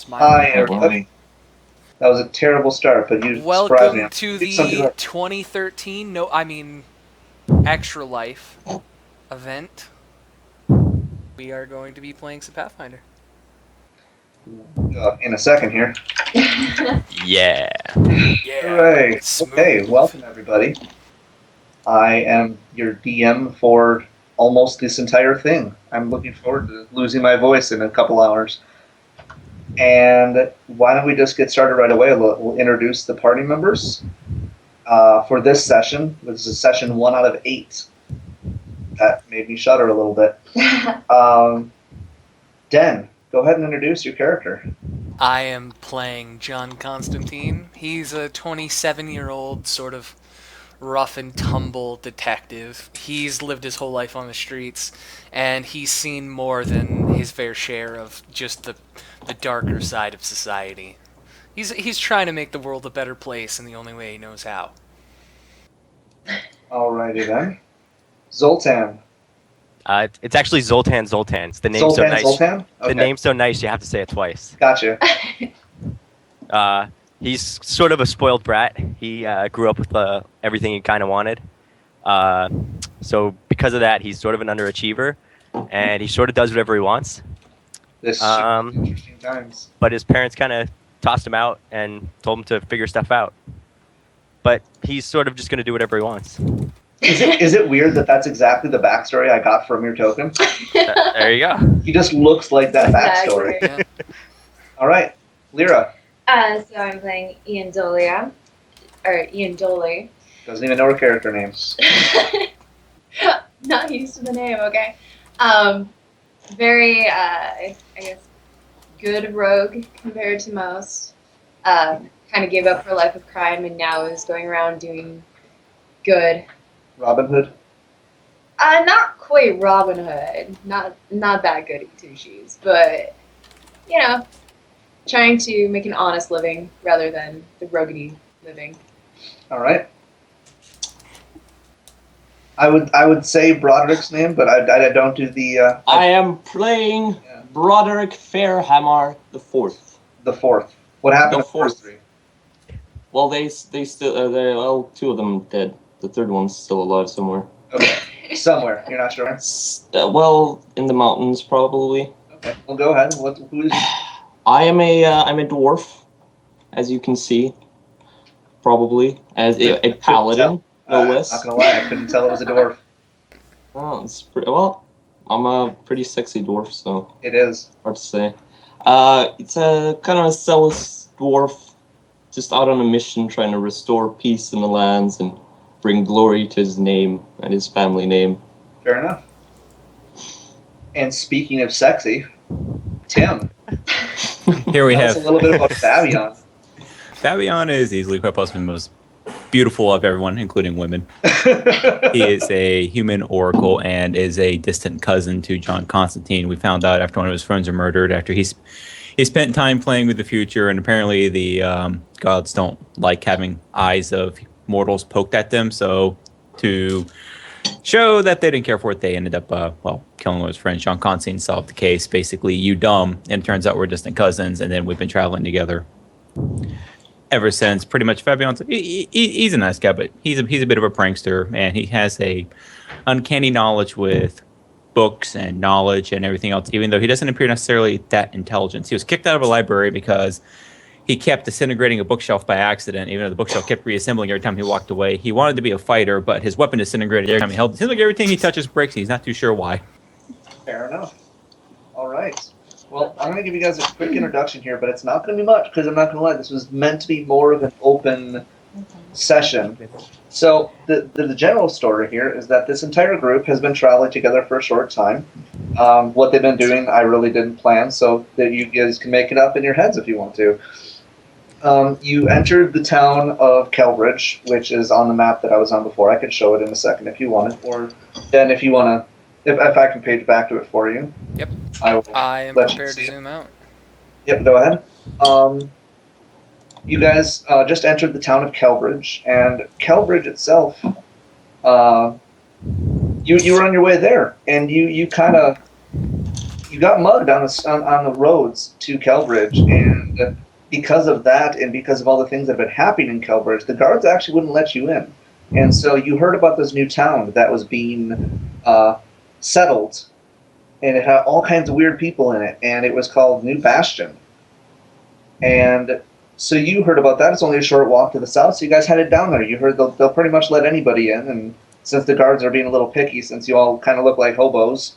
Hi, everybody. That was a terrible start, but you surprised me. Welcome to the 2013, Extra Life event. We are going to be playing some Pathfinder. In a second here. Yeah. Hooray. Smooth. Okay, welcome, everybody. I am your DM for almost this entire thing. I'm looking forward to losing my voice in a couple hours. And why don't we just get started right away? We'll introduce the party members. For this session, this is session 1 out of 8. That made me shudder a little bit. Den, go ahead and introduce your character. I am playing John Constantine. He's a 27-year-old sort of rough and tumble detective. He's lived his whole life on the streets, and he's seen more than his fair share of just the darker side of society. He's trying to make the world a better place in the only way he knows how. Alrighty then. Zoltan. It's actually Zoltan. The name's Zoltan, so nice. Zoltan? Okay. The name's so nice you have to say it twice. Gotcha. He's sort of a spoiled brat. He grew up with everything he kind of wanted. So because of that, he's sort of an underachiever, and he sort of does whatever he wants. This is interesting times. But his parents kind of tossed him out and told him to figure stuff out. But he's sort of just going to do whatever he wants. Is it weird that that's exactly the backstory I got from your token? There you go. He just looks like that backstory. Yeah. All right, Lyra. So I'm playing Ian Dolia, or Ian Doley. Doesn't even know her character names. Not used to the name, okay. Very, I guess, good rogue compared to most. Kind of gave up her life of crime and now is going around doing good. Robin Hood. Not quite Robin Hood. Not that goody two shoes, but trying to make an honest living rather than the roguey living. All right. I would say Broderick's name, but I don't do the. I am playing Broderick Fairhammer the Fourth. The fourth. What happened The to the first fourth. 3? Well, they still 2 of them dead. The third one's still alive somewhere. Okay. Somewhere. You're not sure. Well, in the mountains probably. Okay. Well, go ahead. Who is? I am I'm a dwarf, as you can see, probably as a paladin, no less. Not gonna lie, I couldn't tell it was a dwarf. Oh, it's well. I'm a pretty sexy dwarf, so It is. hard to say. It's a kind of a zealous dwarf, just out on a mission trying to restore peace in the lands and bring glory to his name and his family name. Fair enough. And speaking of sexy, Tim. Here we Tell have us a little bit about Fabian. Fabian is easily quite possibly the most beautiful of everyone, including women. He is a human oracle and is a distant cousin to John Constantine. We found out after one of his friends were murdered, after he spent time playing with the future, and apparently the gods don't like having eyes of mortals poked at them, so to show that they didn't care for it, they ended up, killing one of his friends. John Constantine solved the case, basically, you dumb, and it turns out we're distant cousins, and then we've been traveling together ever since. Pretty much Fabian's, he's a nice guy, but he's a bit of a prankster, and he has a uncanny knowledge with books and knowledge and everything else, even though he doesn't appear necessarily that intelligent. He was kicked out of a library because he kept disintegrating a bookshelf by accident, even though the bookshelf kept reassembling every time he walked away. He wanted to be a fighter, but his weapon disintegrated every time he held it. Seems like everything he touches breaks, and he's not too sure why. Fair enough. All right. Well, I'm going to give you guys a quick introduction here, but it's not going to be much, because I'm not going to lie, this was meant to be more of an open session. So the general story here is that this entire group has been traveling together for a short time. What they've been doing, I really didn't plan, so that you guys can make it up in your heads if you want to. You entered the town of Kelbridge, which is on the map that I was on before. I could show it in a second if you want it, or then if you want to, if I can page back to it for you. Yep. I am let you prepared see to it. zoom out. Yep, go ahead. You guys just entered the town of Kelbridge, and Kelbridge itself, you were on your way there, and you kind of you got mugged on the roads to Kelbridge, and because of that, and because of all the things that have been happening in Kelbridge, the guards actually wouldn't let you in. And so you heard about this new town that was being settled, and it had all kinds of weird people in it, and it was called New Bastion. And so you heard about that. It's only a short walk to the south, so you guys headed down there. You heard they'll pretty much let anybody in, and since the guards are being a little picky, since you all kind of look like hobos,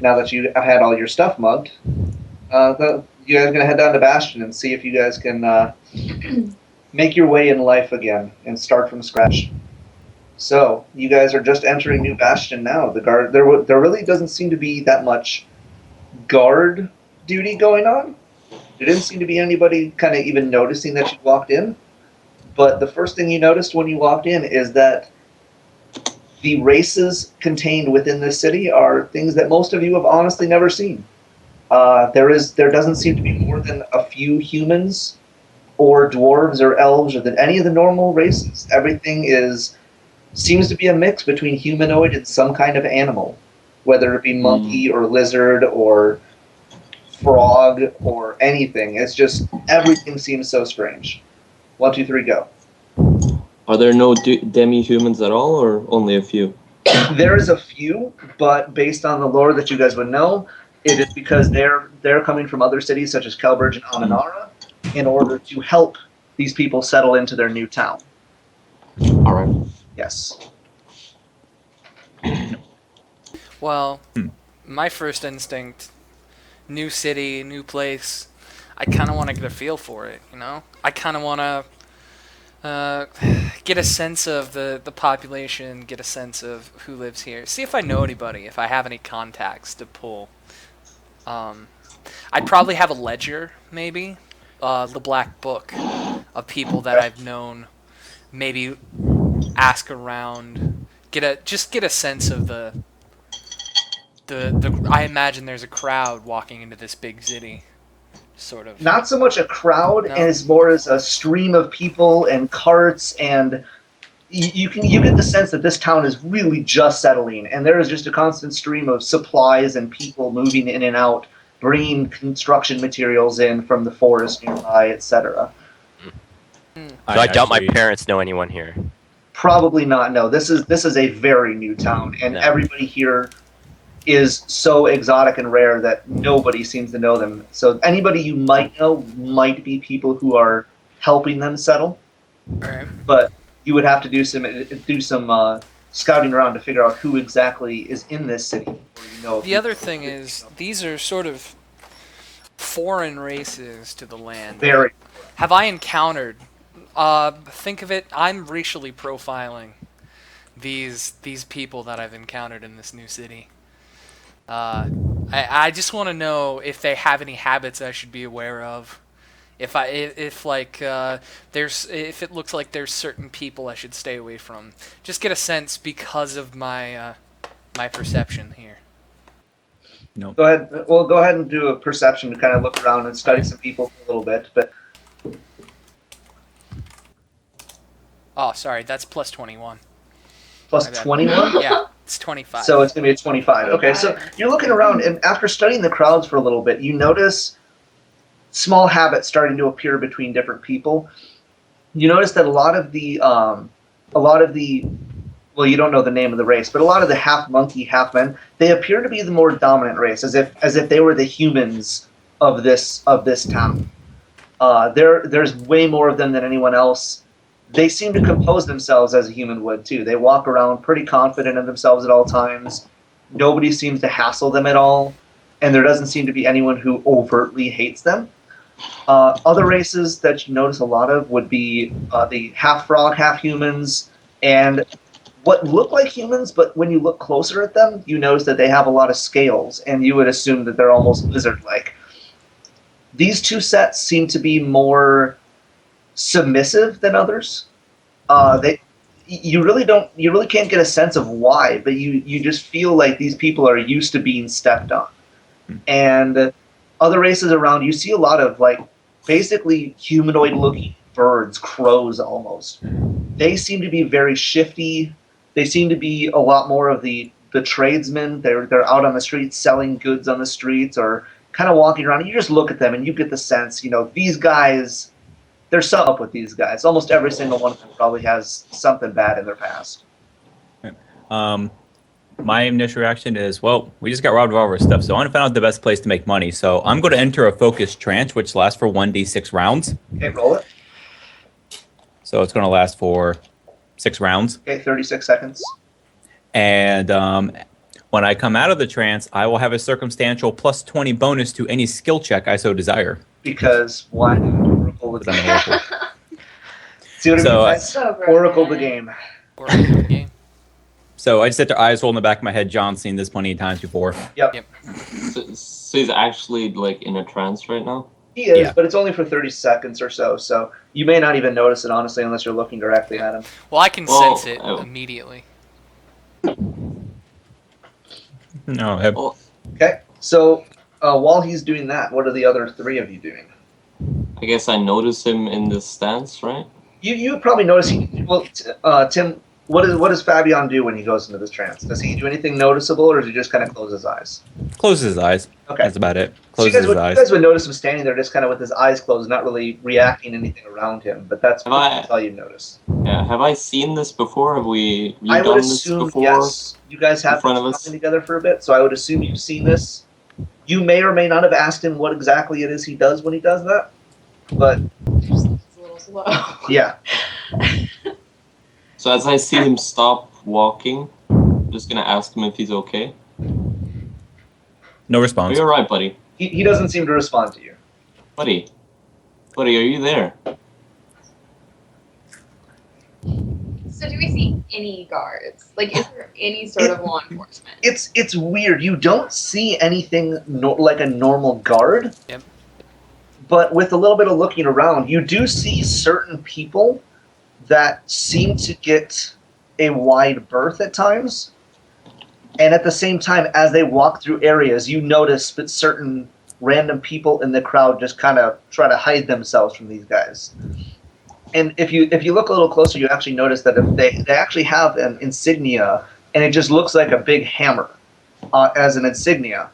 now that you had all your stuff mugged, you guys are going to head down to Bastion and see if you guys can make your way in life again and start from scratch. So you guys are just entering New Bastion now. The guard there really doesn't seem to be that much guard duty going on. There didn't seem to be anybody kind of even noticing that you walked in. But the first thing you noticed when you walked in is that the races contained within this city are things that most of you have honestly never seen. There doesn't seem to be more than a few humans or dwarves or elves or than any of the normal races. Everything seems to be a mix between humanoid and some kind of animal, whether it be monkey or lizard or frog or anything. It's just everything seems so strange. 1, 2, 3, go. Are there no demi-humans at all, or only a few? There is a few, but based on the lore that you guys would know, it is because they're coming from other cities such as Kelbridge and Amanara in order to help these people settle into their new town. All right. Yes. Well, my first instinct, new city, new place, I kind of want to get a feel for it, you know? I kind of want to get a sense of the population, get a sense of who lives here. See if I know anybody, if I have any contacts to pull. I'd probably have a ledger, maybe, the black book of people that I've known. Maybe ask around, get a sense of the. I imagine there's a crowd walking into this big city. Sort of. Not so much a crowd No. as more as a stream of people and carts, and you get the sense that this town is really just settling, and there is just a constant stream of supplies and people moving in and out, bringing construction materials in from the forest nearby, etc. So I doubt my actually- parents know anyone here. Probably not. No, this is a very new town, and No. everybody here is so exotic and rare that nobody seems to know them. So anybody you might know might be people who are helping them settle, Alright. but you would have to do some scouting around to figure out who exactly is in this city. The other thing is, these are sort of foreign races to the land. Very. Have I encountered? Think of it. I'm racially profiling these people that I've encountered in this new city. I just want to know if they have any habits I should be aware of. If it looks like there's certain people I should stay away from. Just get a sense because of my my perception here. No. Go ahead. Well, go ahead and do a perception to kind of look around and study some people for a little bit. But Oh, sorry, that's plus 21. plus My bad. 21. Yeah, it's 25. So it's going to be a 25. Okay, so you're looking around, and after studying the crowds for a little bit, you notice small habits starting to appear between different people. You notice that a lot of the, well, you don't know the name of the race, but a lot of the half monkey, half men, they appear to be the more dominant race, as if they were the humans of this town. There's way more of them than anyone else. They seem to compose themselves as a human would too. They walk around pretty confident in themselves at all times. Nobody seems to hassle them at all, and there doesn't seem to be anyone who overtly hates them. Other races that you notice a lot of would be the half frog, half humans, and what look like humans, but when you look closer at them, you notice that they have a lot of scales, and you would assume that they're almost lizard-like. These two sets seem to be more submissive than others. You really can't get a sense of why, but you just feel like these people are used to being stepped on. And other races around, you see a lot of like basically humanoid looking birds, crows almost. They seem to be very shifty. They seem to be a lot more of the the tradesmen. They're out on the streets selling goods on the streets or kind of walking around. And you just look at them and you get the sense, these guys, there's something up with these guys. Almost every single one of them probably has something bad in their past. My initial reaction is, well, we just got robbed of all our stuff, so I want to find out the best place to make money. So I'm going to enter a focused trance, which lasts for 1d6 rounds. Okay, roll it. So it's going to last for 6 rounds. Okay, 36 seconds. And when I come out of the trance, I will have a circumstantial plus 20 bonus to any skill check I so desire. Because why Oracle the Because I'm game? an oracle. See what I mean, So, guys? So gross, Oracle the man. game. Or the game. So I just had their eyes roll in the back of my head. John's seen this plenty of times before. So he's actually like in a trance right now. He is, Yeah. but it's only for 30 seconds or so, so you may not even notice it, honestly, unless you're looking directly at him. Well, I can Well, sense it oh. immediately. No, Okay, so while he's doing that, what are the other 3 of you doing? I guess I notice him in this stance, right? You would probably notice Tim, what does Fabian do when he goes into this trance? Does he do anything noticeable, or does he just kind of close his eyes? closes his eyes. Okay. That's about it. So you Closes his you eyes. guys would notice him standing there just kind of with his eyes closed, not really reacting to anything around him, but that's all you notice. Yeah. Have I seen this before? Have you I would done this assume, before? yes. You guys have in front been of us? talking together for a bit, so I would assume you've seen this. You may or may not have asked him what exactly it is he does when he does that, but It's a little slow. yeah. So as I see him stop walking, I'm just gonna ask him if he's okay. No Are response. you alright, buddy? He doesn't seem to respond to you. Buddy, are you there? So do we see any guards? Like, is there any sort of law enforcement? It's weird. You don't see anything like a normal guard. Yep. But with a little bit of looking around, you do see certain people that seem to get a wide berth at times. And at the same time, as they walk through areas, you notice that certain random people in the crowd just kind of try to hide themselves from these guys. And if you look a little closer, you actually notice that if they actually have an insignia, and it just looks like a big hammer as an insignia.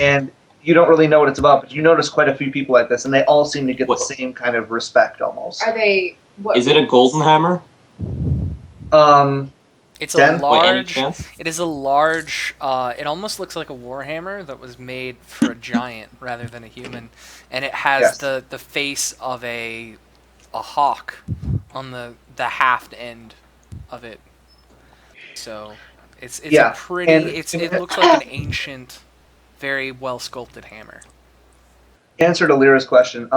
And you don't really know what it's about, but you notice quite a few people like this, and they all seem to get the same kind of respect almost. Are they? What? Is it a golden hammer? It's Den? a By any large. chance? It is a large. It almost looks like a warhammer that was made for a giant rather than a human, and it has Yes. the face of a hawk on the haft end of it. So it's Yeah, a pretty. and- It looks like an ancient, very well sculpted hammer. Answer to Lyra's question,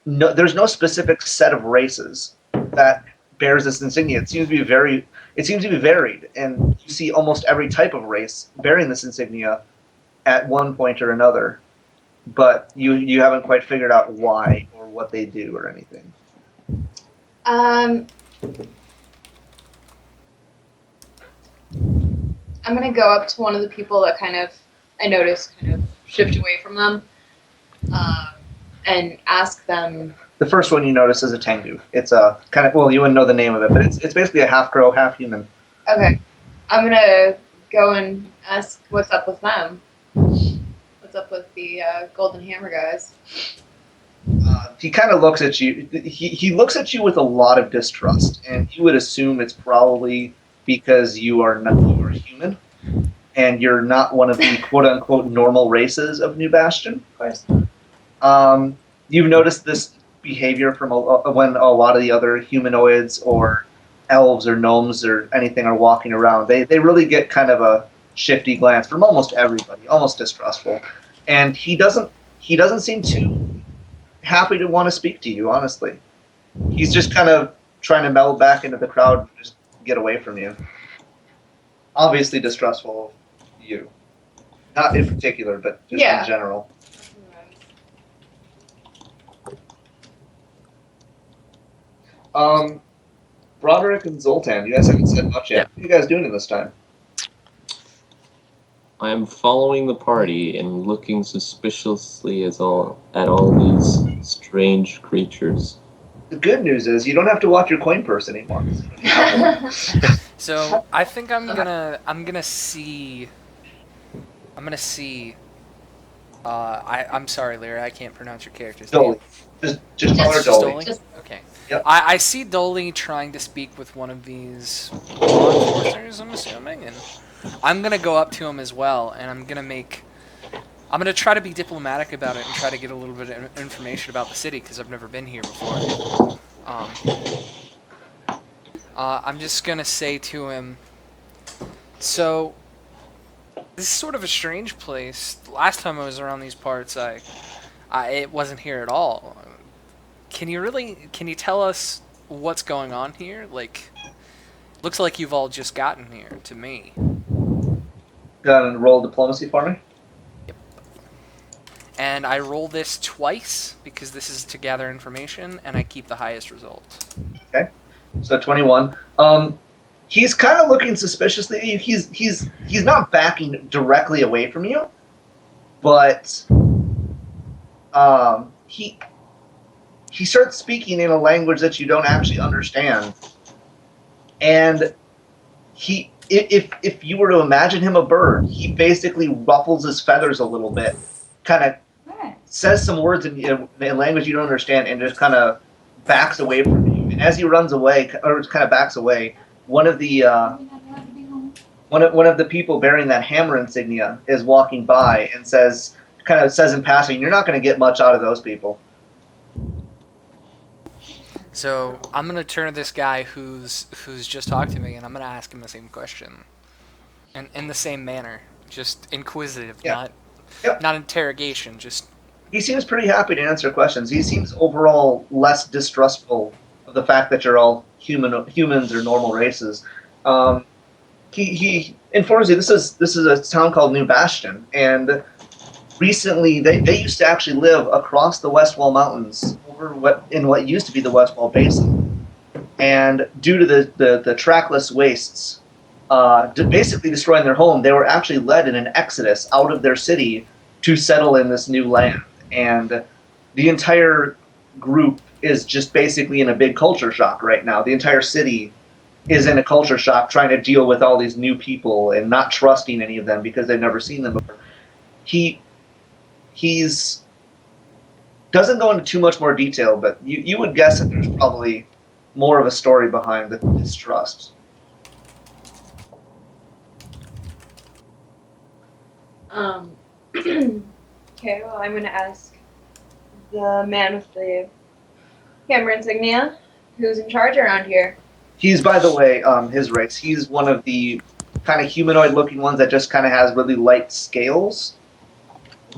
no, there's no specific set of races that bears this insignia. It seems to be varied, and you see almost every type of race bearing this insignia at one point or another, but you haven't quite figured out why or what they do or anything. I'm gonna go up to one of the people that I notice kind of shift away from them, and ask them. The first one you notice is a Tengu. It's a kind of, well, you wouldn't know the name of it, but it's basically a half crow, half human. Okay, I'm gonna go and ask what's up with them. What's up with the Golden Hammer guys? He kind of looks at you. He looks at you with a lot of distrust, and you would assume it's probably because you are human, and you're not one of the quote unquote normal races of New Bastion. Of course. You've noticed this behavior from when a lot of the other humanoids or elves or gnomes or anything are walking around. They really get kind of a shifty glance from almost everybody, almost distrustful, and he doesn't seem too happy to want to speak to you, honestly. He's just kind of trying to meld back into the crowd and just get away from you. Obviously distrustful of you. Not in particular, but just Yeah. in general. Broderick and Zoltan, you guys haven't said much yet. What are you guys doing in this time? I am following the party and looking suspiciously at all these strange creatures. The good news is you don't have to watch your coin purse anymore. So I think I'm gonna see. I'm sorry, Lyra. I can't pronounce your character's Dolly. name. Just call her Just Dolly. Dolly? Just- Okay. Yep. I see Dolly trying to speak with one of these law enforcers, I'm assuming, and I'm gonna go up to him as well, and I'm gonna try to be diplomatic about it and try to get a little bit of information about the city because I've never been here before. I'm just gonna say to him, so this is sort of a strange place. Last time I was around these parts, it wasn't here at all. Can you tell us what's going on here? Like, looks like you've all just gotten here to me. Go ahead and roll diplomacy for me. And I roll this twice because this is to gather information, and I keep the highest result. So 21. He's kind of looking suspiciously. He's not backing directly away from you, but he starts speaking in a language that you don't actually understand, and if you were to imagine him a bird, he basically ruffles his feathers a little bit, kind of says some words in language you don't understand, and just kind of backs away from you. And as he runs away, or kind of backs away, one of the people bearing that hammer insignia is walking by and says in passing, "You're not going to get much out of those people." So I'm gonna turn to this guy who's just talked to me, and I'm gonna ask him the same question, and in the same manner, just inquisitive, Yeah. not interrogation, just. He seems pretty happy to answer questions. He seems overall less distrustful of the fact that you're all humans or normal races. He informs you this is a town called New Bastion, and recently they used to actually live across the Westwall Mountains over what used to be the Westwall Basin, and due to the trackless wastes, basically destroying their home, they were actually led in an exodus out of their city to settle in this new land. And the entire group is just basically in a big culture shock right now. The entire city is in a culture shock, trying to deal with all these new people and not trusting any of them because they've never seen them before. He's doesn't go into too much more detail, but you would guess that there's probably more of a story behind the distrust. Okay, well, I'm going to ask the man with the hammer insignia who's in charge around here. He's, by the way, his race. He's one of the kind of humanoid-looking ones that just kind of has really light scales,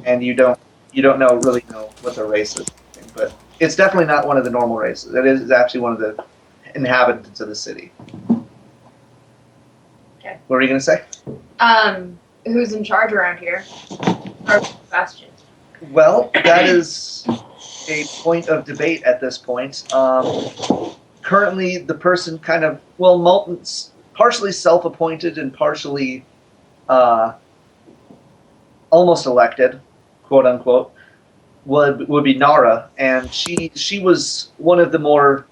and you don't really know what the race is. But it's definitely not one of the normal races. It is actually one of the inhabitants of the city. Okay. What were you going to say? Who's in charge around here? Or Bastion. Well, that is a point of debate at this point. Currently, the person kind of, Moulton's partially self-appointed and partially almost elected, quote unquote, would be Nara, and she was one of the more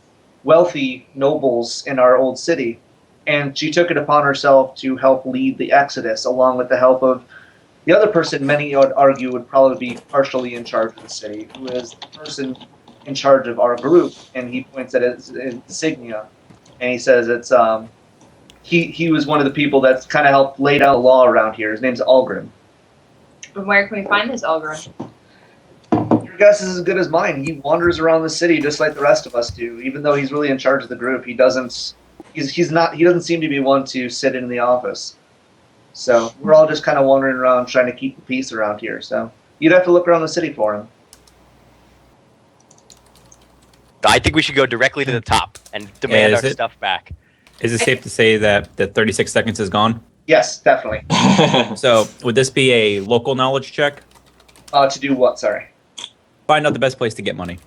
wealthy nobles in our old city, and she took it upon herself to help lead the exodus, along with the help of the other person many would argue would probably be partially in charge of the city, who is the person in charge of our group, and he points at his insignia, and he says it's he was one of the people that's kind of helped lay down the law around here. His name's Algrim. And where can we find this Algrim? Your guess is as good as mine. He wanders around the city just like the rest of us do. Even though he's really in charge of the group, he doesn't. He doesn't seem to be one to sit in the office. So we're all just kind of wandering around trying to keep the peace around here. So you'd have to look around the city for him. I think we should go directly to the top and demand Is our it? stuff back. Is it safe to say that the 36 seconds is gone? Yes, definitely. So would this be a local knowledge check? To do what? Sorry. Find out the best place to get money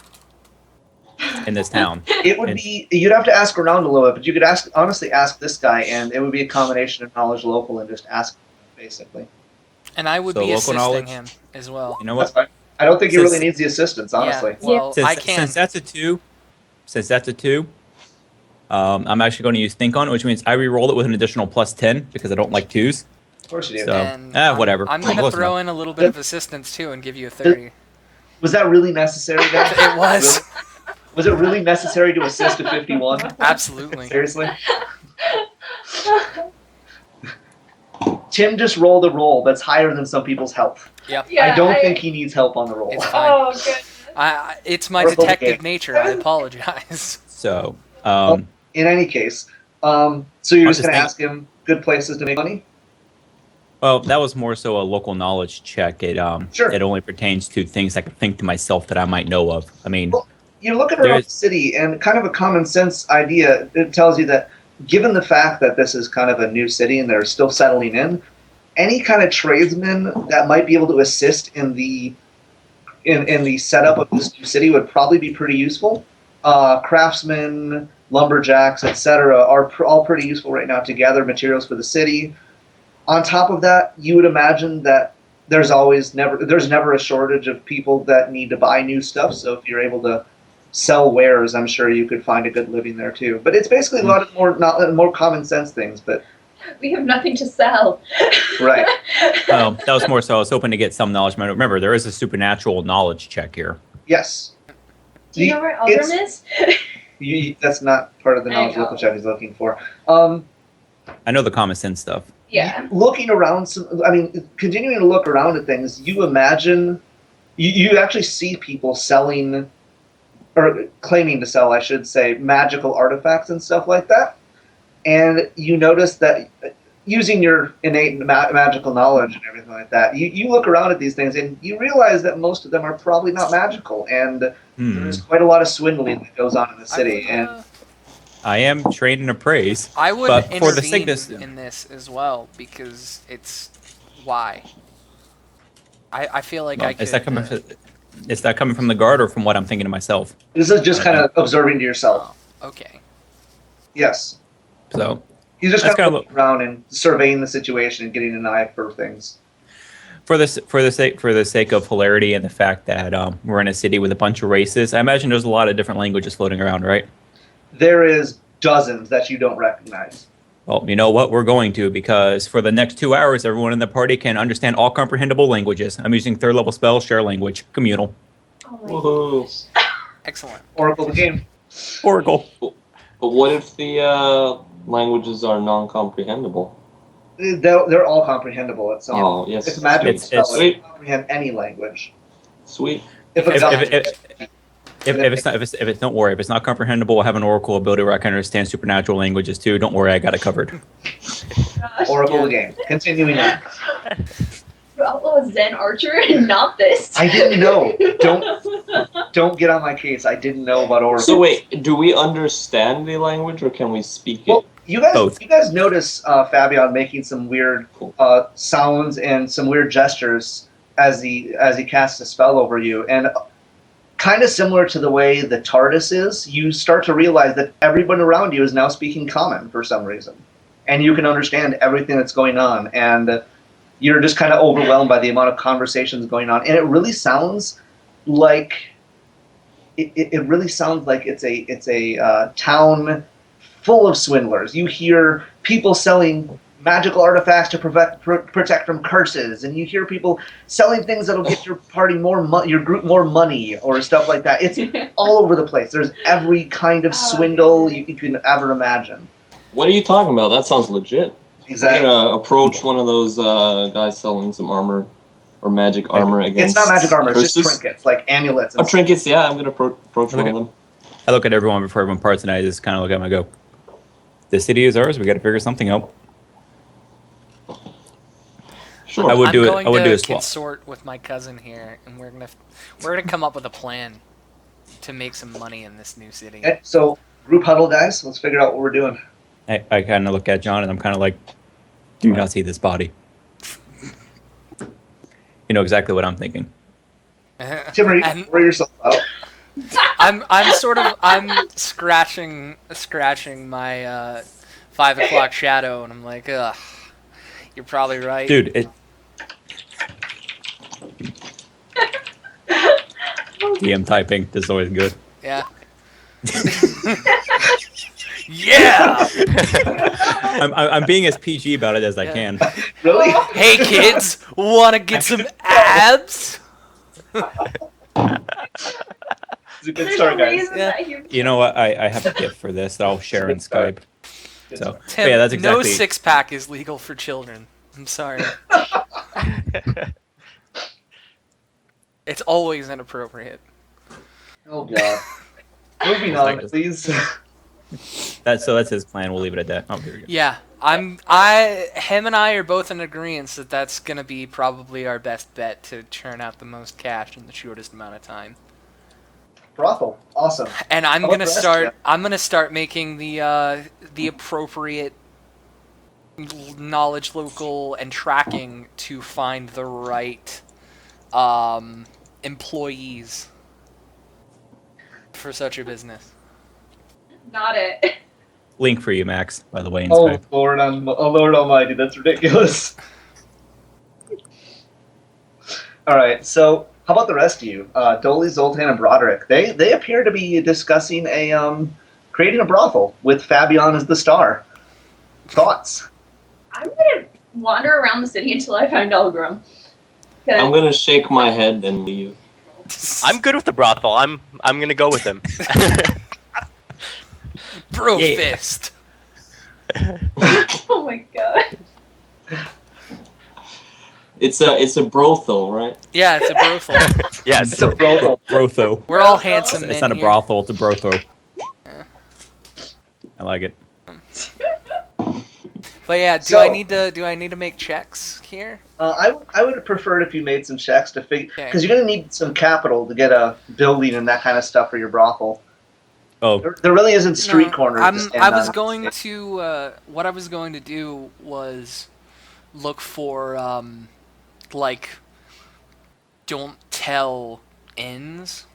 in this town. It would be. You'd have to ask around a little bit, but you could honestly ask this guy, and it would be a combination of knowledge local and just ask, basically. And I would So be local assisting knowledge? him as well. You know That's what? fine. I don't think he Since- really needs the assistance, honestly. Yeah, well, I can. Since that's a 2, since that's a 2, I'm actually going to use Think on it, which means I re-roll it with an additional +10 because I don't like 2s. Of course you do. So, And whatever. I'm gonna Close throw enough. in a little bit of assistance too and give you a 30. Was that really necessary, guys? It was. Was it really necessary to assist a 51? Absolutely. Seriously? Tim just rolled a roll that's higher than some people's health. Yep. Yeah, I don't think he needs help on the roll. It's fine. Oh, goodness. It's my Or okay. detective nature. I apologize. So, In any case, so you're I'll just going to just think- ask him good places to make money? well, that was more so a local knowledge check. It Sure. it only pertains to things I can think to myself that I might know of. I mean, Well, you're looking around the city, and kind of a common sense idea, it tells you that given the fact that this is kind of a new city and they're still settling in, any kind of tradesman that might be able to assist in the setup of this new city would probably be pretty useful. Craftsmen, lumberjacks, etc., are all pretty useful right now to gather materials for the city. On top of that, you would imagine that there's never a shortage of people that need to buy new stuff. So if you're able to sell wares, I'm sure you could find a good living there too. But it's basically a lot of more common sense things. But We have nothing to sell. right, that was more so I was hoping to get some knowledge. Remember, there is a supernatural knowledge check here. Do yes, you know where It's- Eldrum is? that's not part of the I knowledge know. local check he's looking for. I know the common sense stuff. Yeah. Looking around, continuing to look around at things, you imagine, you actually see people selling, or claiming to sell, I should say, magical artifacts and stuff like that. And you notice that using your innate magical knowledge and everything like that, you look around at these things and you realize that most of them are probably not magical. And there's quite a lot of swindling that goes on in the city. I am trained in appraise. I would But for the intervene sickness- in this as well because it's why. I feel like I could. Is that coming from the guard or from what I'm thinking to myself? This is just kind of observing to yourself. Okay. Yes. So, He's just That's kind of kinda looking around and surveying the situation and getting an eye for things. for the sake of hilarity and the fact that we're in a city with a bunch of races, I imagine there's a lot of different languages floating around, right? There is dozens that you don't recognize. Well, you know what? We're going to, because for the next 2 hours, everyone in the party can understand all comprehensible languages. I'm using 3rd level spell, share language, communal. Oh my Woohoo. gosh. Excellent. Oracle the game. Oracle. But what if the languages are non-comprehensible? They're all comprehensible. It's Yes. it's a magical It's- spell. it's- It can comprehend any language. Sweet. If a If, god- if it's don't worry, if it's not comprehensible, I have an oracle ability where I can understand supernatural languages too. Don't worry, I got it covered. Gosh. Oracle the game. Continuing on. You outlaw a Zen archer and not this. I didn't know. Don't get on my case. I didn't know about Oracle. So wait, do we understand the language or can we speak it? Well, Both. you guys notice Fabian making some weird sounds and some weird gestures as he casts a spell over you, and kind of similar to the way the TARDIS is, you start to realize that everyone around you is now speaking common for some reason, and you can understand everything that's going on, and you're just kind of overwhelmed by the amount of conversations going on, and it really sounds like it really sounds like it's a town full of swindlers. You hear people selling magical artifacts to protect from curses, and you hear people selling things that'll get your party your group more money or stuff like that. It's all over the place. There's every kind of swindle you can ever imagine. What are you talking about? That sounds legit. Exactly. I'm gonna approach one of those guys selling some armor or magic armor against. It's not magic armor. It's curses. just trinkets, like amulets. And Oh, trinkets. Yeah, I'm gonna approach one Okay. of them. I look at everyone before everyone parts, and I just kind of look at them and go, "This city is ours. We got to figure something out." Sure. I would I'm do it. going I would to do a swap. consort with my cousin here, and we're gonna come up with a plan to make some money in this new city. Okay, so group huddle, guys. Let's figure out what we're doing. I kind of look at John, and I'm kind of like, "Do not see this body." You know exactly what I'm thinking. Tim, are you And- pour yourself out? I'm scratching my 5 o'clock shadow, and I'm like, ugh, you're probably right. Dude, DM typing. This is always good. Yeah. Yeah! I'm being as PG about it as I Yeah. can. Really? Hey kids, wanna get some abs? It's a good There's start, a guys. reason Yeah. that you. You know what? I have a gift for this that I'll share in Skype. Good So, start. but Tim, yeah, that's no exactly. six-pack is legal for children. I'm sorry. It's always inappropriate. Oh god. Moving It's on, like- please. That's his plan. We'll leave it at that. Oh, here we go. Yeah, him and I are both in agreement that that's gonna be probably our best bet to churn out the most cash in the shortest amount of time. Brothel. Awesome. And I'm How about gonna the rest, start. Jeff? I'm gonna start making the appropriate knowledge local and tracking to find the right employees for such a business. Not it. Link for you, Max. By the way, in Oh Skype. Lord, Lord Almighty, that's ridiculous. All right, so how about the rest of you? Dolly, Zoltan, and Broderick. They appear to be discussing creating a brothel with Fabian as the star. Thoughts? I'm gonna wander around the city until I find Elgrim. I'm gonna shake my head and leave. I'm good with the brothel. I'm gonna go with him. Bro Yeah. fist. Oh my god. It's a brothel, right? Yeah, it's a brothel. Yes. It's a brothel. Brotho. We're all handsome men It's not a here. brothel. It's a brotho. I like it. But yeah, do So- I need to make checks here? I would prefer it if you made some checks to figure, Okay. because you're going to need some capital to get a building and that kind of stuff for your brothel. Oh, There really isn't street No, corners. to stand I was on. going to what I was going to do was look for like don't tell inns,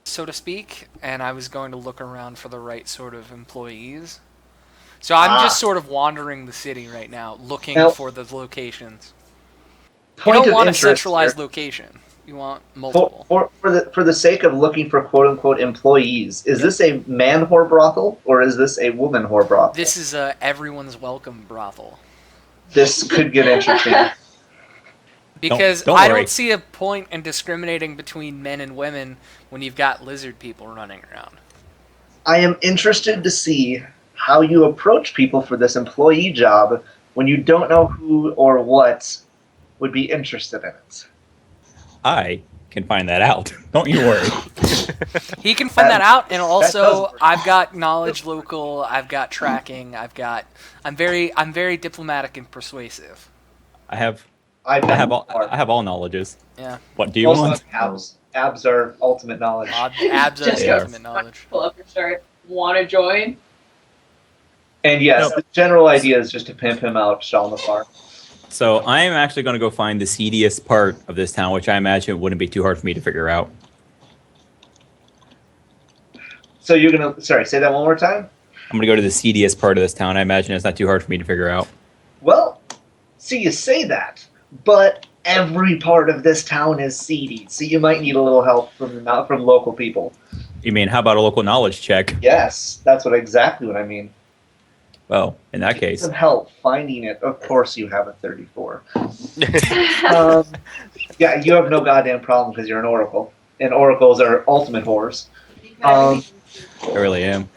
so to speak, and I was going to look around for the right sort of employees. So I'm just sort of wandering the city right now, looking Now- for the locations. You Point don't of want a interest centralized here. location. You want multiple. For the sake of looking for quote unquote employees, is this a man whore brothel or is this a woman whore brothel? This is a everyone's welcome brothel. This could get interesting. Because don't I worry. don't see a point in discriminating between men and women when you've got lizard people running around. I am interested to see how you approach people for this employee job when you don't know who or what would be interested in it. I can find that out. Don't you worry. He can find that out, and does also work. I've got knowledge local. I've got tracking. I'm very diplomatic and persuasive. I have I've I been have all before. I have all knowledges. Yeah, What do you Also want? abs. Abs are ultimate knowledge. abs are Just go. ultimate knowledge. Pull up your shirt. Want to join? And yes, No. the general idea is just to pimp him out, Shaw Lafar. So I am actually going to go find the seediest part of this town, which I imagine wouldn't be too hard for me to figure out. So you're gonna say that one more time? I'm going to go to the seediest part of this town. I imagine it's not too hard for me to figure out. Well, see, you say that, but every part of this town is seedy, so you might need a little help from local people. You mean, how about a local knowledge check? Yes, that's exactly what I mean. Well, in that case, Some help finding it. Of course, you have a 34. Yeah, you have no goddamn problem because you're an oracle, and oracles are ultimate whores. I really am.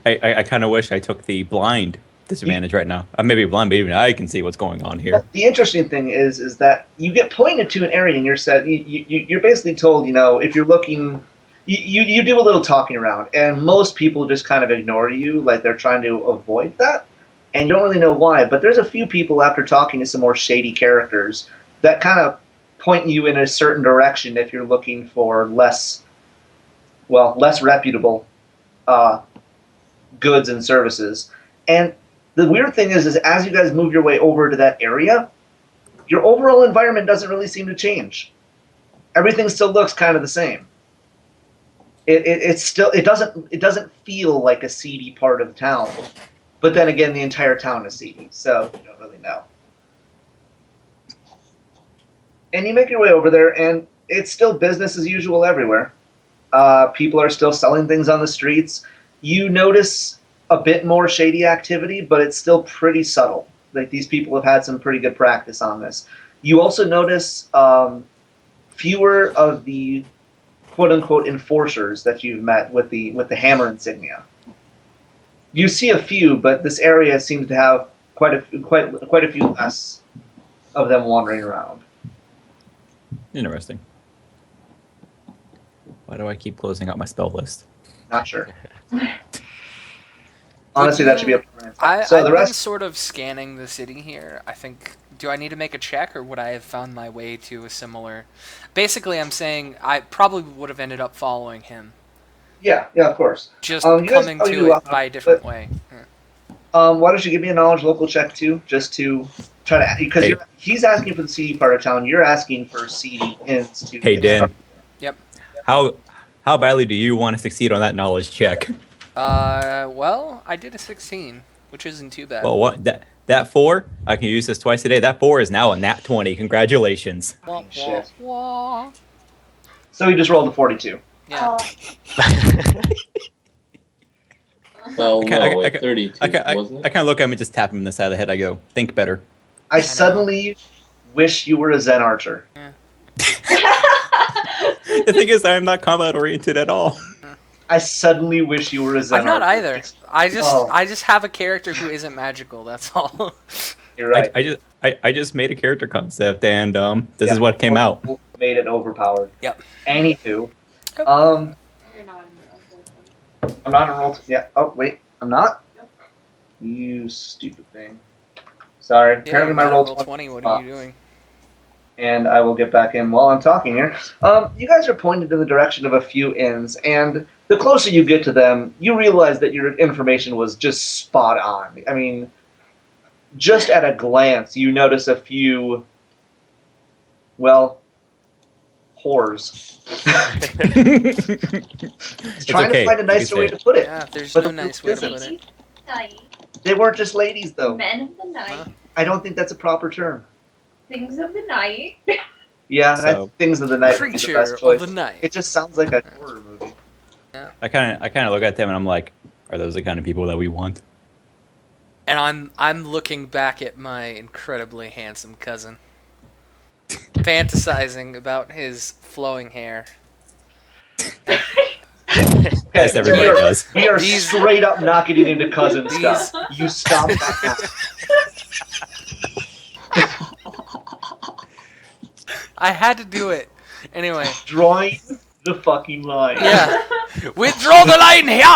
I kind of wish I took the blind disadvantage right now. I may be blind, but even I can see what's going on here. The interesting thing is that you get pointed to an area and you're basically told, if you're looking, you do a little talking around, and most people just kind of ignore you, like they're trying to avoid that, and you don't really know why. But there's a few people after talking to some more shady characters that kind of point you in a certain direction if you're looking for less reputable goods and services. And the weird thing is as you guys move your way over to that area, your overall environment doesn't really seem to change. Everything still looks kind of the same. It doesn't feel like a seedy part of town. But then again, the entire town is seedy, so you don't really know. And you make your way over there, and it's still business as usual everywhere. People are still selling things on the streets. You notice a bit more shady activity, but it's still pretty subtle. Like, these people have had some pretty good practice on this. You also notice fewer of the quote-unquote enforcers that you've met with the hammer insignia. You see a few, but this area seems to have quite a few less of them wandering around. Interesting. Why do I keep closing out my spell list? Not sure. Honestly, that should be up to I've So the been rest, sort of scanning the city here. I think, do I need to make a check, or would I have found my way to a similar... Basically, I'm saying I probably would have ended up following him. yeah, of course. Just You guys coming probably to do it well, by a different but- way. Yeah. Why don't you give me a knowledge local check too, just to try to, because Hey. he's asking for the seedy part of town, you're asking for seedy inns to. Hey, Dan. Yep. How badly do you want to succeed on that knowledge check? Well, I did a 16, which isn't too bad. Well, what that 4, I can use this twice a day. That 4 is now a nat 20. Congratulations. Wah, wah, Shit. wah. So he just rolled a 42. Yeah. Well, I ca- no, I wait, ca- 32, I kind wasn't it? of look at him and just tap him in the side of the head. I go, think better. I suddenly wish you were a Zen archer. The thing is, I'm not combat oriented at all. I suddenly wish you were a Zen I'm not archer. either. I Oh. just have a character who isn't magical. That's all. You're right. I just made a character concept, and this is what came out. Made it overpowered. Yep. Anywho, You're not in the I'm not enrolled. Yeah. Oh wait, I'm not. You stupid thing. Sorry. Apparently my roll 20. What are you doing? And I will get back in while I'm talking here. You guys are pointed in the direction of a few inns, and the closer you get to them, you realize that your information was just spot on. I mean, just at a glance, you notice a few, well, whores. It's Trying okay. to find a You can nicer say way it. to put it. Yeah, there's But no the nice way to truth put it. night. They weren't just ladies, though. Men of the night. Huh? I don't think that's a proper term. Things of the night. Yeah, So- things of the night would be the Creature best of choice. the night. It just sounds like a horror movie. I kind of look at them and I'm like, are those the kind of people that we want? And I'm looking back at my incredibly handsome cousin, fantasizing about his flowing hair. As everybody does. We are These- straight up not getting into cousin These- stuff. You stop that now. I had to do it. Anyway, Drawing the fucking line. yeah. Withdraw the line here,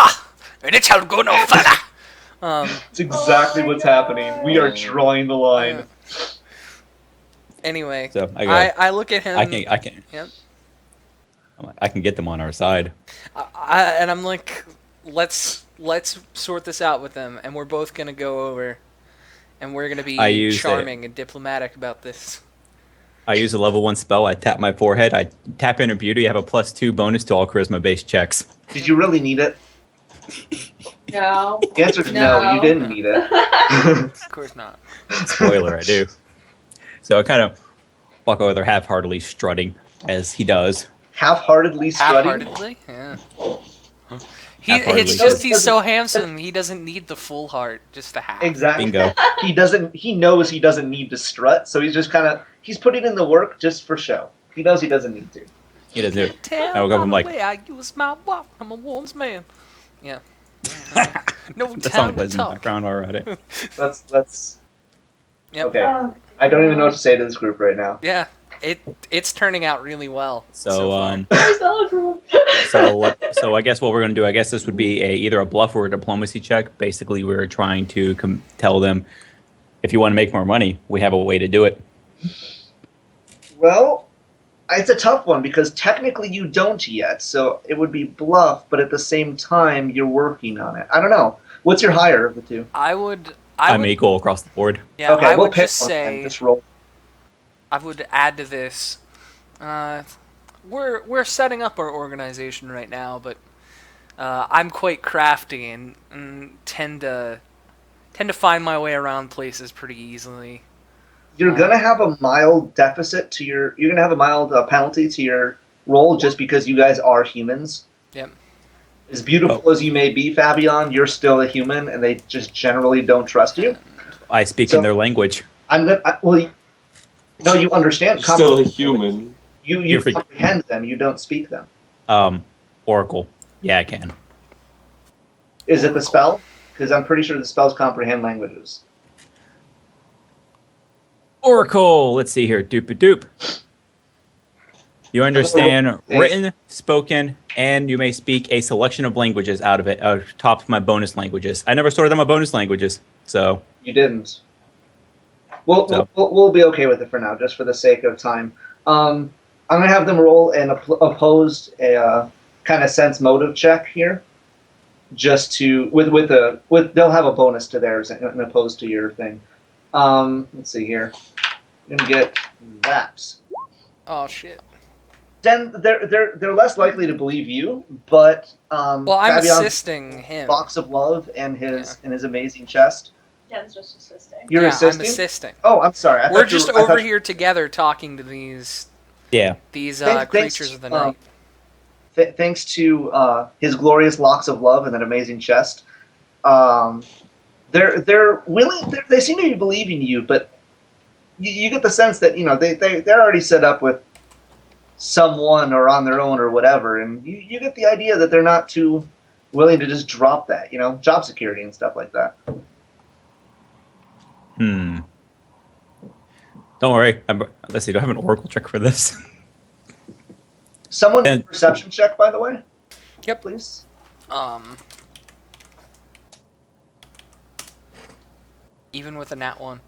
and it shall go no further. It's exactly what's happening. We are drawing the line. Anyway, So I go, I look at him. I can. Yep. I'm like, I can get them on our side. And I'm like, let's sort this out with them, and we're both gonna go over, and we're gonna I be use charming and diplomatic about this. I use a level 1 spell. I tap my forehead. I tap Inner Beauty. I have a +2 bonus to all charisma-based checks. Did you really need it? No. The answer is no, you didn't need it. Of course not. Spoiler, I do. So I kind of walk over there half-heartedly strutting, as he does. Half-heartedly strutting. Half-heartedly, yeah. Half-heartedly. It's just he's so handsome. He doesn't need the full heart, just the half. Exactly. Bingo. He doesn't. He knows he doesn't need to strut, so he's just kind of. He's putting in the work just for show. He knows he doesn't need to. He does it. Tell I woke up, I'm by like- the way I use my walk. I'm a woman's man. Yeah. No The song time to plays in the talk. background already. That's Yep. okay. Oh, I don't even know what to say to this group right now. Yeah. It's turning out really well. So, far. where's the other room? so I guess what we're going to do, I guess this would be either a bluff or a diplomacy check. Basically, we're trying to tell them, if you want to make more money, we have a way to do it. Well, it's a tough one because technically you don't yet, so it would be bluff, but at the same time you're working on it. I don't know. What's your higher of the two? I would I'm equal across the board. yeah, okay, I we'll would pick just one and say just roll. I would add to this. We're setting up our organization right now, but I'm quite crafty and tend to find my way around places pretty easily. You're gonna have a mild deficit to your. You're gonna have a mild penalty to your roll just because you guys are humans. Yep. As beautiful as you may be, Fabian, you're still a human, and they just generally don't trust you. I speak So- in their language. No, you understand. Still a human. You You're free- comprehend them. You don't speak them. Oracle. Yeah, I can. Is it the spell? Because I'm pretty sure the spells comprehend languages. Oracle. Let's see here. Doop doop. You understand written, spoken, and you may speak a selection of languages out of it, top of my bonus languages. I never stored them my bonus languages, so. You didn't. We'll be okay with it for now, just for the sake of time. I'm gonna have them roll an opposed kind of sense motive check here, just to they'll have a bonus to theirs and opposed to your thing. Let's see here. I'm gonna get that. Oh shit. Then they're less likely to believe you, but Well, I'm Fabian's assisting him. box of love and his amazing chest. Dan's just assisting. You're yeah, assisting. I'm assisting. Oh, I'm sorry. We're just over here together talking to these Thanks- creatures of the night. Thanks to his glorious locks of love and that amazing chest, they're willing. They seem to be believing you, but you get the sense that they're already set up with someone or on their own or whatever, and you get the idea that they're not too willing to just drop that, job security and stuff like that. Don't worry. Let's see. Do I have an Oracle check for this? Someone And- perception check, by the way. Yep. Please. Even with a nat 1.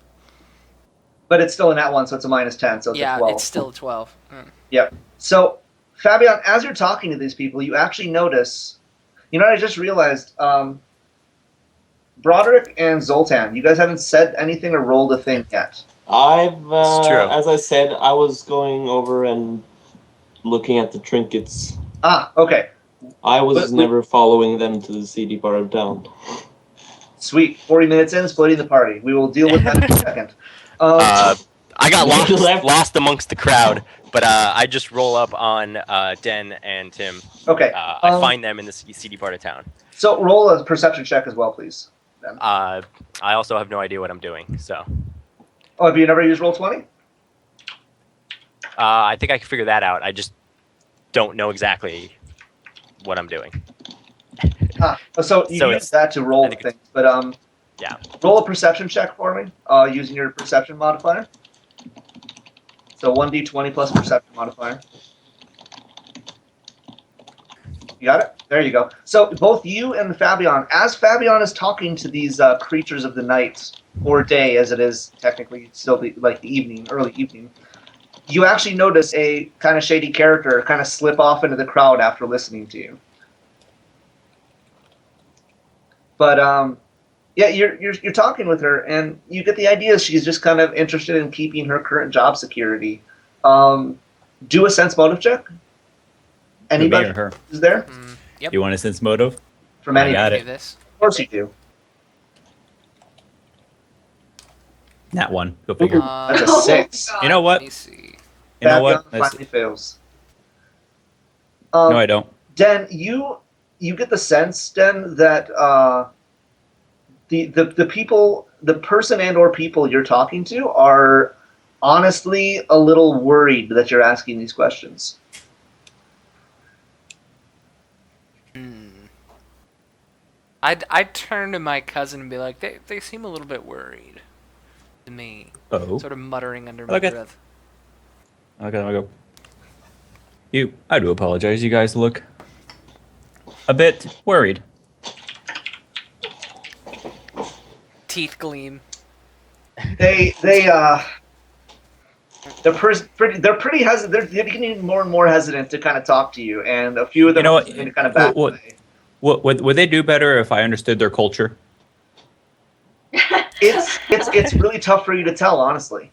But it's still a nat 1, so it's a -10, so it's a Yeah, 12. it's still a 12. Yep. So, Fabian, as you're talking to these people, you actually notice. I just realized, Broderick and Zoltan, you guys haven't said anything or rolled a thing yet. I've, It's true. as I said, I was going over and looking at the trinkets. Ah, okay. I was But- never following them to the seedy part of town. Sweet. 40 minutes in, splitting the party. We will deal with that in a second. I got Left. lost amongst the crowd, but I just roll up on Den and Tim. Okay. I find them in the seedy part of town. So roll a perception check as well, please. I also have no idea what I'm doing, so Oh, have you never used Roll20? I think I can figure that out. I just don't know exactly what I'm doing. So you So use it's- that to roll I think things, but Yeah. roll a perception check for me using your perception modifier. So 1d20 plus perception modifier. You got it? There you go. So both you and Fabian, as Fabian is talking to these creatures of the night, or day as it is technically still the evening, early evening, you actually notice a kind of shady character kind of slip off into the crowd after listening to you. But yeah, you're talking with her, and you get the idea she's just kind of interested in keeping her current job security. Do a sense motive check. Anybody Me or her? is there Yep. You want a sense motive? from I any? got Do it. this. Of course you do. Nat 1. Go figure. That's a Oh, 6. God. You know what? Let me see. You know what? Fabian Let's- finally fails. No, I don't. Den, you get the sense, Den, that the people, the person and or people you're talking to are honestly a little worried that you're asking these questions. I'd turn to my cousin and be like, they seem a little bit worried to me. Oh. Sort of muttering under my Okay. breath. Okay, I go. I do apologize. You guys look a bit worried. Teeth gleam. They're pretty hesitant. They're getting more and more hesitant to kind of talk to you, and a few of them You know are what? going to kind of back What- away. Would they do better if I understood their culture? It's really tough for you to tell, honestly.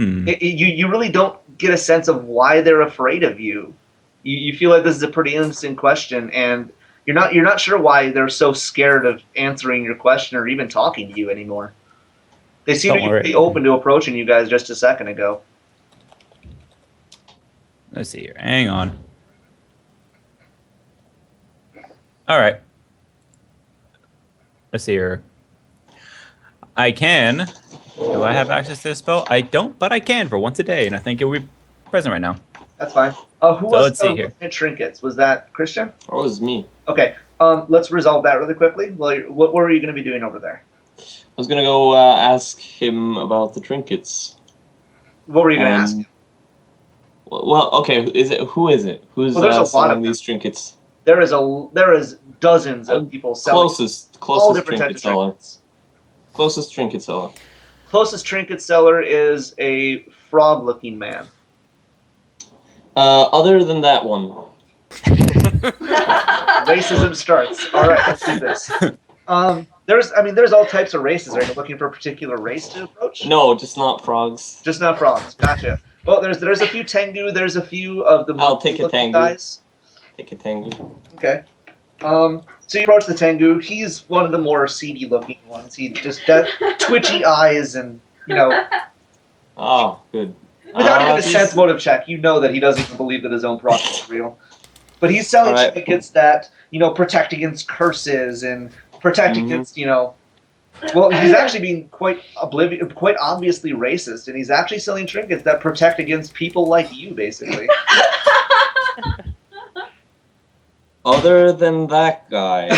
Hmm. You really don't get a sense of why they're afraid of you. You feel like this is a pretty innocent question, and you're not sure why they're so scared of answering your question or even talking to you anymore. They seem Don't to worry. be open to approaching you guys just a second ago. Let's see here. Hang on. All right. Let's see here. I can. Do I have access to this spell? I don't, but I can for once a day, and I think it will be present right now. That's fine. Who So was let's see here. looking at trinkets? Was that Christian? Oh, it was me. Okay. Let's resolve that really quickly. Well, what were you going to be doing over there? I was gonna go ask him about the trinkets. What were you going to ask him? Well, okay. Who is it? Who's Well, there's a lot selling of these trinkets? There is dozens of people selling Closest all different trinket types of seller. trinkets. Closest trinket seller. Closest trinket seller is a frog-looking man. Other than that one. Racism starts. All right, let's do this. There's all types of races. Are you looking for a particular race to approach? No, just not frogs. Just not frogs. Gotcha. Well, there's a few Tengu. There's a few of the I'll take a monkey-looking Tengu. guys. Take a Tengu. Okay. So you approach the Tengu. He's one of the more seedy looking ones. He just got twitchy eyes and, Oh, good. without even a he's- sense motive check, you know that he doesn't even believe that his own product is real. But he's selling Alright. trinkets that, protect against curses and protect Mhm. against, well, he's actually being quite obviously racist, and he's actually selling trinkets that protect against people like you, basically. Other than that guy,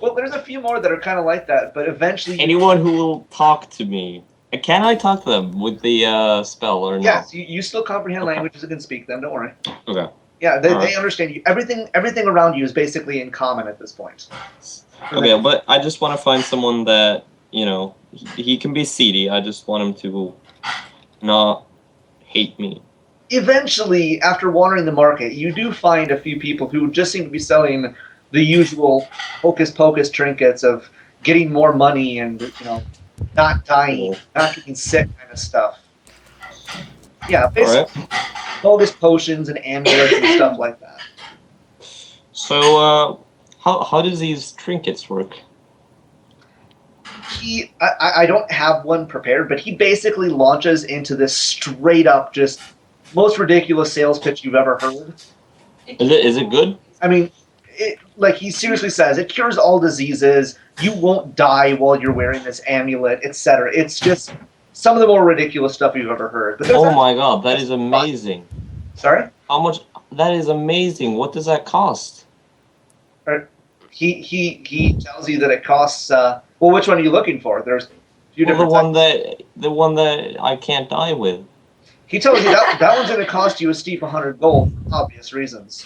Well, there's a few more that are kind of like that, but eventually... anyone who will talk to me, can I talk to them with the spell or no? Yes, you still comprehend Okay. languages and can speak them, don't worry. Okay. Yeah, they Alright. understand you. Everything around you is basically in common at this point. Okay, but I just want to find someone that he can be seedy. I just want him to not hate me. Eventually, after wandering the market, you do find a few people who just seem to be selling the usual hocus pocus trinkets of getting more money and not dying, not getting sick kind of stuff. Yeah, basically bogus potions and amulets and stuff like that. So, how does these trinkets work? I don't have one prepared, but he basically launches into this straight up, just most ridiculous sales pitch you've ever heard. Is it good? I mean, like he seriously says, it cures all diseases. You won't die while you're wearing this amulet, etc. It's just some of the more ridiculous stuff you've ever heard. But there's Oh my god, that is amazing. Sorry? How much? That is amazing. What does that cost? He tells you that it costs. Well, which one are you looking for? There's a few Well, different. the one that I can't die with. He tells you that one's going to cost you a steep 100 gold for obvious reasons.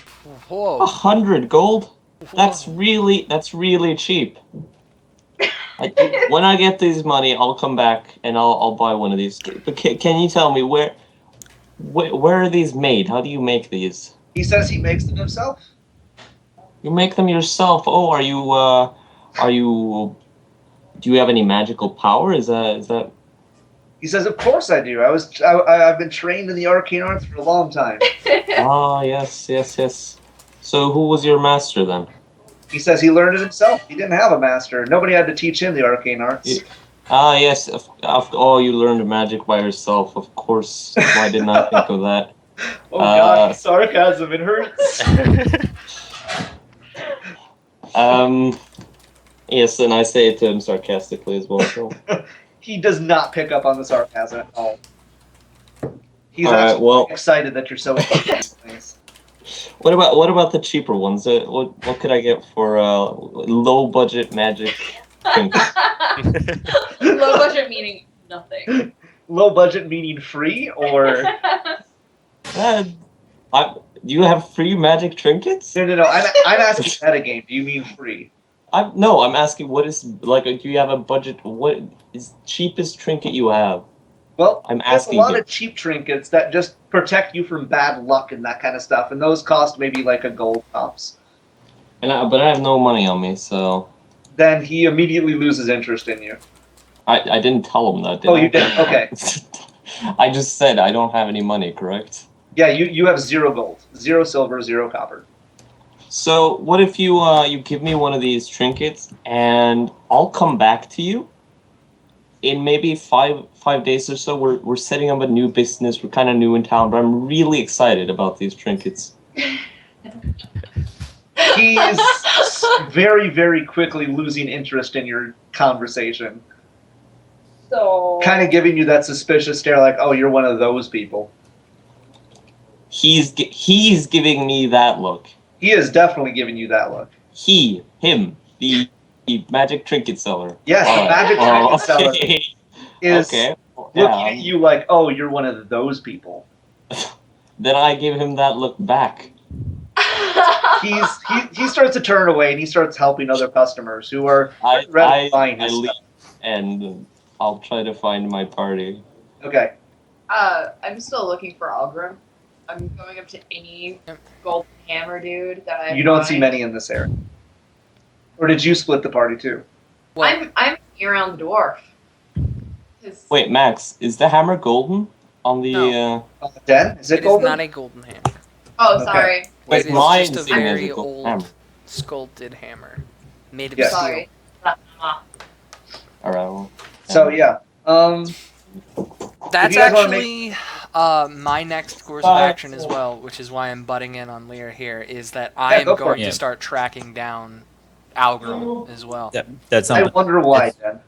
Whoa. 100 gold? That's really cheap. When I get this money, I'll come back and I'll buy one of these. But can you tell me where are these made? How do you make these? He says he makes them himself. You make them yourself. Oh, are you? Do you have any magical power? Is that? He says, "Of course I do. I've been trained in the arcane arts for a long time." Ah, yes. So who was your master then? He says he learned it himself. He didn't have a master. Nobody had to teach him the arcane arts. Ah, yes. Oh, you learned magic by yourself. Of course. Why didn't I think of that? Oh God, sarcasm! It hurts. Yes, and I say it to him sarcastically as well. So. He does not pick up on the sarcasm at all. He's All right, actually well- excited that you're so into these things. What about the cheaper ones? What could I get for low budget magic trinkets? Low budget meaning nothing. Low budget meaning free, or Do you have free magic trinkets? no. I'm asking metagame. Do you mean free? I'm asking what is do you have a budget? What is cheapest trinket you have? Well, I'm there's asking a lot you. of cheap trinkets that just protect you from bad luck and that kind of stuff, and those cost maybe like a gold tops. But I have no money on me, so Then he immediately loses interest in you. I didn't tell him that. Did Oh, I? you didn't? Okay. I just said I don't have any money, correct? Yeah, you have 0 gold, 0 silver, 0 copper. So what if you give me one of these trinkets and I'll come back to you in maybe five days or so, we're setting up a new business. We're kind of new in town, but I'm really excited about these trinkets. He's very, very quickly losing interest in your conversation. So Kind of giving you that suspicious stare like, oh, you're one of those people. He's giving me that look. He is definitely giving you that look. Him, the magic trinket seller. Yes, the magic trinket seller okay. is Okay. looking at you like, oh, you're one of those people. Then I give him that look back. He starts to turn away and he starts helping other customers who are I buying his leave stuff. and I'll try to find my party. Okay. I'm still looking for Algrim. I'm going up to any golden hammer dude that I You don't find. see many in this area. Or did you split the party too? I'm around the dwarf. 'Cause- Wait, Max, is the hammer golden on the? No. Den? Is it It is golden? not a golden hammer. Oh, Okay. sorry. Wait, It is mine just a is very gold old hammer. sculpted hammer made of Yes. steel. Sorry. All right. Well, So yeah. That's you guys wanna actually my next course of action as well, which is why I'm butting in on Lear here, is that I Yeah, am go for going it. to start tracking down Algrim as well. That's I something. wonder why It's- then.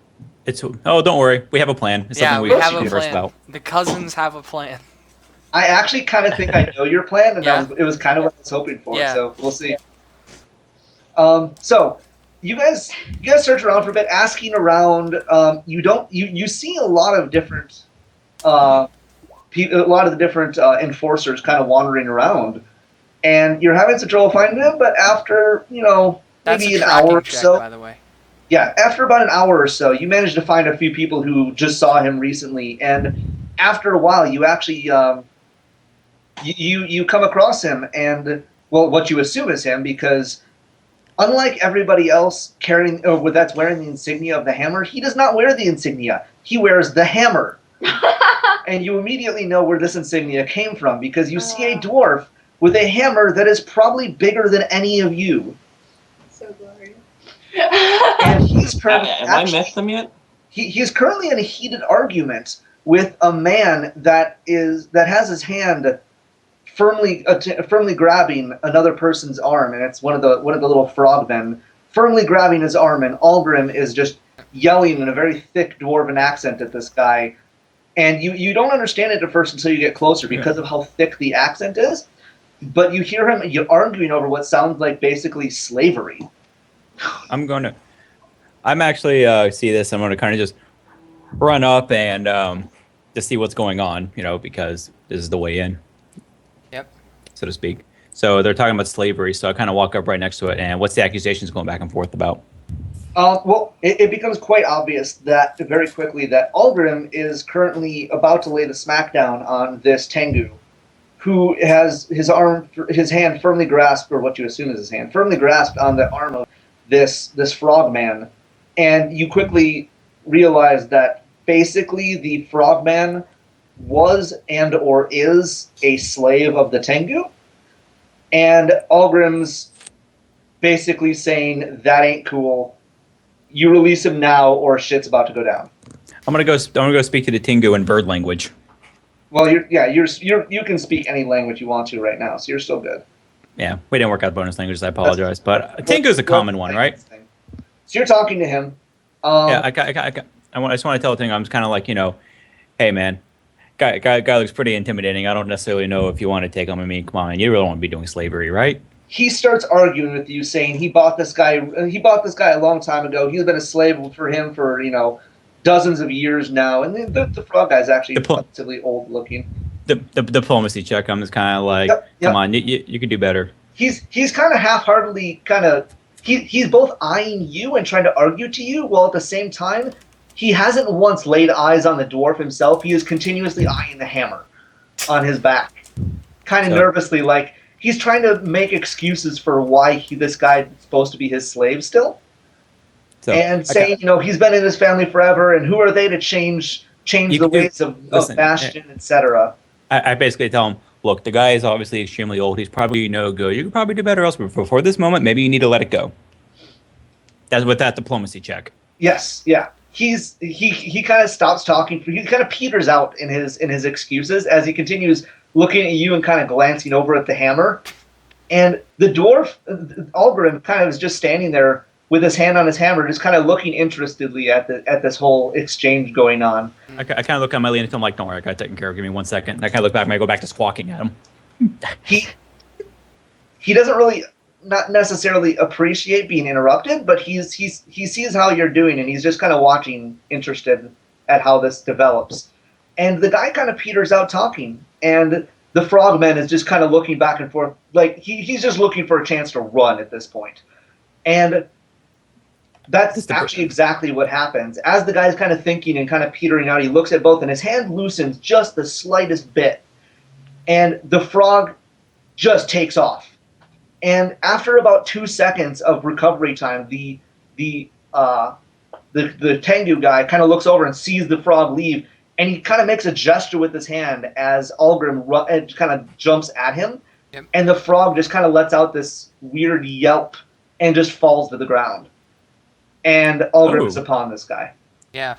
It's don't worry, we have a plan. It's Yeah, something we we have should a converse plan. about. The cousins have a plan. I actually kind of think I know your plan, and Yeah. it was kind of what I was hoping for. Yeah. So we'll see. So you guys search around for a bit, asking around. You see a lot of different, a lot of the different enforcers kind of wandering around, and you're having some trouble finding them. But after That's maybe a an hour tracking or check, so, by the way. yeah, after about an hour or so, you manage to find a few people who just saw him recently, and after a while, you actually you come across him, and well, what you assume is him, because unlike everybody else carrying that's wearing the insignia of the hammer, he does not wear the insignia. He wears the hammer, and you immediately know where this insignia came from because you see a dwarf with a hammer that is probably bigger than any of you, So glorious. and he's currently have I met them yet? He's currently in a heated argument with a man that has his hand firmly grabbing another person's arm, and it's one of the little frogmen firmly grabbing his arm, and Algrim is just yelling in a very thick dwarven accent at this guy, and you don't understand it at first until you get closer because of how thick the accent is, but you hear him arguing over what sounds like basically slavery. I'm actually see this. I'm gonna kind of just run up and just see what's going on, because this is the way in. Yep. So to speak. So they're talking about slavery. So I kind of walk up right next to it, and what's the accusations going back and forth about? Well, it becomes quite obvious that very quickly that Algrim is currently about to lay the smackdown on this Tengu, who has his hand firmly grasped, or what you assume is his hand, firmly grasped on the arm of this frogman, and you quickly realize that basically the frogman was and or is a slave of the Tengu, and Algrim's basically saying that ain't cool. You release him now, or shit's about to go down. I'm gonna go speak to the Tengu in bird language. Well, you can speak any language you want to right now, so you're still good. Yeah, we didn't work out bonus languages. I apologize, but Tengu is a common one, right? So you're talking to him. Yeah, I just want to tell the Tengu. I'm just kind of like, hey man, guy looks pretty intimidating. I don't necessarily know if you want to take him. I mean, come on, you really don't want to be doing slavery, right? He starts arguing with you, saying he bought this guy a long time ago. He's been a slave for him for dozens of years now, and the frog guy's actually relatively old looking. The diplomacy check. I'm just kind of like, Yep. come on, you could do better. He's kind of half-heartedly he's both eyeing you and trying to argue to you, while at the same time he hasn't once laid eyes on the dwarf himself. He is continuously eyeing the hammer on his back, kind of nervously, like he's trying to make excuses for why this guy is supposed to be his slave still. So, And saying, he's been in his family forever, and who are they to change the ways of Bastion, etc. I basically tell him, look, the guy is obviously extremely old. He's probably no good. You could probably do better elsewhere. But for this moment, maybe you need to let it go. That's with that diplomacy check. Yes, yeah. he kind of stops talking. He kind of peters out in his excuses as he continues looking at you and kind of glancing over at the hammer. And the dwarf, Algrim, kind of is just standing there with his hand on his hammer, just kind of looking interestedly at this whole exchange going on. I kind of look at my lead and I'm like, don't worry, I got it taken care of. Give me 1 second. And I kind of look back and I go back to squawking at him. He doesn't really not necessarily appreciate being interrupted, but he sees how you're doing, and he's just kind of watching, interested at how this develops. And the guy kind of peters out talking, and the frogman is just kind of looking back and forth, like he's just looking for a chance to run at this point. And that's actually exactly what happens. As the guy's kind of thinking and kind of petering out, he looks at both, and his hand loosens just the slightest bit, and the frog just takes off. And after about 2 seconds of recovery time, the Tengu guy kind of looks over and sees the frog leave, and he kind of makes a gesture with his hand as Algrim kind of jumps at him. Yep. And the frog just kind of lets out this weird yelp and just falls to the ground. And Algrim is upon this guy. Yeah.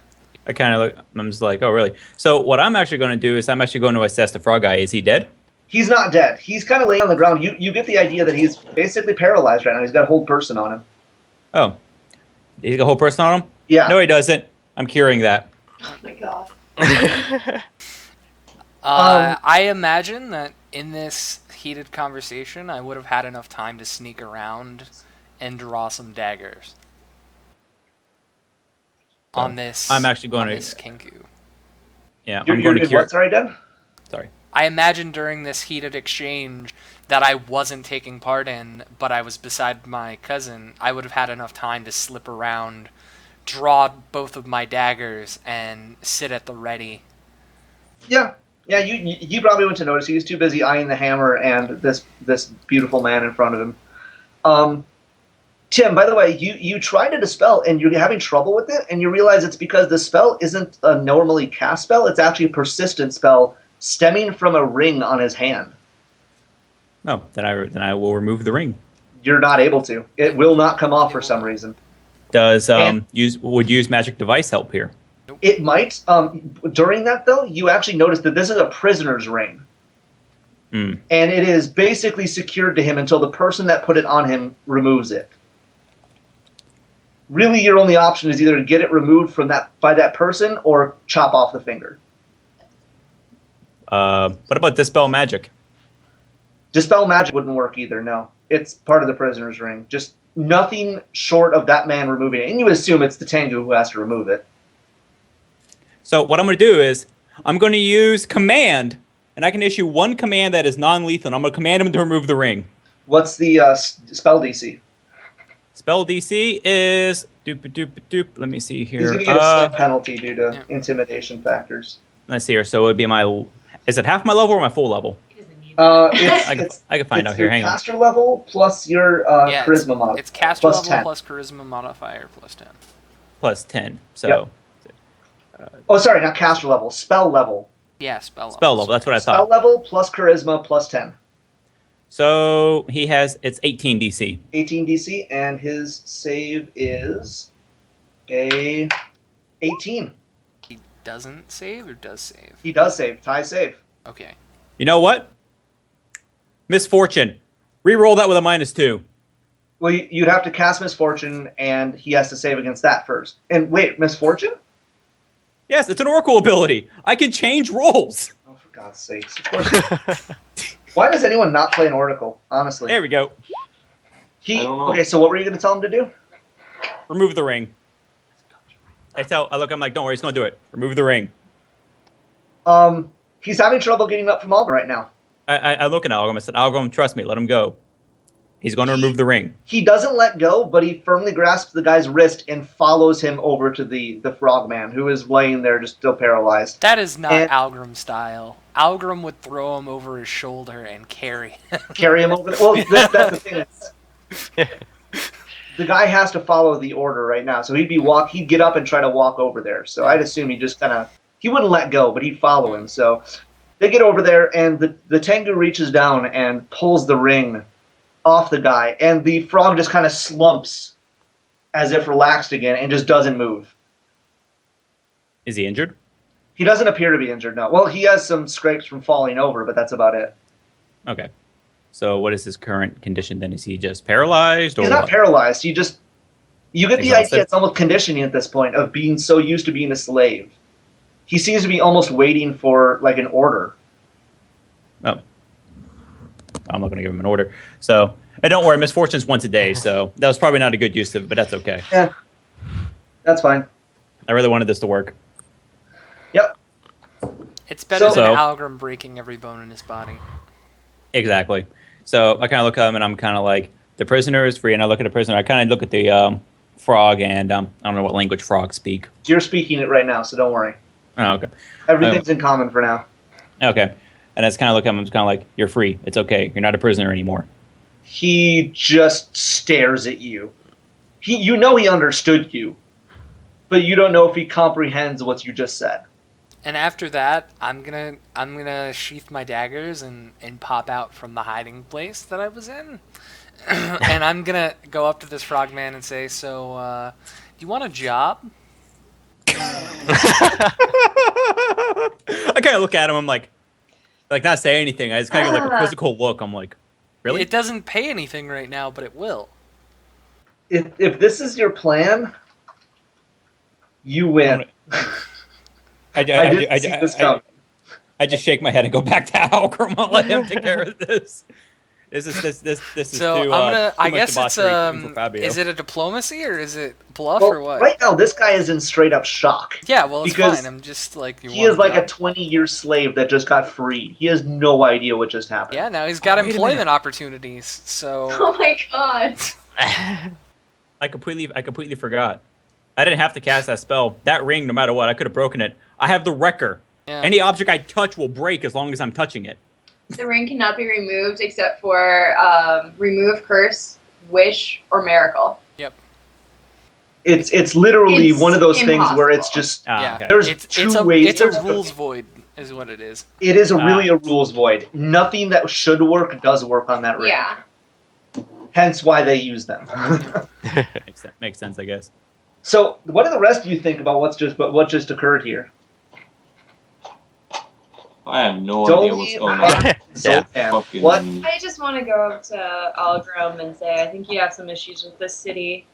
I kind of look, I'm just like, oh, really? So what I'm actually going to do is I'm actually going to assess the frog guy. Is he dead? He's not dead. He's kind of laying on the ground. You get the idea that he's basically paralyzed right now. He's got a whole person on him. Oh. He's got a whole person on him? Yeah. No, he doesn't. I'm curing that. Oh my god. I imagine that in this heated conversation, I would have had enough time to sneak around and draw some daggers on this. I'm actually going to this Kinku. Yeah, You're I'm going to cure. what? Sorry, Dan? Sorry. I imagine during this heated exchange that I wasn't taking part in, but I was beside my cousin, I would have had enough time to slip around, draw both of my daggers, and sit at the ready. Yeah. Yeah, you probably wouldn't notice. He was too busy eyeing the hammer and this beautiful man in front of him. Tim, by the way, you tried to dispel and you're having trouble with it, and you realize it's because the spell isn't a normally cast spell. It's actually a persistent spell stemming from a ring on his hand. Oh, then I will remove the ring. You're not able to. It will not come off for some reason. Does would use magic device help here? It might. During that, though, you actually notice that this is a prisoner's ring. Mm. And it is basically secured to him until the person that put it on him removes it. Really, your only option is either to get it removed by that person or chop off the finger. What about dispel magic? Dispel magic wouldn't work either, no. It's part of the prisoner's ring. Just nothing short of that man removing it. And you would assume it's the Tengu who has to remove it. So what I'm going to do is I'm going to use command, and I can issue one command that is non-lethal, and I'm going to command him to remove the ring. What's the spell DC? Spell DC is doop. Let me see here. He's going to get a slight penalty due to intimidation factors. Let's see here. So it would be is it half my level or my full level? I can find out here. Hang on. Caster level plus your charisma modifier. It's caster plus level 10. plus charisma modifier plus 10. Plus 10. So. Yep. Oh, sorry, not caster level. Spell level. Yeah, spell level. Spell level. That's what I thought. Spell level plus charisma plus 10. So it's 18 DC. 18 DC, and his save is a 18. He doesn't save or does save? He does save. Tie save. Okay. You know what? Misfortune. Reroll that with a -2. Well, you'd have to cast Misfortune, and he has to save against that first. And wait, Misfortune? Yes, it's an Oracle ability. I can change rolls. Oh, for God's sakes. Of course. Why does anyone not play an Oracle, honestly? There we go. I don't know. Okay, so what were you going to tell him to do? Remove the ring. I'm like, don't worry, he's going to do it. Remove the ring. He's having trouble getting up from Algrim right now. I look at Algrim. I said, Algrim, trust me. Let him go. He's going to remove the ring. He doesn't let go, but he firmly grasps the guy's wrist and follows him over to the frogman, who is laying there just still paralyzed. That is not Algrim style. Algrim would throw him over his shoulder and carry him. Carry him over. Well, that's the thing. The guy has to follow the order right now, so he'd get up and try to walk over there. So I'd assume he wouldn't let go, but he'd follow him. So they get over there, and the Tengu reaches down and pulls the ring off the guy, and the frog just kind of slumps as if relaxed again and just doesn't move. Is he injured? He doesn't appear to be injured, no. Well, he has some scrapes from falling over, but that's about it. Okay. So what is his current condition then? Is he just paralyzed or He's not what? paralyzed. You get the Exhausted? idea, it's almost conditioning at this point, of being so used to being a slave. He seems to be almost waiting for, like, an order. Oh. I'm not going to give him an order. So, and don't worry, misfortune's once a day, so that was probably not a good use of it, but that's okay. Yeah, that's fine. I really wanted this to work. Yep. It's better So- than Algrim breaking every bone in his body. Exactly. So I kind of look at him and I'm kind of like, the prisoner is free. And I look at the prisoner. I kind of look at the frog and I don't know what language frogs speak. You're speaking it right now, so don't worry. Oh, okay. Everything's in common for now. Okay. And I just kind of look at him. I'm just kind of like, you're free. It's okay. You're not a prisoner anymore. He just stares at you. You know he understood you, but you don't know if he comprehends what you just said. And after that, I'm gonna sheath my daggers and pop out from the hiding place that I was in. And I'm gonna go up to this frogman and say, "So, you want a job?" I kind of look at him. I'm like not say anything. I just kind of get like a quizzical look. I'm like, really? It doesn't pay anything right now, but it will. If this is your plan, you win. I didn't see this coming. I just shake my head and go back to Algrim. I'll let him take care of this. This is So too, I'm gonna. too I much guess it's debauchery for Fabio. Is it a diplomacy or is it bluff Well, or what? right now, this guy is in straight up shock. Yeah, well, it's because fine. I'm just like you He want is like a job? 20-year slave that just got freed. He has no idea what just happened. Yeah, now he's got Wait a employment minute. opportunities. So Oh my god. I completely forgot. I didn't have to cast that spell. That ring, no matter what, I could have broken it. I have the wrecker. yeah. Any object I touch will break as long as I'm touching it. The ring cannot be removed except for remove, curse, wish, or miracle. It's literally It's one of those things where it's impossible. just Yeah. Okay. there's it's two a, ways. It's a There's- rules void, is what it is. It is really a rules void. Nothing that should work does work on that ring. Yeah. Hence why they use them. Makes sense, I guess. So, what do the rest of you think about what just occurred here? I have no idea what's going on. Yeah. Zoltan, Fucking- what? I just want to go up to Algrim and say, I think you have some issues with this city.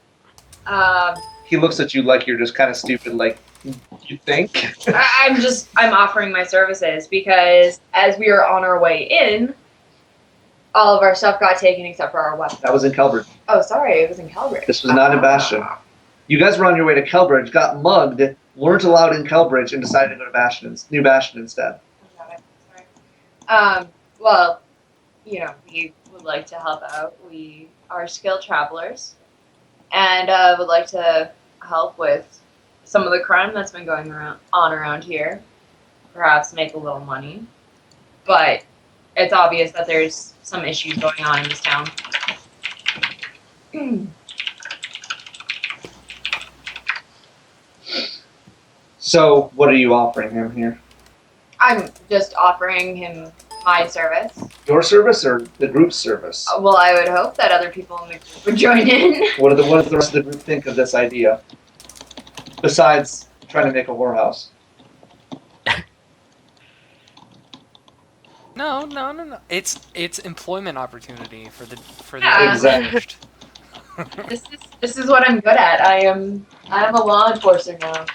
He looks at you like you're just kind of stupid. Like, you think? I'm offering my services because as we are on our way in, all of our stuff got taken except for our weapons. That was in Kelbridge. Oh, sorry, it was in Calgary. This was not in Bastion. You guys were on your way to Kelbridge, got mugged, weren't allowed in Kelbridge, and decided to go to New Bastion instead. Sorry. Well, we would like to help out. We are skilled travelers, and would like to help with some of the crime that's been going on around here. Perhaps make a little money, but it's obvious that there's some issues going on in this town. So, what are you offering him here? I'm just offering him my service. Your service or the group's service? Well, I would hope that other people in the group would join in. What does the rest of the group think of this idea? Besides trying to make a whorehouse. No. It's employment opportunity for the Yeah. Exactly. This is what I'm good at. I'm a law enforcer now.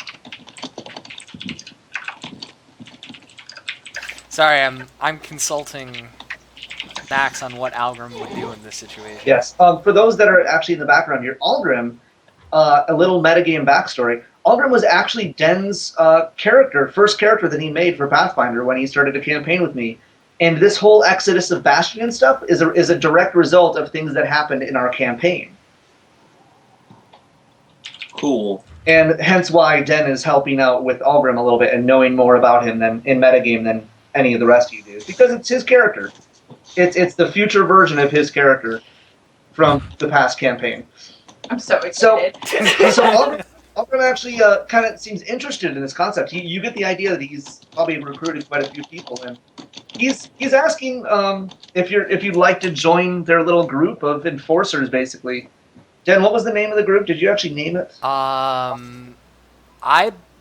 Sorry, I'm consulting Max on what Algrim would do in this situation. Yes. For those that are actually in the background here, Aldrim, a little metagame backstory. Aldrim was actually Den's first character that he made for Pathfinder when he started a campaign with me. And this whole exodus of Bastion and stuff is a direct result of things that happened in our campaign. Cool. And hence why Den is helping out with Aldrim a little bit and knowing more about him than in metagame than any of the rest of you do. Because it's his character. It's the future version of his character from the past campaign. I'm so excited. So Aldrim actually kind of seems interested in this concept. You get the idea that he's probably recruited quite a few people, and he's asking if you'd like to join their little group of enforcers, basically. Den, what was the name of the group? Did you actually name it? I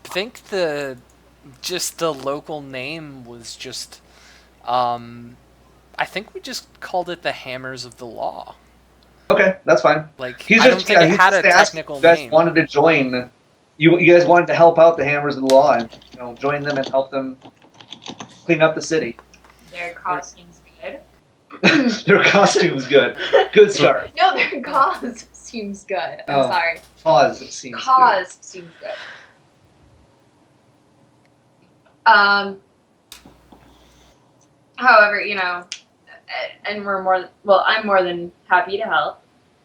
think the local name was just I think we just called it the Hammers of the Law. Okay, that's fine. Like He's I just, don't think it he's had a just asked technical if you guys name. wanted to join. You guys wanted to help out the Hammers of the Law and join them and help them clean up the city. Their costumes good. Their costume's good. Good start. No, their cause seems good. I'm Oh. sorry. Cause it seems Cause seems good. However, and I'm more than happy to help.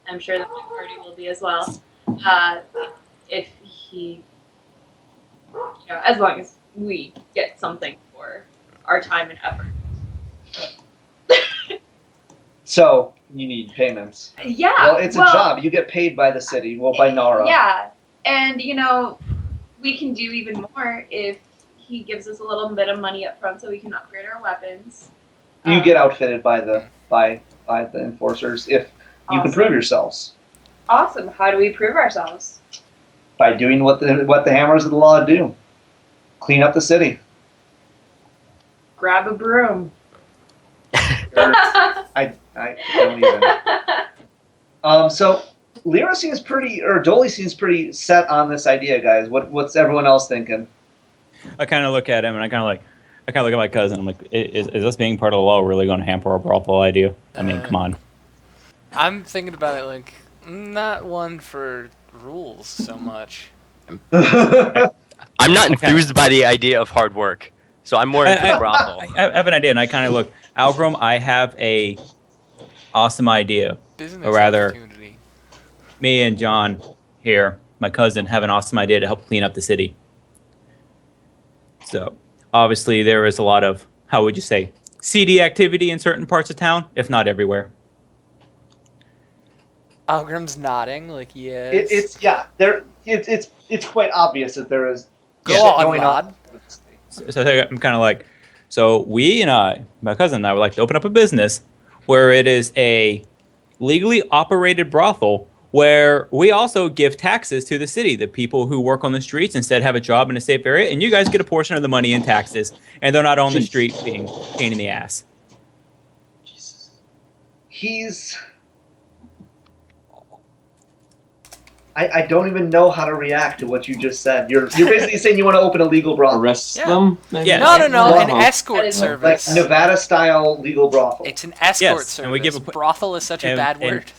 I'm sure that my party will be as well. If he, as long as we get something for our time and effort. good. So you need payments. Yeah. Well, it's a job. You get paid by the city. Well, by Nara. Yeah, and we can do even more if he gives us a little bit of money up front so we can upgrade our weapons. You get outfitted by the enforcers if you can Awesome. prove yourselves Awesome. How do we prove ourselves? by doing what the Hammers of the Law do. Clean up the city. Grab a broom. I don't even. So Lyra seems Dolly seems pretty set on this idea, guys. What's everyone else thinking? I kind of look at him and I kind of look at my cousin. I'm like, is us being part of the law really going to hamper our brothel idea? I mean, come on. I'm thinking about it like not one for rules so much. I'm not enthused by the idea of hard work, so I'm more into the brothel. I have an idea, and I kind of look. Algrim, I have a awesome idea. Business Or rather- opportunity. Me and John here, my cousin, have an awesome idea to help clean up the city. So, obviously, there is a lot of, how would you say, seedy activity in certain parts of town, if not everywhere. Algrim's nodding like yes. It's quite obvious that there is Go shit on, going lad. on. So I'm kind of like, so we and my cousin and I would like to open up a business where it is a legally operated brothel where we also give taxes to the city. The people who work on the streets instead have a job in a safe area, and you guys get a portion of the money in taxes, and they're not on the street being a pain in the ass. He's. I don't even know how to react to what you just said. You're basically saying you want to open a legal brothel, Arrest Yeah. them? Maybe? Yeah. No, an Uh-huh. escort That is like service. Nevada style legal brothel. It's an escort Yes, service. and we give a- Brothel is such a and- bad and- word.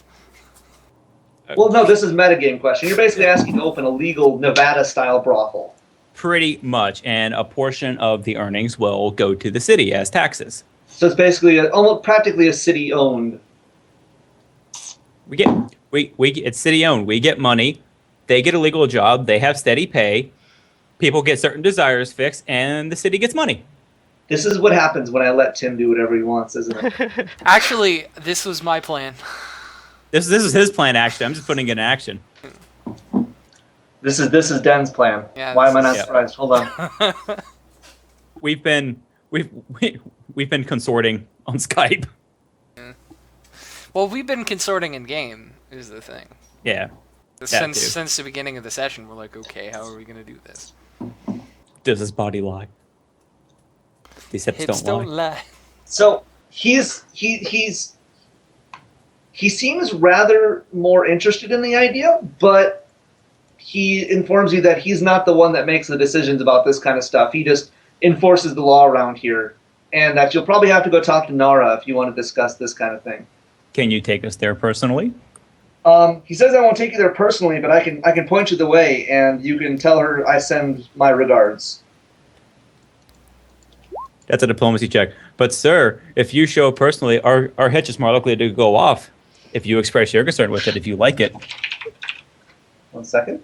Well, no, this is metagame question. You're basically asking to open a legal Nevada style brothel. Pretty much, and a portion of the earnings will go to the city as taxes. So it's basically almost practically a city owned. It's city owned. We get money. They get a legal job. They have steady pay. People get certain desires fixed, and the city gets money. This is what happens when I let Tim do whatever he wants, isn't it? Actually, this was my plan. This is his plan. Actually, I'm just putting it in action. This is Den's plan. Yeah, Why am I this not is- surprised? Hold on. We've been consorting on Skype. Well, we've been consorting in game. Is the thing. Yeah, Since the beginning of the session, we're like, okay, how are we gonna do this? does his body lie? These hips Hips don't don't lie. lie. So he seems rather more interested in the idea, but he informs you that he's not the one that makes the decisions about this kind of stuff. He just enforces the law around here, and that you'll probably have to go talk to Nara if you want to discuss this kind of thing. Can you take us there personally? He says I won't take you there personally, but I can point you the way, and you can tell her I send my regards. That's a diplomacy check. But sir, if you show personally, our hitch is more likely to go off. If you express your concern with it, if you like it. 1 second.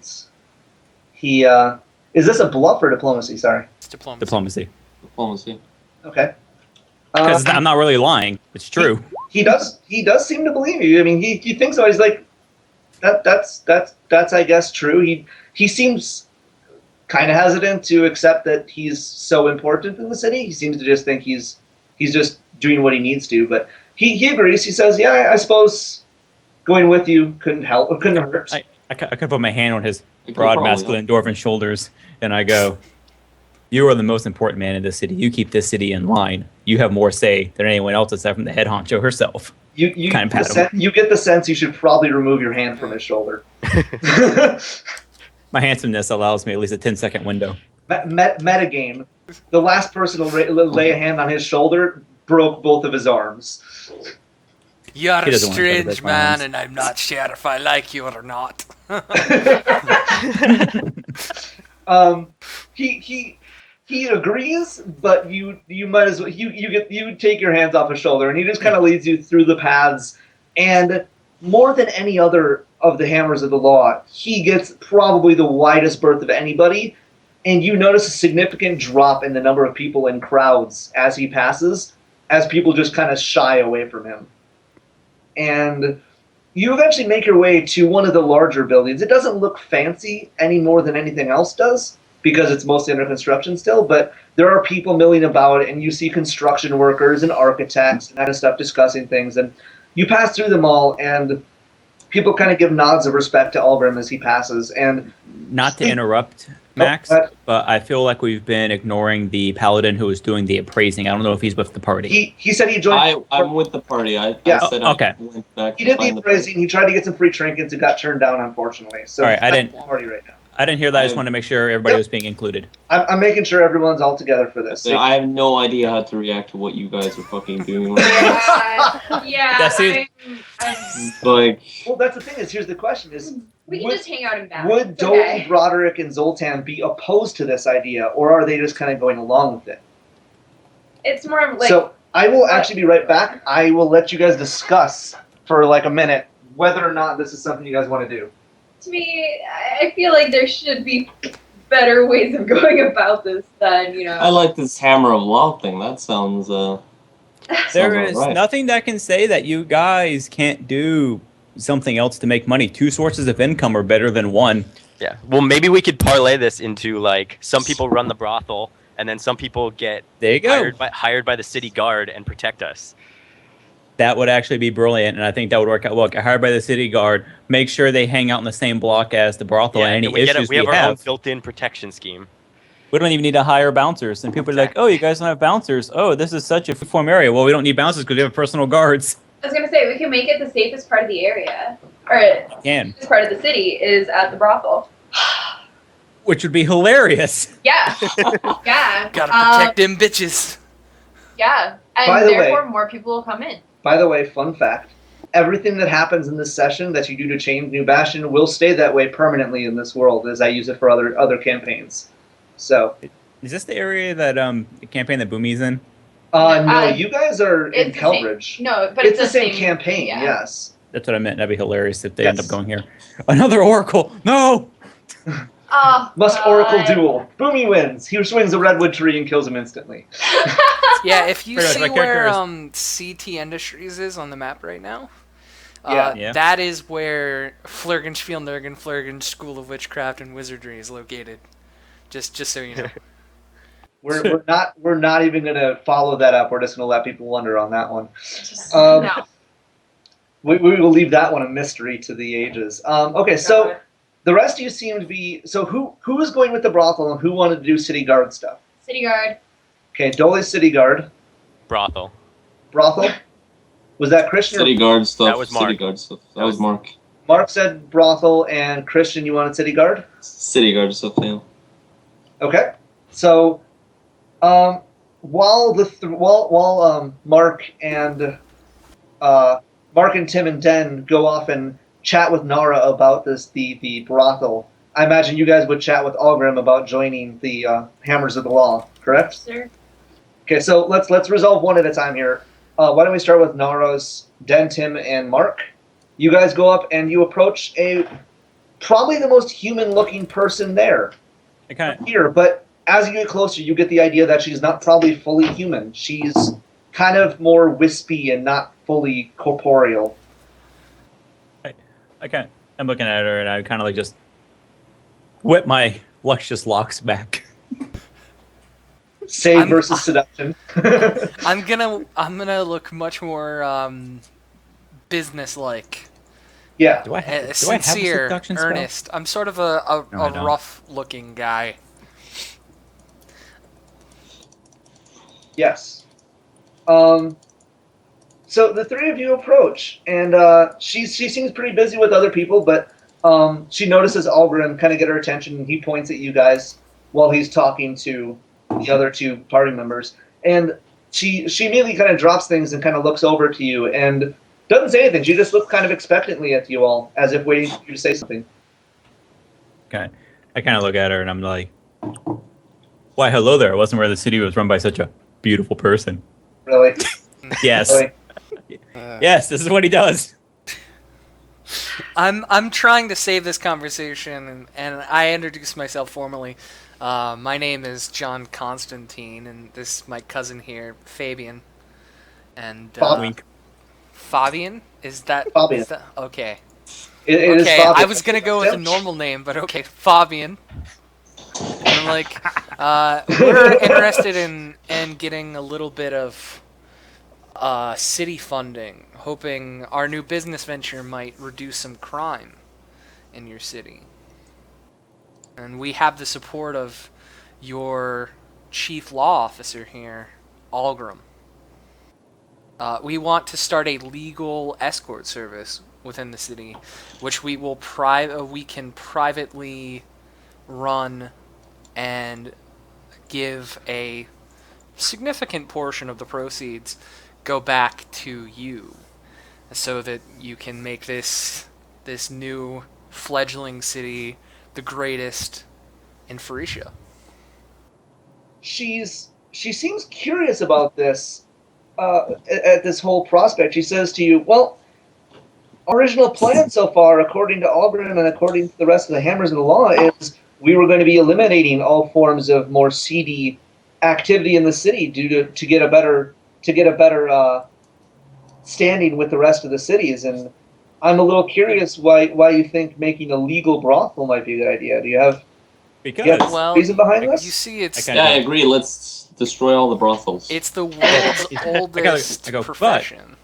He is this a bluff or diplomacy? Sorry. It's diplomacy. Diplomacy. Diplomacy. Okay. Because I'm not really lying. It's true. He does seem to believe you. I mean, he thinks so. He's like, that's I guess true. He seems kind of hesitant to accept that he's so important in the city. He seems to just think he's just doing what he needs to. But he agrees. He says, yeah, I suppose going with you couldn't help or couldn't hurt. I could put my hand on his You could broad, probably masculine dwarven shoulders, and I go, "You are the most important man in this city. You keep this city in line. You have more say than anyone else aside from the head honcho herself." You Kind of pat him. you get the sense you should probably remove your hand from his shoulder. My handsomeness allows me at least a 10-second window. Metagame. The last person to lay a hand on his shoulder broke both of his arms. You're He a doesn't want to try to strange break my man, arms. and I'm not sure if I like you or not. He agrees, but you might as well you take your hands off his shoulder, and he just kind of leads you through the paths. And more than any other of the hammers of the law, he gets probably the widest berth of anybody. And you notice a significant drop in the number of people in crowds as he passes, as people just kind of shy away from him. And you eventually make your way to one of the larger buildings. It doesn't look fancy any more than anything else does, because it's mostly under construction still, but there are people milling about, and you see construction workers and architects and that kind of stuff discussing things. And you pass through them all, and people kind of give nods of respect to Algrim as he passes. And Not to interrupt, Max, but but I feel like we've been ignoring the paladin who was doing the appraising. I don't know if he's with the party. he said he joined. I'm with the party. Yeah. I said Okay. I went back He to did the find the appraising. He tried to get some free trinkets and got turned down, unfortunately. So All right, he's I not didn't- at the party right now. I didn't hear that. I just wanted to make sure everybody was being included. I'm making sure everyone's all together for this. So I have no idea how to react to what you guys are fucking doing right Yeah, That's it. I'm- now. Like, Well, that's the thing is, here's the question is, we can would, just hang out in back. would It's Dole, okay. Broderick, and Zoltan be opposed to this idea, or are they just kind of going along with it? It's more of like So I will actually be right back. I will let you guys discuss for like a minute whether or not this is something you guys want to do. to me, I feel like there should be better ways of going about this than I like this hammer of law thing. That sounds There sounds is alright. nothing that can say that you guys can't do something else to make money. Two sources of income are better than one. Yeah. Well, maybe we could parlay this into like some people run the brothel, and then some people get There you go. hired by the city guard and protect us. That would actually be brilliant, and I think that would work out well. Get hired by the city guard. Make sure they hang out in the same block as the brothel. and any we issues have our own have, built-in protection scheme. we don't even need to hire bouncers. And people are like, "Oh, you guys don't have bouncers? Oh, this is such a form area." Well, we don't need bouncers because we have personal guards. I was gonna say we can make it the safest part of the area, or Can, this part of the city is at the brothel. which would be hilarious. Yeah, yeah. Gotta protect them bitches. Yeah, and By the way- therefore more people will come in. By the way, fun fact, everything that happens in this session that you do to change New Bastion will stay that way permanently in this world as I use it for other campaigns. So, Is this the area that the campaign that Boomy's in? no, you guys are in It's the same- Kelbridge. No, but It's the same campaign, yeah. yes. That's what I meant. That'd be hilarious if they end Yes. up going here. Another Oracle. No. Oh, Must God. Oracle duel. Boomy wins. He swings a redwood tree and kills him instantly. Yeah, if you Pretty much see my character where is- CT Industries is on the map right now, Yeah. Yeah. that is where Flurgenspiel Nurgen Flurgen School of Witchcraft and Wizardry is located. Just so you know. We're not even gonna follow that up. We're just gonna let people wonder on that one. Just, Um, no. We will leave that one a mystery to the ages. Okay, so the rest of you seem to be. So who is going with the brothel and who wanted to do city guard stuff? City guard. Okay, Dole's city guard. Brothel. Brothel. Was that Christian? City guard stuff. That was Mark. City guard stuff. That was Mark. Mark said brothel, and Christian, you wanted city guard. City guard stuff. Yeah. Okay, so while Mark and Tim and Den go off and chat with Nara about the brothel, I imagine you guys would chat with Algrim about joining the Hammers of the Law, correct? Sir. Okay, so let's resolve one at a time here. Why don't we start with Nara's Den, Tim, and Mark? You guys go up and you approach probably the most human-looking person there. I kind of Here, but as you get closer, you get the idea that she's not probably fully human. She's kind of more wispy and not fully corporeal. I'm looking at her and I kind of like just whip my luscious locks back. Save I'm- versus seduction. I'm gonna look much more business-like. Yeah. Do I have a sincere, seduction spell? earnest. I'm sort of a No, I don't. rough-looking guy. Yes. So the three of you approach, and she seems pretty busy with other people, but she notices Algrim kind of get her attention, and he points at you guys while he's talking to the other two party members. And she immediately kind of drops things and kind of looks over to you and doesn't say anything. She just looks kind of expectantly at you all, as if waiting for you to say something. Okay. I kind of look at her and I'm like, why, hello there. I wasn't aware the city was run by such a beautiful person. Really? Yes. Really? Yes, this is what he does. I'm trying to save this conversation, and I introduce myself formally. My name is John Constantine, and this is my cousin here, Fabian. And Wink. Fabian? Is that Fabian. okay? It is Okay, Fabian. I was gonna go with a normal name, but okay, Fabian. And I'm like, we're interested in getting a little bit of city funding, hoping our new business venture might reduce some crime in your city. And we have the support of your chief law officer here, Algrim. We want to start a legal escort service within the city, which we can privately run and give a significant portion of the proceeds go back to you, so that you can make this new fledgling city the greatest in Phoenicia. She seems curious about this at this whole prospect. She says to you, well, original plan so far, according to Algrim and according to the rest of the Hammers of the Law, is we were going to be eliminating all forms of more seedy activity in the city to get a better standing with the rest of the cities. And I'm a little curious why you think making a legal brothel might be a good idea. Do you have Well, reason behind this? You see, it's Yeah, I agree. Let's destroy all the brothels. it's the world's oldest I go, but- profession.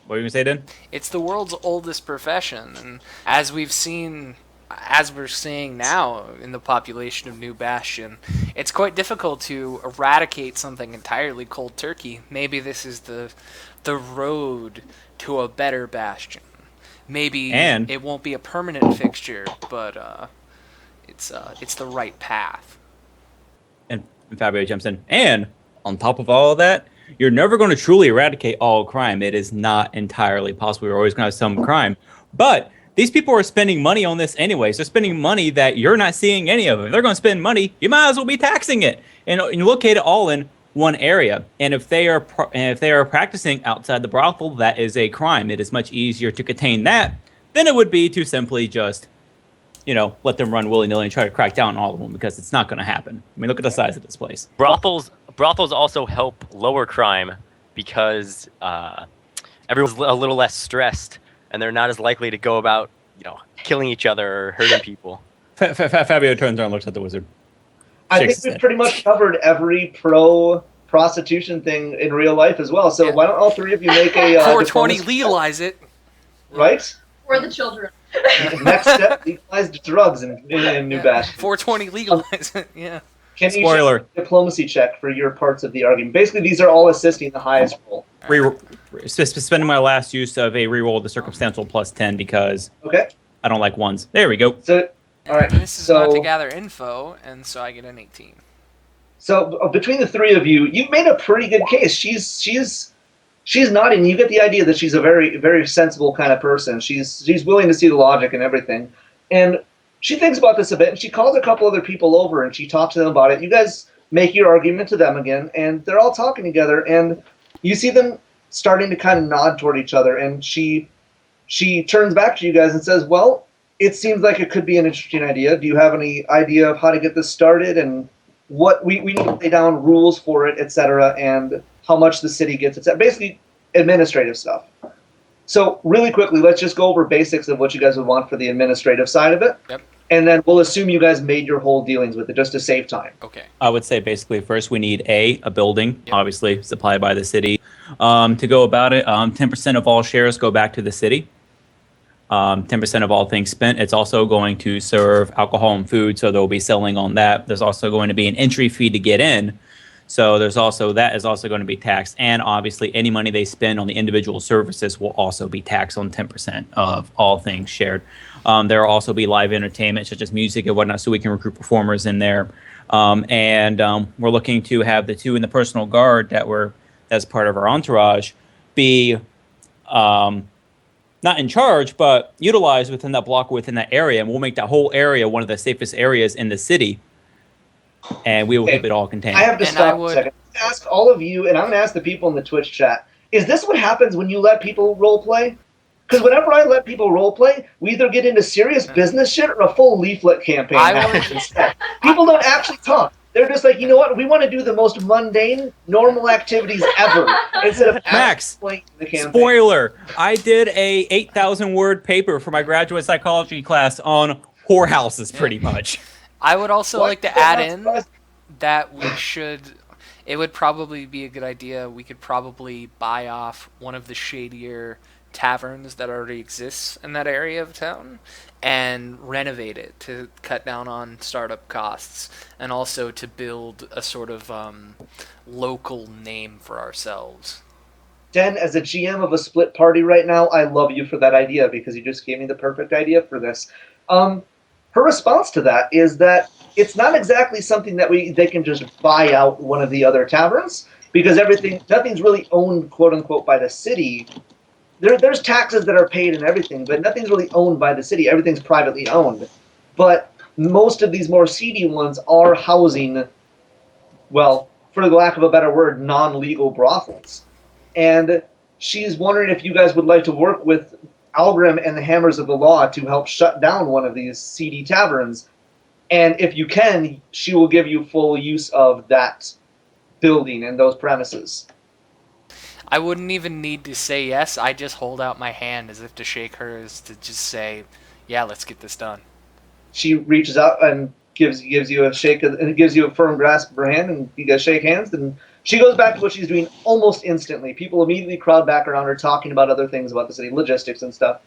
What were you going to say, Dan? It's the world's oldest profession, and as we're seeing now in the population of New Bastion, it's quite difficult to eradicate something entirely cold turkey. Maybe this is the road to a better Bastion. Maybe it won't be a permanent fixture, but it's the right path. And Fabio jumps in. And on top of all of that, you're never going to truly eradicate all crime. It is not entirely possible. You're always going to have some crime. But these people are spending money on this anyways. They're spending money that you're not seeing any of. If they're going to spend money, you might as well be taxing it. And you locate it all in one area. And if they are practicing outside the brothel, that is a crime. It is much easier to contain that than it would be to simply just, let them run willy-nilly and try to crack down on all of them, because it's not going to happen. I mean, look at the size of this place. Brothels also help lower crime because everyone's a little less stressed and they're not as likely to go about, killing each other or hurting people. Fabio turns around and looks at the wizard. I Shakes think his we've head. pretty much covered every pro-prostitution thing in real life as well. So why don't all three of you make a 420, diplomacy- legalize it. right? For the children. Next step, legalize drugs in New Bastion. 420, legalize it. Yeah. Can you Spoiler. check a diplomacy check for your parts of the argument? Basically, these are all assisting the highest roll. Spending my last use of a reroll of the circumstantial plus 10 because Okay? I don't like ones. There we go. So, all right. This is not to gather info, and so I get an 18. So between the three of you, you've made a pretty good case. She's nodding. You get the idea that she's a very, very sensible kind of person. She's willing to see the logic and everything. And she thinks about this a bit, and she calls a couple other people over, and she talks to them about it. You guys make your argument to them again, and they're all talking together, and you see them starting to kind of nod toward each other, and she turns back to you guys and says, well, it seems like it could be an interesting idea. Do you have any idea of how to get this started, and what we need to lay down rules for it, etc., and how much the city gets, etc. Basically, administrative stuff. So really quickly, let's just go over basics of what you guys would want for the administrative side of it. Yep. And then we'll assume you guys made your whole dealings with it just to save time. Okay. I would say basically first we need a building, Yep. obviously supplied by the city. To go about it, 10% of all shares go back to the city. 10% of all things spent. It's also going to serve alcohol and food, so they'll be selling on that. There's also going to be an entry fee to get in. So there's also that is also going to be taxed, and obviously any money they spend on the individual services will also be taxed on 10% of all things shared. There will also be live entertainment such as music and whatnot, so we can recruit performers in there. We're looking to have the two in the personal guard that's part of our entourage be not in charge, but utilized within that block, within that area, and we'll make that whole area one of the safest areas in the city. And we will keep it all contained. I have to stop a second. Ask all of you, and I'm going to ask the people in the Twitch chat, is this what happens when you let people role play? Because whenever I let people role play, we either get into serious business shit or a full leaflet campaign happens instead. People don't actually talk. They're just like, you know what? We want to do the most mundane, normal activities ever instead of Max, the campaign. Spoiler, I did a 8,000 word paper for my graduate psychology class on whorehouses, pretty much. I would also like to add in that it would probably be a good idea. We could probably buy off one of the shadier taverns that already exists in that area of town and renovate it to cut down on startup costs and also to build a sort of local name for ourselves. Den, as a GM of a split party right now, I love you for that idea because you just gave me the perfect idea for this. Her response to that is that it's not exactly something that they can just buy out one of the other taverns because nothing's really owned, quote unquote, by the city. There's taxes that are paid and everything, but nothing's really owned by the city. Everything's privately owned. But most of these more seedy ones are housing, well, for the lack of a better word, non-legal brothels. And she's wondering if you guys would like to work with Algrim and the Hammers of the Law to help shut down one of these seedy taverns. And if you can, she will give you full use of that building and those premises. I wouldn't even need to say yes. I just hold out my hand as if to shake hers to just say, yeah, let's get this done. She reaches out and gives you a shake and gives you a firm grasp of her hand, and you guys shake hands, and she goes back to what she's doing almost instantly. People immediately crowd back around her talking about other things about the city, logistics and stuff.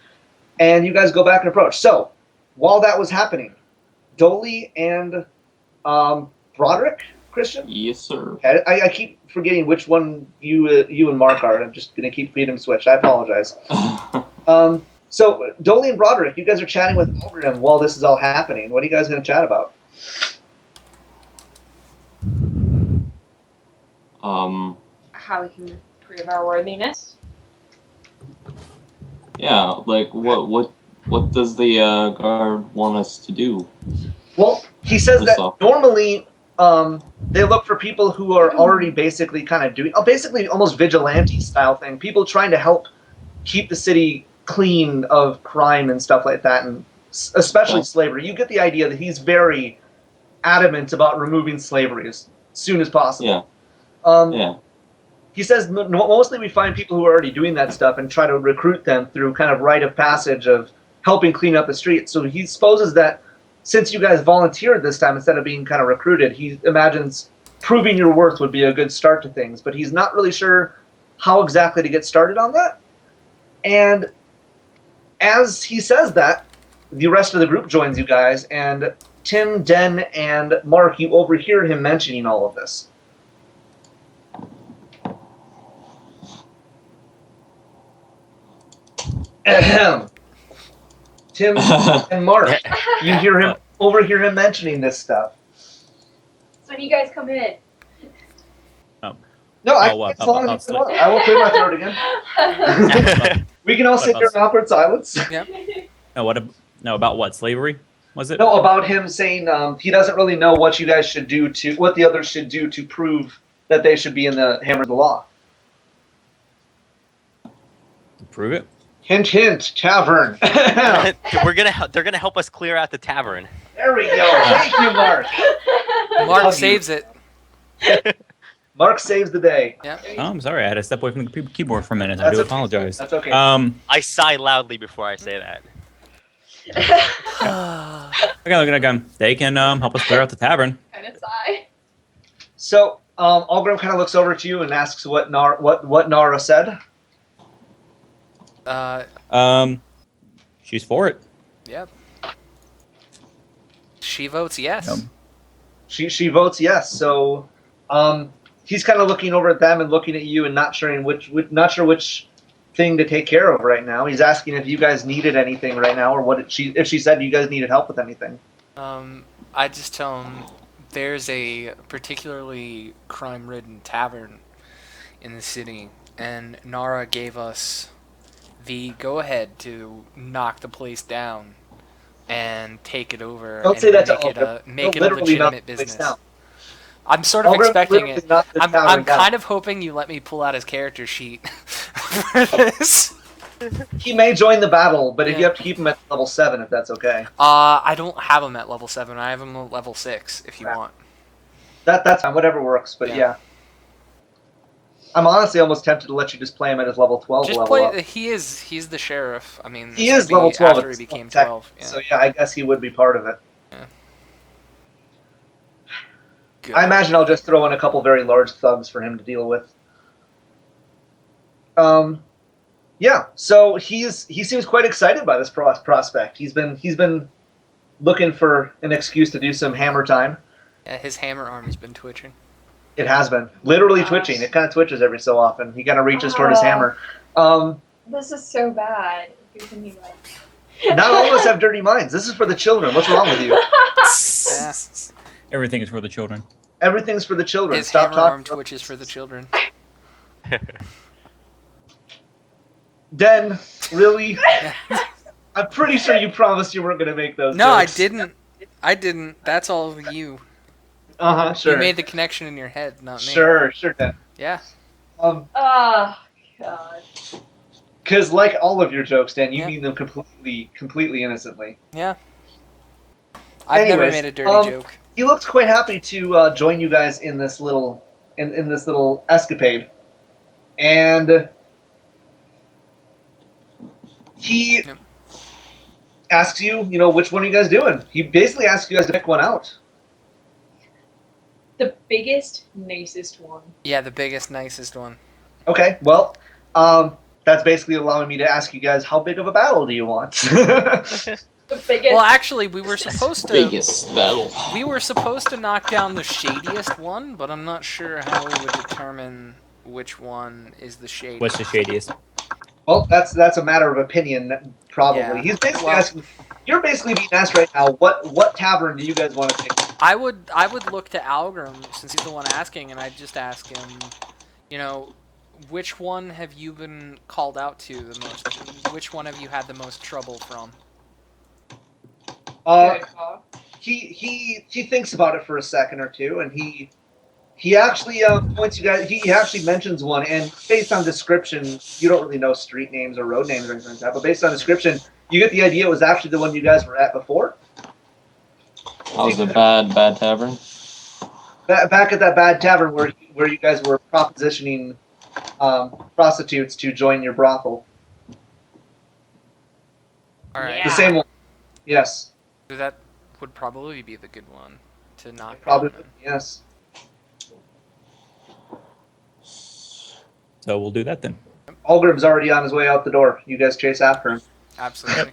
And you guys go back and approach. So, while that was happening, Dolly and Broderick, Christian? Yes, sir. I keep forgetting which one you and Mark are. I'm just going to keep feeding them switch. I apologize. So, Dolly and Broderick, you guys are chatting with Algrim while this is all happening. What are you guys going to chat about? How we can prove our worthiness. Yeah, like what does the guard want us to do? Well, he says that normally they look for people who are already basically kind of doing, basically almost vigilante style thing. People trying to help keep the city clean of crime and stuff like that, and especially slavery. You get the idea that he's very adamant about removing slavery as soon as possible. Yeah. He says mostly we find people who are already doing that stuff and try to recruit them through kind of rite of passage of helping clean up the streets. So he supposes that since you guys volunteered this time instead of being kind of recruited, he imagines proving your worth would be a good start to things. But he's not really sure how exactly to get started on that. And as he says that, the rest of the group joins you guys, and Tim, Den, and Mark, you overhear him mentioning all of this. Ahem. Tim and Mark, you overhear him mentioning this stuff. So when you guys come in. No, I will clear my throat again. We can all sit here in awkward silence. Yeah. About what? Slavery? Was it? No, about him saying he doesn't really know what you guys should do what the others should do to prove that they should be in the Hammer of the Law. Prove it. Hint, hint, tavern. They're gonna help us clear out the tavern. There we go. Thank you, Mark. Mark saves it. Mark saves the day. Yeah. Oh, I'm sorry. I had to step away from the keyboard for a minute. That's I do okay. apologize. That's okay. I sigh loudly before I say that. Okay. They can help us clear out the tavern. And it's I. So, Algrim kind of looks over to you and asks what Nara said. She's for it. Yep. She votes yes. Yep. She votes yes. So, he's kind of looking over at them and looking at you and not sure which thing to take care of right now. He's asking if you guys needed anything right now, or if she said you guys needed help with anything. I just tell him there's a particularly crime-ridden tavern in the city, and Nara gave us the go-ahead to knock the place down and take it over Don't and say that to make it a literally not legitimate the place business. down. I'm sort of Algrim expecting literally it. knocked the I'm tavern down. kind of hoping you let me pull out his character sheet for this. He may join the battle, but if Yeah. you have to keep him at level 7, if that's okay. I don't have him at level 7. I have him at level 6, if you Right. want. That's fine, whatever works, but Yeah. yeah. I'm honestly almost tempted to let you just play him at his level 12 Just level up. play. He's the sheriff. I mean, He this is would be level 12 after he at became tech, 12. Yeah. So yeah, I guess he would be part of it. Good. I imagine I'll just throw in a couple very large thugs for him to deal with. Yeah, so he seems quite excited by this prospect. He's been looking for an excuse to do some hammer time. Yeah, his hammer arm has been twitching. It has been literally Gosh. twitching. It kind of twitches every so often. He kind of reaches toward his hammer. This is so bad. If you're thinking about it. Not all of us have dirty minds. This is for the children. What's wrong with you? Yeah. Everything is for the children. Everything's for the children. His Stop hammer arm talking. twitches for the children. Den, really? I'm pretty sure you promised you weren't going to make those No, I jokes. didn't. I didn't. That's all you. Uh-huh, sure. You made the connection in your head, not me. Sure, Den. Yeah. Oh, God. Because like all of your jokes, Dan, you Yeah. mean them completely innocently. Yeah. I've never Anyways, made a dirty joke. He looks quite happy to join you guys in this little escapade, and he Yep. asks you, which one are you guys doing? He basically asks you guys to pick one out. The biggest, nicest one. Yeah, the biggest, nicest one. Okay, well, that's basically allowing me to ask you guys, how big of a battle do you want? The biggest. Well, actually, we were supposed to. Biggest battle. We were supposed to knock down the shadiest one, but I'm not sure how we would determine which one is the shadiest. What's the shadiest? Well, that's a matter of opinion, probably. Yeah. He's basically Well- asking. You're basically being asked right now. What tavern do you guys want to take? I would look to Algrim since he's the one asking, and I'd just ask him, which one have you been called out to the most? Which one have you had the most trouble from? Good call. He thinks about it for a second or two, and he actually points you guys. He actually mentions one, and based on description, you don't really know street names or road names or anything like that. But based on description, you get the idea it was actually the one you guys were at before. That was a bad tavern. Back at that bad tavern where you guys were propositioning prostitutes to join your brothel. All right, The Yeah. same one. Yes, so that would probably be the good one to knock probably. down. Yes. So we'll do that then. Algrim's already on his way out the door. You guys chase after him, Absolutely.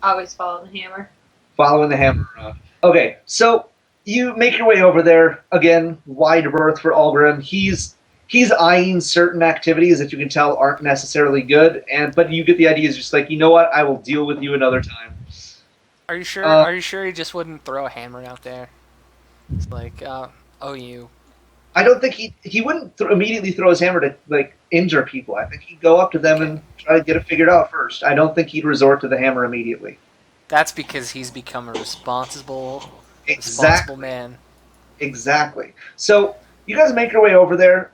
Always follow the hammer. following the hammer around. Okay, so you make your way over there. Again, wide berth for Algrim. He's eyeing certain activities that you can tell aren't necessarily good, but you get the idea. Is just like, you know what? I will deal with you another time. Are you sure? Uh, Are you sure he just wouldn't throw a hammer out there? It's like, oh, you. I don't think he wouldn't immediately throw his hammer to like injure people. I think he'd go up to them and try to get it figured out first. I don't think he'd resort to the hammer immediately. That's because he's become a responsible Exactly. man. Exactly. So you guys make your way over there.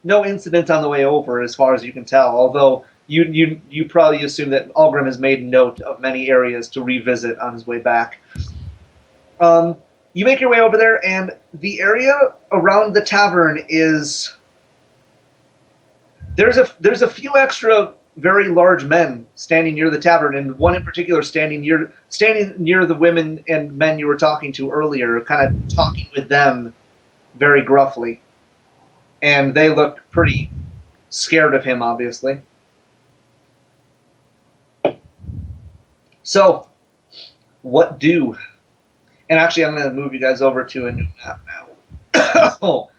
No incident on the way over, as far as you can tell. Although you probably assume that Algrim has made note of many areas to revisit on his way back. You make your way over there, and the area around the tavern is there's a few extra very large men standing near the tavern, and one in particular standing near the women and men you were talking to earlier, kind of talking with them very gruffly. And they look pretty scared of him, obviously. So, what do? And actually, I'm going to move you guys over to a new map now. Oh,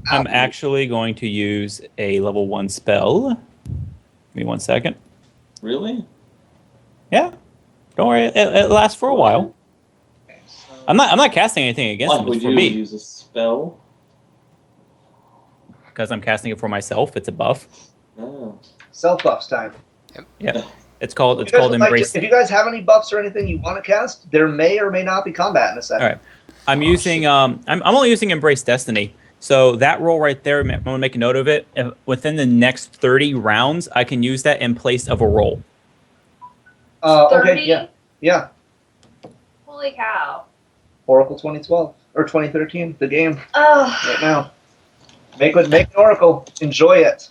I'm actually going to use a level 1 spell. Give me 1 second. Really? Yeah. Don't worry, it lasts for a while. okay, so I'm not casting anything against What him. It's would for you me use a spell? because I'm casting it for myself. It's a buff. Oh. self buffs time. Yeah. It's called If you guys would like Embrace. if you guys have any buffs or anything you want to cast, there may or may not be combat in a second. All right. I'm using I'm only using Embrace Destiny. So that roll right there, I'm going to make a note of it. Within the next 30 rounds, I can use that in place of a roll. Okay, 30? yeah. Holy cow. Oracle 2012 or 2013, the game Oh. right now. Make an Oracle. Enjoy it.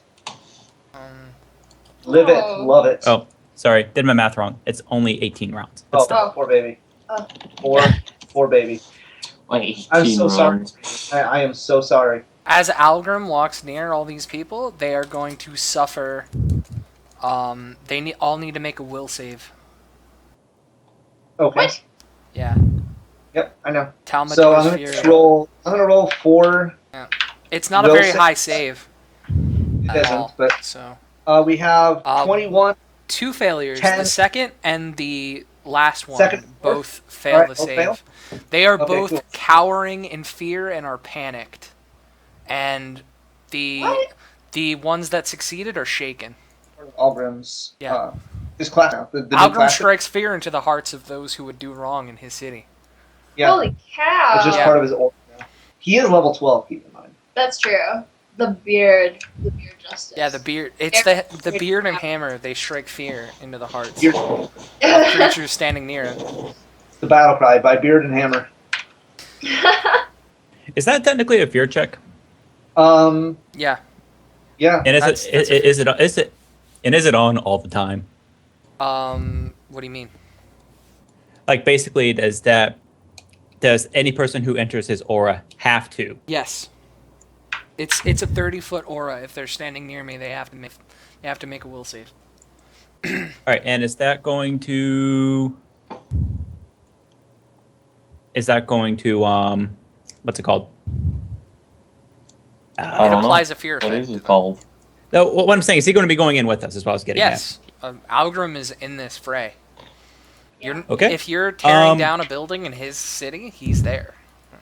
Live it. Oh. Love it. Oh, sorry. Did my math wrong. It's only 18 rounds. But still. Oh. Poor baby. Oh. Poor baby. Like 18 I'm so sorry. rounds. I am so sorry. As Algrim walks near all these people, they are going to suffer. They all need to make a will save. Okay. What? Yeah. Yep, I know. Talmador's So I'm Fury. gonna roll 4. It's not a will very save. high save. It At isn't, all. but So we have 21. 2 failures. 10. The second and the last one Second, both fail Alright, the both save. fail? They are Okay, both cool. cowering in fear and are panicked. And What? the ones that succeeded are shaken. Albrim's. Yeah. His class now. The new Algrim class. strikes fear into the hearts of those who would do wrong in his city. Yeah. Holy cow. It's just Yeah. part of his aura. He is level 12. Keep in mind. That's true. The beard justice. Yeah, the beard. It's the beard and hammer. They strike fear into the hearts Beard, of creatures standing near it. the battle cry by Beard and Hammer. Is that technically a fear check? Yeah. Yeah. And That's is it on all the time? What do you mean? Like basically, does any person who enters his aura have to? Yes. It's a 30-foot aura. If they're standing near me, they have to make a will save. All right, and is that going to what's it called? I It don't know. applies a fear What effect. is it called? No, what I'm saying is he going to be going in with us? Is what I was getting Yes, Algrim is in this fray. Yeah. Okay. If you're tearing Um, down a building in his city, he's there. at.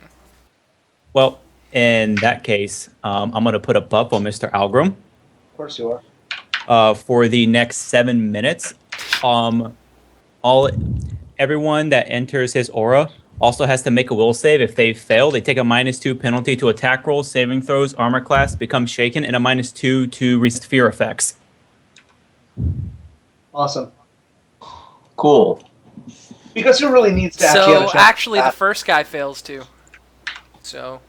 Well, in that case, I'm going to put a buff on Mr. Algrim Of course you are. for the next 7 minutes. Everyone that enters his aura also has to make a will save. If they fail, they take a -2 penalty to attack rolls, saving throws, armor class, become shaken, and a -2 to resist fear effects. Awesome. Cool. Because who really needs to actually have a So chance actually, at the first guy fails too. So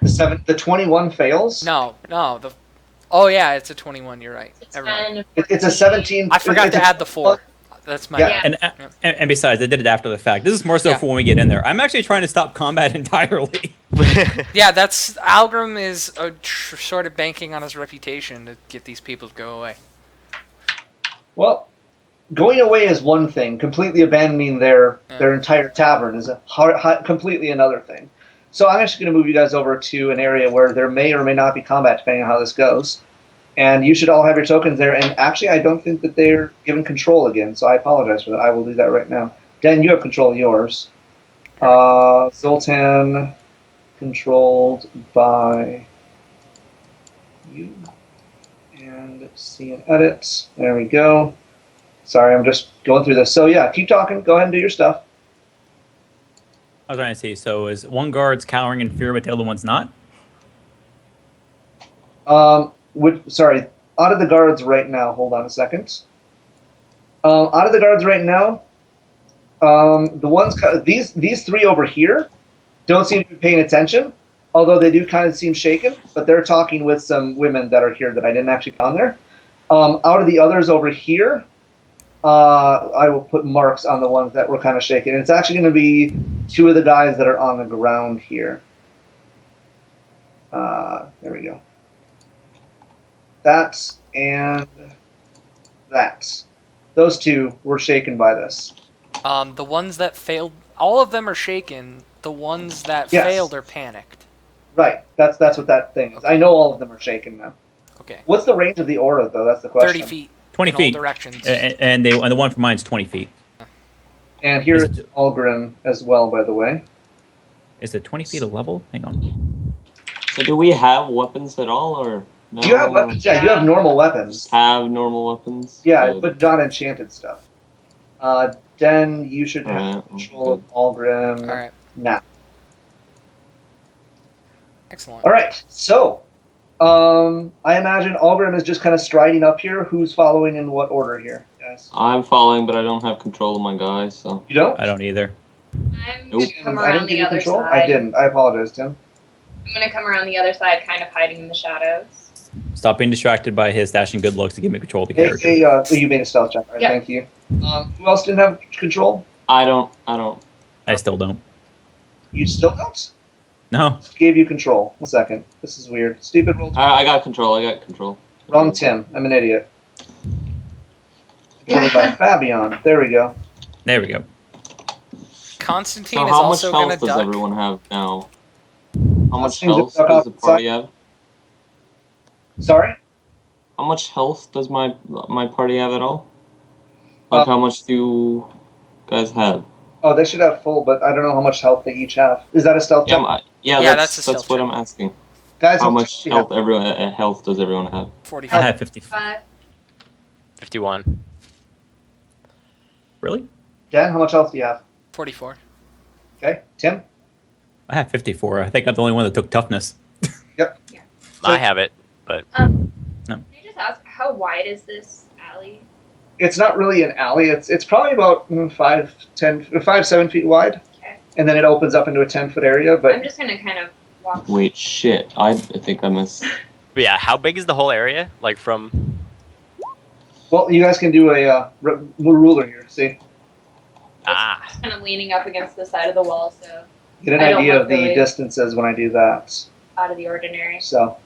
the 21 fails? no. Oh yeah, it's a 21. You're right. It's Never mind. 10. It's a 17. I forgot it's to a- add the 4. That's my Yeah. bad. And besides, I did it after the fact. This is more so Yeah. for when we get in there. I'm actually trying to stop combat entirely. Yeah, that's Algrim is sort of banking on his reputation to get these people to go away. Well, going away is one thing. Completely abandoning their entire tavern is completely another thing. So I'm actually going to move you guys over to an area where there may or may not be combat, depending on how this goes. And you should all have your tokens there. And actually, I don't think that they're given control again, so I apologize for that. I will do that right now. Dan, you have control of yours. Zoltan, controlled by you. And see and edit. There we go. Sorry, I'm just going through this. So yeah, keep talking. Go ahead and do your stuff. I was trying to see. So is one guard's cowering in fear, but the other one's not? Sorry, out of the guards right now. Hold on a second. Out of the guards right now, the ones these 3 over here don't seem to be paying attention. Although they do kind of seem shaken, but they're talking with some women that are here that I didn't actually put on there. Out of the others over here, I will put marks on the ones that were kind of shaken. And it's actually going to be 2 of the guys that are on the ground here. There we go. That and that. Those two were shaken by this. The ones that failed, all of them are shaken. The ones that Yes. failed are panicked. Right. That's what that thing is. I know all of them are shaken now. Okay. What's the range of the aura, though? That's the question. 30 feet. 20 in feet. all directions. And the one for mine's 20 feet. And here Is is it- Algrim as well, by the way. Is it 20 feet a level? Hang on. So do we have weapons at all, or no? You have weapons. Yeah, you have normal weapons. Have normal weapons. Yeah, Good. but not enchanted stuff. Den, you should have Alright, control of Algrim All right. now. Excellent. All right, so I imagine Algrim is just kind of striding up here. Who's following in what order here, guys? I'm following, but I don't have control of my guy, so. You don't? I don't either. I'm Nope. gonna come I around didn't give the you other control? side. I didn't. I apologize, Tim. I'm gonna come around the other side, kind of hiding in the shadows. Stop being distracted by his dashing good looks to give me control of the Hey, character. you made a stealth check. Right, Yeah. Thank you. Who else didn't have control? I don't. I still don't. You still don't? No. Gave you control. 1 second. This is weird. Stupid roll. I got control. Wrong Tim. I'm an idiot. Controlled by Fabian. There we go. There we go. Constantine So is how much also going health to does duck. everyone have now? How much Constantine's health duck does off the the party side. have? Sorry? How much health does my party have at all? Like how much do you guys have? Oh, they should have full, but I don't know how much health they each have. Is that a stealth check? Yeah, that's a that's stealth what check. I'm asking. Guys, How much much do you have? health does everyone have? 45. I have 50. 51. Really? Dan, how much health do you have? 44. Okay. Tim? I have 54. I think I'm the only one that took toughness. I have it, but Can No. I just ask, how wide is this alley? It's not really an alley. It's probably about 7 feet wide. Okay. And then it opens up into a 10-foot area. I'm But just gonna kind of walk. Wait, shit. I think I missed. but yeah, how big is the whole area? Like from well, you guys can do a ruler here. See, Kind of leaning up against the side of the wall, so get an I don't idea look of the really- distances when I do that. out of the ordinary. So,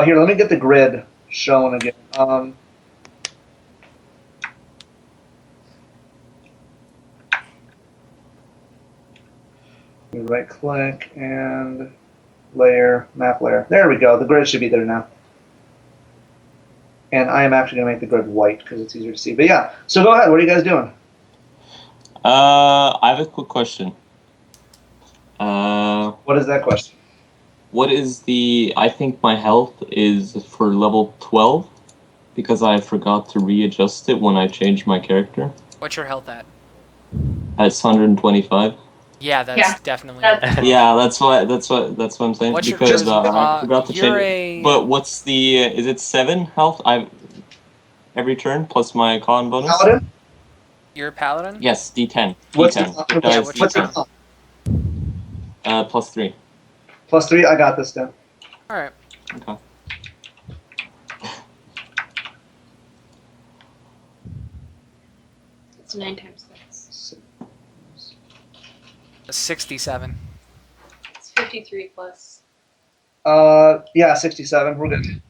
here, let me get the grid shown again. We right click and layer, map layer. There we go. The grid should be there now. And I am actually going to make the grid white because it's easier to see. But yeah, so go ahead. What are you guys doing? I have a quick question. What is that question? What is the? I think my health is for level 12 because I forgot to readjust it when I changed my character. What's your health at? It's 125. Yeah, that's Yeah, definitely. that's- Yeah, that's what I'm saying. What's your because charisma? I forgot to You're change. a. But what's the? Is it 7 health? Every turn plus my con bonus. Paladin? You're a paladin? Yes, D10. What's D10. your, It dies what's what's your D10. con? Plus 3. Plus 3? I got this down. Alright. Okay. It's 9 times 6. 67. It's 53 plus. Yeah, 67. We're good.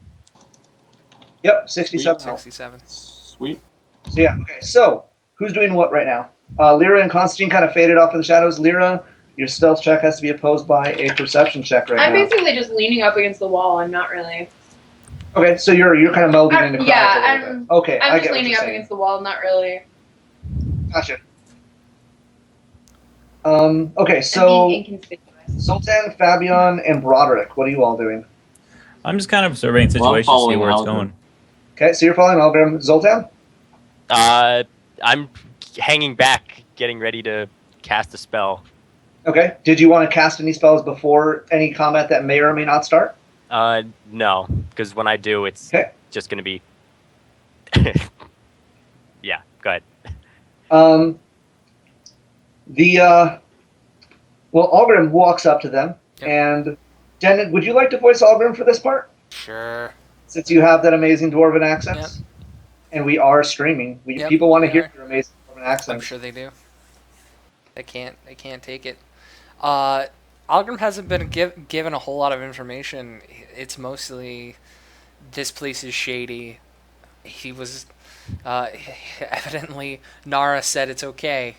Yep, 67 health. 67. Sweet. So yeah, okay. So who's doing what right now? Lyra and Constantine kind of faded off in the shadows. Lyra, your stealth check has to be opposed by a perception check right I'm now. basically just leaning up against the wall. I'm not really. Okay, so you're kind of melding into crowds yeah, a little I'm- bit. Okay, I I'm get just what leaning you're up saying. against the wall. Not really. Gotcha. Okay, I'm so being inconspicuous. Sultan, Fabian, and Broderick, what are you all doing? I'm just kind of surveying the Well, I'm situation to see following where it's Algrim. going. Okay, so you're following Algrim. Zoltan? I'm hanging back, getting ready to cast a spell. Okay, did you want to cast any spells before any combat that may or may not start? No, because when I do, it's Okay. just gonna be. Yeah, go ahead. Well, Algrim walks up to them, Yep. and Den, would you like to voice Algrim for this part? Sure. Since you have that amazing dwarven accent, Yep. and we are streaming, Yep, people want to we hear are. your amazing dwarven I'm accent. sure they do. They can't take it. Algrim hasn't been given a whole lot of information. It's mostly this place is shady. He was Evidently, Nara said it's okay.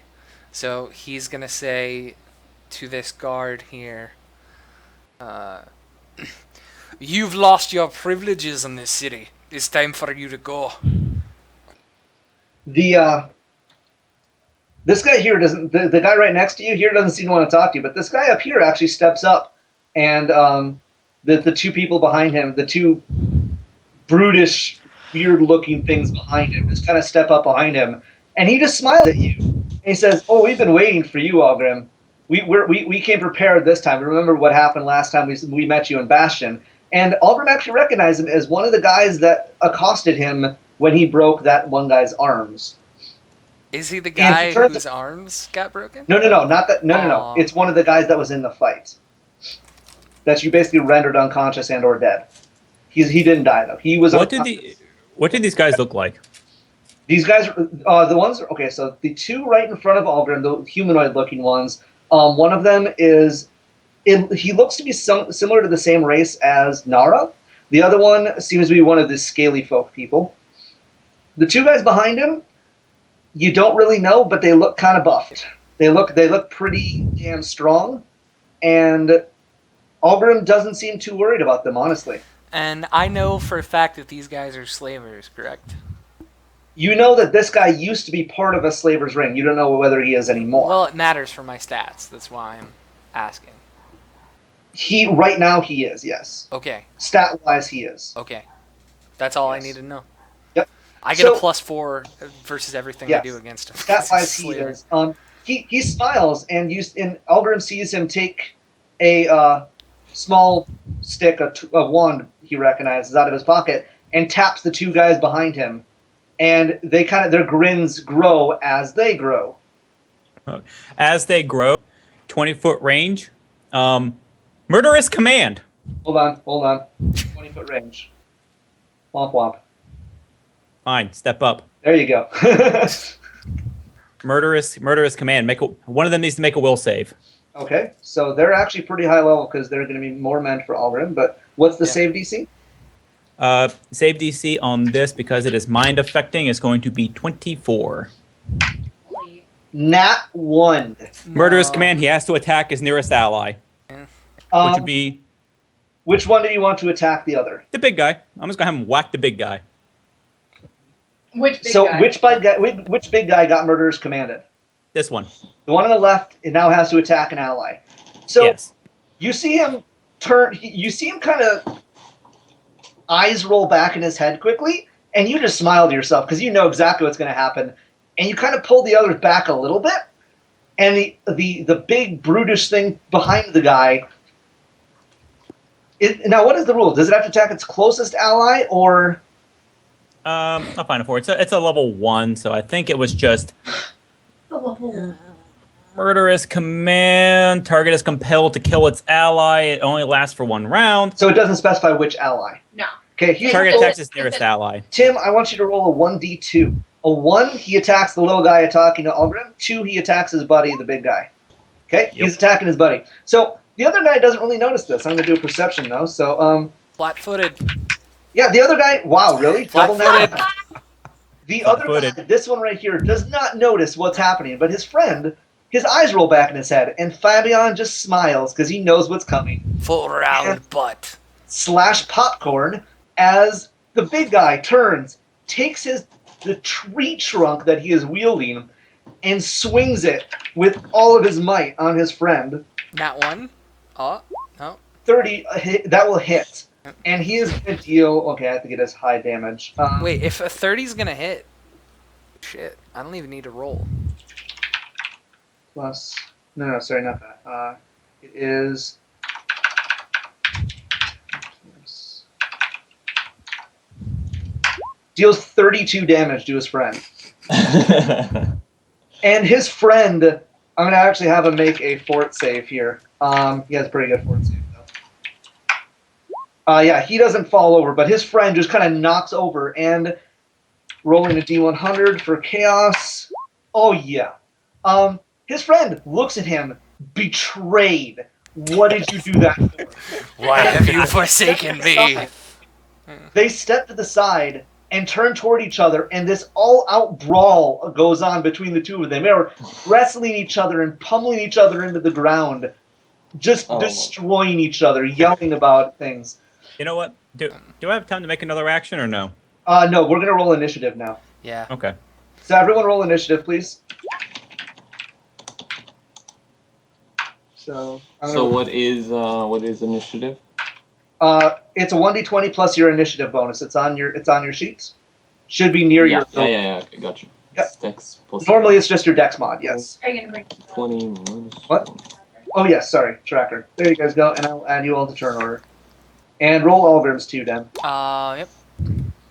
So he's going to say to this guard here, you've lost your privileges in this city. It's time for you to go. This guy here doesn't. The guy right next to you here doesn't seem to want to talk to you, but this guy up here actually steps up, and the two people behind him, the two brutish, weird-looking things behind him, just kind of step up behind him, and he just smiles at you. And he says, "Oh, we've been waiting for you, Algrim. We came prepared this time. Remember what happened last time we met you in Bastion." And Algrim actually recognized him as one of the guys that accosted him when he broke that one guy's arms. Is he the guy whose arms got broken? No, not that. No. It's one of the guys that was in the fight. That you basically rendered unconscious and or dead. He didn't die though. He was. What did these guys look like? These guys, the ones. Okay, so the two right in front of Algrim, the humanoid-looking ones. One of them is. He looks to be similar to the same race as Nara. The other one seems to be one of the scaly folk people. The two guys behind him, you don't really know, but they look kind of buffed. They look pretty damn strong, and Algrim doesn't seem too worried about them, honestly. And I know for a fact that these guys are slavers, correct? You know that this guy used to be part of a slaver's ring. You don't know whether he is anymore. Well, it matters for my stats. That's why I'm asking. Right now he is, yes. Okay. Stat-wise, he is. Okay. That's all Yes. I need to know. Yep. I get a +4 versus everything I do against him. Stat-wise, he is. He smiles, and Algrim sees him take a small stick, a wand he recognizes out of his pocket, and taps the two guys behind him, and their grins grow as they grow. As they grow, 20-foot range. Murderous command. Hold on. 20-foot range. Womp womp. Fine, step up. There you go. Murderous command. One of them needs to make a will save. Okay, so they're actually pretty high level because they're going to be more meant for Algrim. But what's the save DC? Save DC on this, because it is mind affecting, is going to be 24. Nat 1. Murderous command. He has to attack his nearest ally, which would be Which one do you want to attack the other? the big guy. I'm just gonna have him whack the big guy. Which big guy? Which big guy got murderers commanded? This one. The one on the left, it now has to attack an ally. So Yes. you see him turn. You see him kind of eyes roll back in his head quickly, and you just smile to yourself because you know exactly what's going to happen, and you kind of pull the others back a little bit, and the big brutish thing behind the guy. Now, what is the rule? Does it have to attack its closest ally, or? I'll find it for it. It's a level 1, so I think it was just murderous command. Target is compelled to kill its ally. It only lasts for 1 round. So it doesn't specify which ally. No. Okay, here, Target attacks his nearest ally. Tim, I want you to roll a 1d2. A 1, he attacks the little guy attacking to Algrim. 2, he attacks his buddy, the big guy. Okay, he's attacking his buddy. So the other guy doesn't really notice this. I'm going to do a perception, though. So, Flat-footed. yeah, the other guy, wow, really? Double Flat-footed. net. The other guy, this one right here, does not notice what's happening, but his friend, his eyes roll back in his head, and Fabian just smiles because he knows what's coming. Full round butt. Slash popcorn as the big guy turns, takes the tree trunk that he is wielding, and swings it with all of his might on his friend. Nat 1. Oh, no. 30, that will hit. And he is going to deal... Okay, I have to get his high damage. Wait, if a 30's gonna hit... Shit, I don't even need to roll. Plus... No, sorry, not that. It is... Deals 32 damage to his friend. And his friend... I'm going to actually have him make a fort save here. He has a pretty good fort save, though. Yeah, he doesn't fall over, but his friend just kind of knocks over, and rolling a D100 for chaos. Oh, yeah. His friend looks at him, betrayed. What did you do that for? Why have you forsaken me? They step to the side, and turn toward each other, and this all-out brawl goes on between the two of them. They're wrestling each other and pummeling each other into the ground, just destroying each other, yelling about things. You know what? Do I have time to make another action or no? No, we're gonna roll initiative now. Yeah. Okay. So everyone roll initiative, please. So what is initiative? it's a 1d20 plus your initiative bonus. It's on your sheets. Should be near your. Yeah. Okay, gotcha. Yep. Dex plus Normally it's just your dex mod. Yes. Are you gonna bring 20 minus What? Oh yes, sorry, tracker. There you guys go, and I'll add you all to turn order. And roll Algrim's too, Dan. Yep.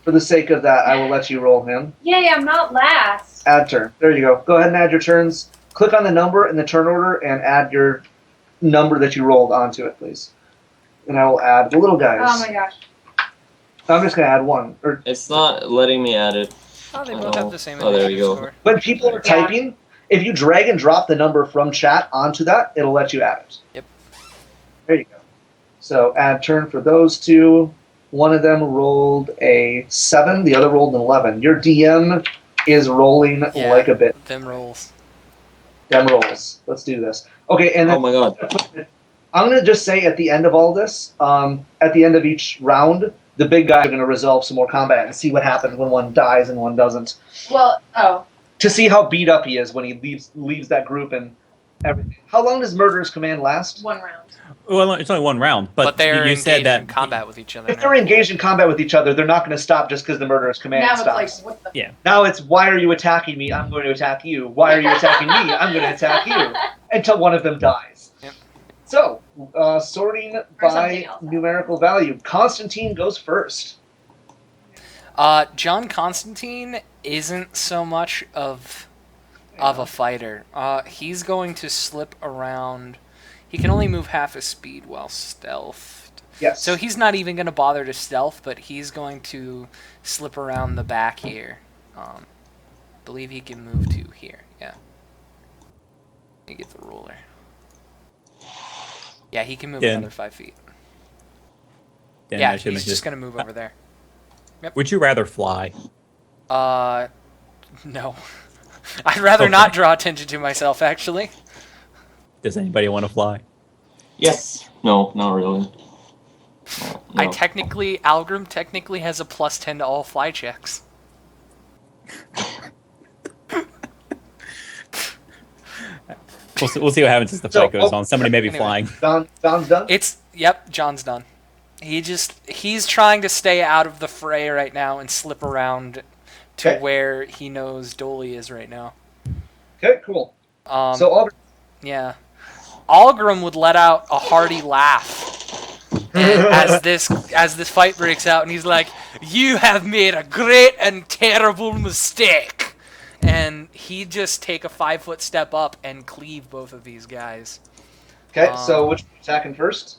For the sake of that, I will let you roll him. Yay, I'm not last. Add turn. There you go. Go ahead and add your turns. Click on the number in the turn order and add your number that you rolled onto it, please. And I will add the little guys. Oh my gosh. I'm just gonna add one. Or It's not letting me add it. Oh, they both have the same Oh, there initiative you go. score. when people are typing, if you drag and drop the number from chat onto that, it'll let you add it. Yep. There you go. So add turn for those two. One of them rolled a 7, the other rolled an 11. Your DM is rolling Yeah. like a bit. Them rolls. Dem rolls. Let's do this. Okay, and then Oh my god. I'm going to just say at the end of all this, at the end of each round, the big guys are going to resolve some more combat and see what happens when one dies and one doesn't. Well, To see how beat up he is when he leaves that group and everything. How long does Murderer's Command last? 1 round. Well, it's only one round, but they're you engaged said that in combat with each other. If they're engaged in combat with each other, they're not going to stop just because the Murderer's Command Now stops. it's like, what the Now it's, why are you attacking me? I'm going to attack you. Why are you attacking me? I'm going to attack you. Until one of them dies. Yep. So, sorting by something else. numerical value. Constantine goes first. John Constantine isn't so much of a fighter. He's going to slip around. He can only move half his speed while stealthed. Yes. So he's not even going to bother to stealth, but he's going to slip around the back here. Believe he can move to here. Yeah. Let me get the ruler. Yeah, he can move another 5 feet. Damn, Yeah, I should he's mention just this. going to move over there. Would you rather fly? No. I'd rather not draw attention to myself, actually. Does anybody want to fly? Yes. No, not really. No. Algrim technically has a +10 to all fly checks. We'll see what happens as the fight goes on. Somebody may be Anyway. flying. John's done? Yep, John's done. He's trying to stay out of the fray right now and slip around to Okay. where he knows Dolly is right now. Okay, cool. So, Albert, Yeah. Algrim would let out a hearty laugh as this fight breaks out, and he's like, "You have made a great and terrible mistake." And he'd just take a 5-foot step up and cleave both of these guys. okay, so which one are you attacking first?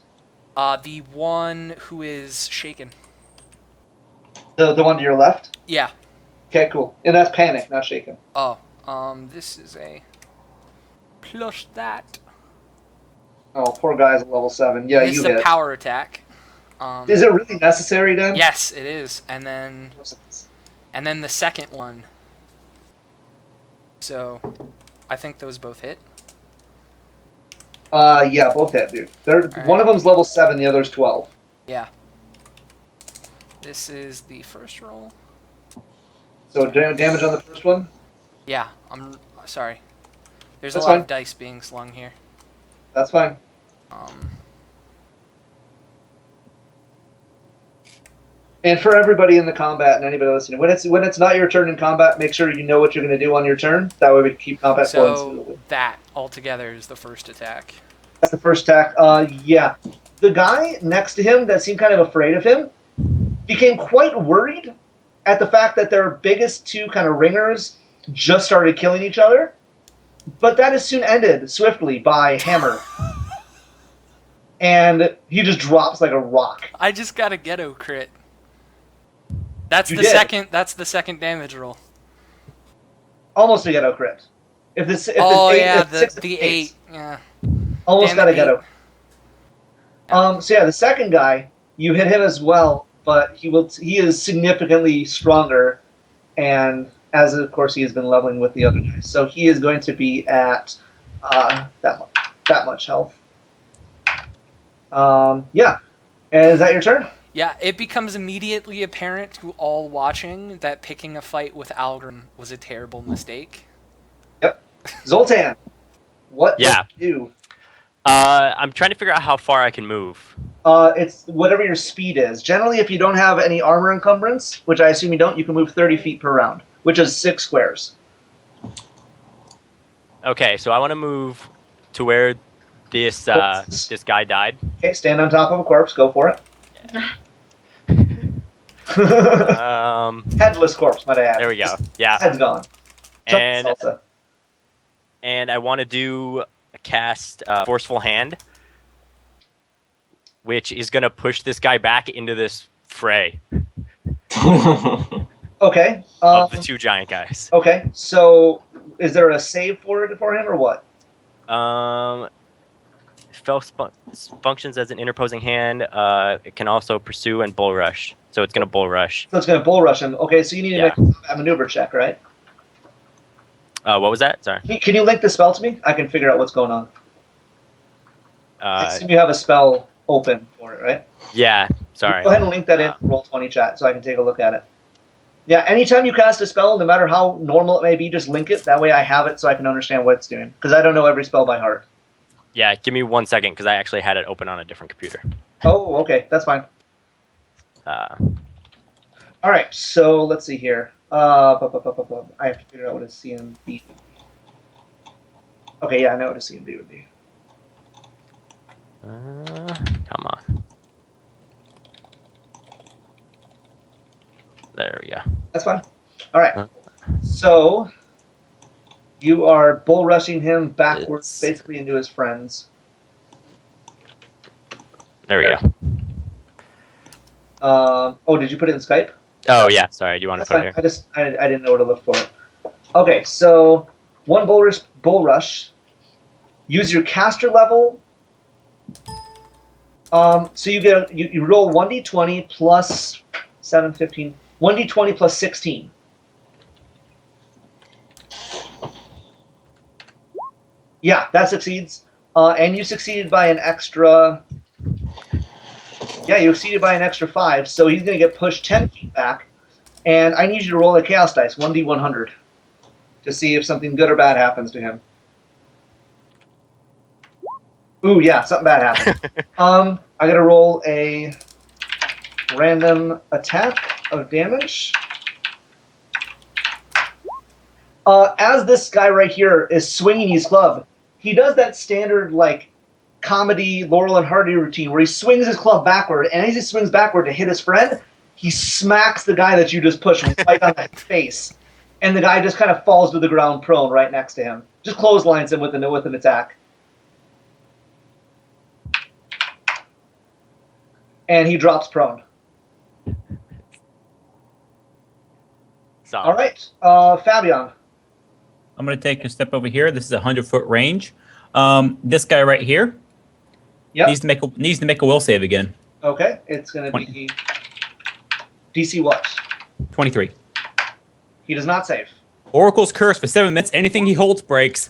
The one who is shaken. The one to your left? Yeah. Okay, cool. And that's panic, not shaken. Oh, this is a plus that. Oh, poor guy's at level 7. Yeah, This you is a hit. power attack. Is it really necessary, then? Yes, it is. And then the second one. So, I think those both hit. Yeah, both hit, dude. One of them's level 7, the other's 12. Yeah. This is the first roll. So damage on the first one? Yeah, I'm sorry. There's That's a lot fine. of dice being slung here. That's fine. And for everybody in the combat and anybody listening, when it's not your turn in combat, make sure you know what you're going to do on your turn. That way we can keep combat flowing So smoothly. that altogether is the first attack. That's the first attack. Yeah. The guy next to him that seemed kind of afraid of him became quite worried at the fact that their biggest two kind of ringers just started killing each other. But that is soon ended swiftly by hammer. And he just drops like a rock. I just got a ghetto crit. That's You the did. second. That's the second damage roll. Almost a ghetto crit. If the 6 the 8. Yeah. Almost Damn got a it, ghetto. So yeah, the second guy, you hit him as well, but he is significantly stronger, and as of course he has been leveling with the other guys, so he is going to be at that much health. Yeah, and is that your turn? Yeah, it becomes immediately apparent to all watching that picking a fight with Algrim was a terrible mistake. Yep. Zoltan, what Yeah. do you do? I'm trying to figure out how far I can move. It's whatever your speed is. Generally, if you don't have any armor encumbrance, which I assume you don't, you can move 30 feet per round, which is 6 squares. Okay, so I want to move to where this this guy died. Okay, stand on top of a corpse. Go for it. Headless corpse, might I add. There we go. Yeah, Head's gone. Jump and salsa. I want to do a cast Forceful Hand, which is going to push this guy back into this fray Okay. of the two giant guys. Okay, so is there a save for him or what? Functions as an interposing hand. It can also pursue and bull rush. So it's going to bull rush. So it's going to bull rush him. Okay, so you need to make a combat maneuver check, right? What was that? Sorry. Can you link the spell to me? I can figure out what's going on. I assume you have a spell open for it, right? Yeah. Sorry. Go ahead and link that in Roll20 chat so I can take a look at it. Yeah, anytime you cast a spell, no matter how normal it may be, just link it. That way I have it so I can understand what it's doing. Because I don't know every spell by heart. Yeah, give me 1 second because I actually had it open on a different computer. Oh, okay, that's fine. All right, so let's see here. I have to figure out what a CMB would be. Okay, yeah, I know what a CMB would be. Come on. There we go. That's fine. All right. So you are bull rushing him backwards, basically into his friends. There we go. Oh, did you put it in Skype? Oh yeah, sorry. Do you want to put it here? I didn't know where to look for it. Okay, so one bull rush. Use your caster level. So you get you roll 1d20 plus 7, 15. 1d20 plus 16. Yeah, that succeeds. And you succeeded by an extra. Yeah, you exceeded by an extra 5, so he's going to get pushed 10 feet back. And I need you to roll a chaos dice, 1d100, to see if something good or bad happens to him. Ooh, yeah, something bad happened. I got to roll a random attack of damage. As this guy right here is swinging his club, he does that standard, like, comedy Laurel and Hardy routine where he swings his club backward, and as he swings backward to hit his friend, he smacks the guy that you just pushed right on the face, and the guy just kind of falls to the ground prone right next to him. Just clotheslines him with an attack. And he drops prone. Solid. All right, Fabian. I'm going to take a step over here. This is a 100-foot range. This guy right here needs to make a will save again. Okay, it's going to be DC what? 23. He does not save. Oracle's curse for 7 minutes. Anything he holds breaks.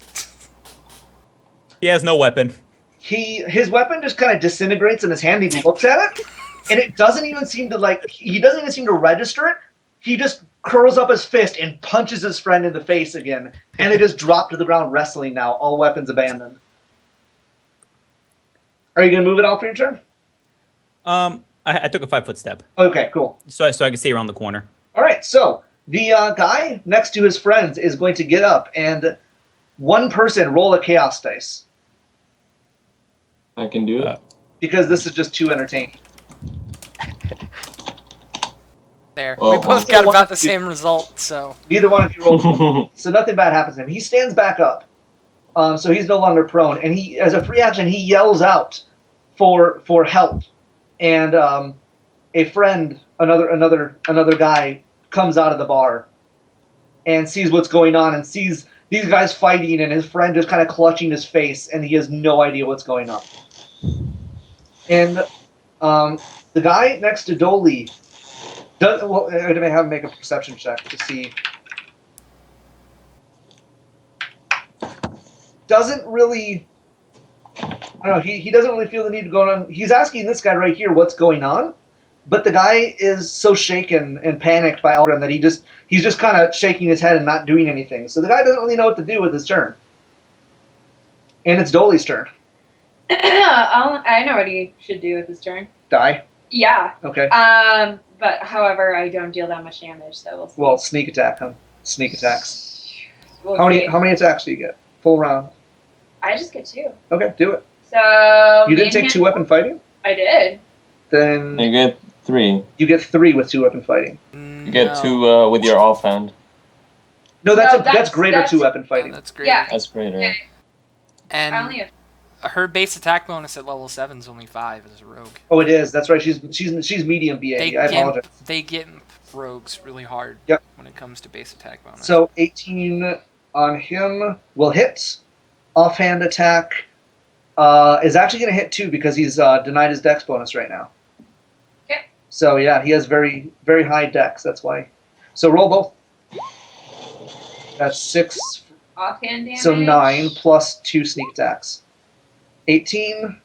He has no weapon. His weapon just kind of disintegrates in his hand. He looks at it, and it doesn't even seem to he doesn't even seem to register it. He just curls up his fist and punches his friend in the face again, and they just drop to the ground wrestling now. All weapons abandoned. Are you going to move it all for your turn? I took a 5-foot step. Okay, cool. So I can see around the corner. All right, so the guy next to his friends is going to get up, and one person roll a chaos dice. I can do it. Because this is just too entertaining. There. Oh, We both got about the same result, so. Neither one of you rolled. So nothing bad happens to him. He stands back up. So he's no longer prone. And he, as a free action, he yells out for help. And a friend, another guy, comes out of the bar and sees what's going on and sees these guys fighting and his friend just kind of clutching his face, and he has no idea what's going on. And the guy next to Dolly Well, I may have him make a perception check to see. Doesn't really. I don't know. He doesn't really feel the need to go on. He's asking this guy right here what's going on, but the guy is so shaken and panicked by Algrim that he's just kind of shaking his head and not doing anything. So the guy doesn't really know what to do with his turn. And it's Dolly's turn. I know what he should do with his turn. Die. Yeah. Okay. But however, I don't deal that much damage, so we'll see. Well, sneak attack, huh? Sneak attacks. We'll How see. many attacks do you get? Full round. I just get 2. Okay, do it. So You didn't take 2 weapon fighting? I did. Then You get 3. you get 3 with 2 weapon fighting. You get 2 with your offhand. No, No, that's greater that's- 2 weapon fighting. That's great. Yeah. That's greater. Okay. I only And have. her base attack bonus at level 7 is only 5 as a rogue. Oh, it is. That's right. She's medium BA. They I get, apologize. they get rogues really hard Yep. when it comes to base attack bonus. So 18 on him will hit. Offhand attack is actually going to hit 2 because he's denied his dex bonus right now. Okay. So yeah, he has very, very high dex. That's why. So roll both. That's 6. Offhand damage. So 9 plus 2 sneak attacks. 18.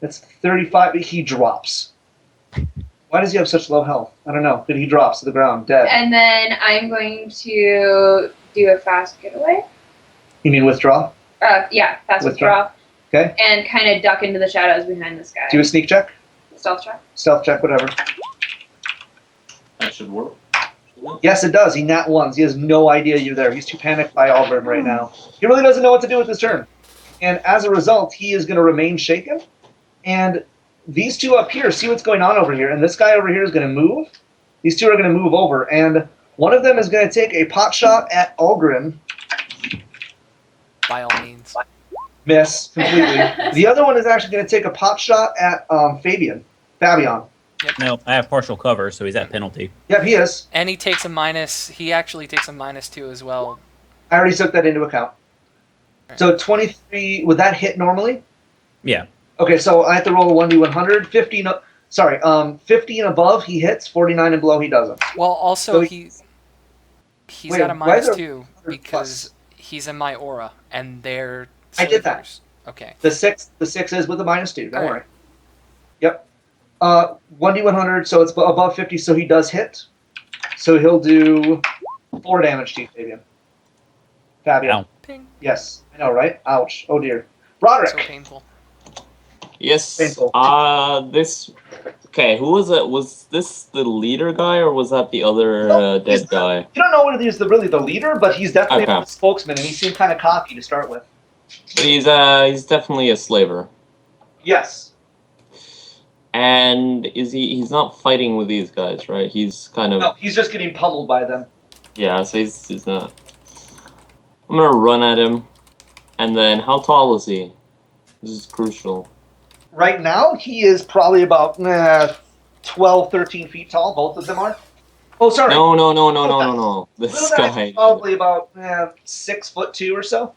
That's 35. He drops. Why does he have such low health? I don't know. But he drops to the ground, dead. And then I'm going to do a fast getaway. You mean withdraw? Yeah, fast Withdraw. withdraw. Okay. And kind of duck into the shadows behind this guy. Do a sneak check. Stealth check. Stealth check, whatever. That should work. Yes, it does. He nat ones. He has no idea you're there. He's too panicked by Algrim right now. He really doesn't know what to do with his turn. And as a result, he is going to remain shaken. And these two up here, see what's going on over here. And this guy over here is going to move. These two are going to move over. And one of them is going to take a pot shot at Algrim. by all means. Miss completely. The other one is actually going to take a pot shot at Fabian. No, I have partial cover, so he's at penalty. Yep, he is. And he takes a minus. He actually takes a -2 as well. I already took that into account. So 23, would that hit normally? Yeah. Okay, so I have to roll a 1d100. 50 and above he hits, 49 and below he doesn't. Well, also So he's Wait, got a why is there -2 100 because he's in my aura, and they're I did that. slavers. Okay. The six is with the -2, don't Alright. worry. Yep. 1d100, so it's above 50, so he does hit. So he'll do 4 damage to you, Fabian. Fabian. Ow. Ping. Yes, I know, right? Ouch. Oh dear. So Broderick. painful. Yes. Painful. This. Okay, who was it? Was this the leader guy or was that the other No, dead guy? You don't know whether he's really the leader, but he's definitely Okay. the spokesman, and he seemed kind of cocky to start with. But he's definitely a slaver. Yes. And he's not fighting with these guys, right? He's kind of No, he's just getting pummeled by them. yeah, so he's not. I'm gonna run at him. And then how tall is he? This is crucial. Right now, he is probably about 12, 13 feet tall. Both of them are. Oh, sorry. No. This Little guy's guy. probably about 6'2" or so.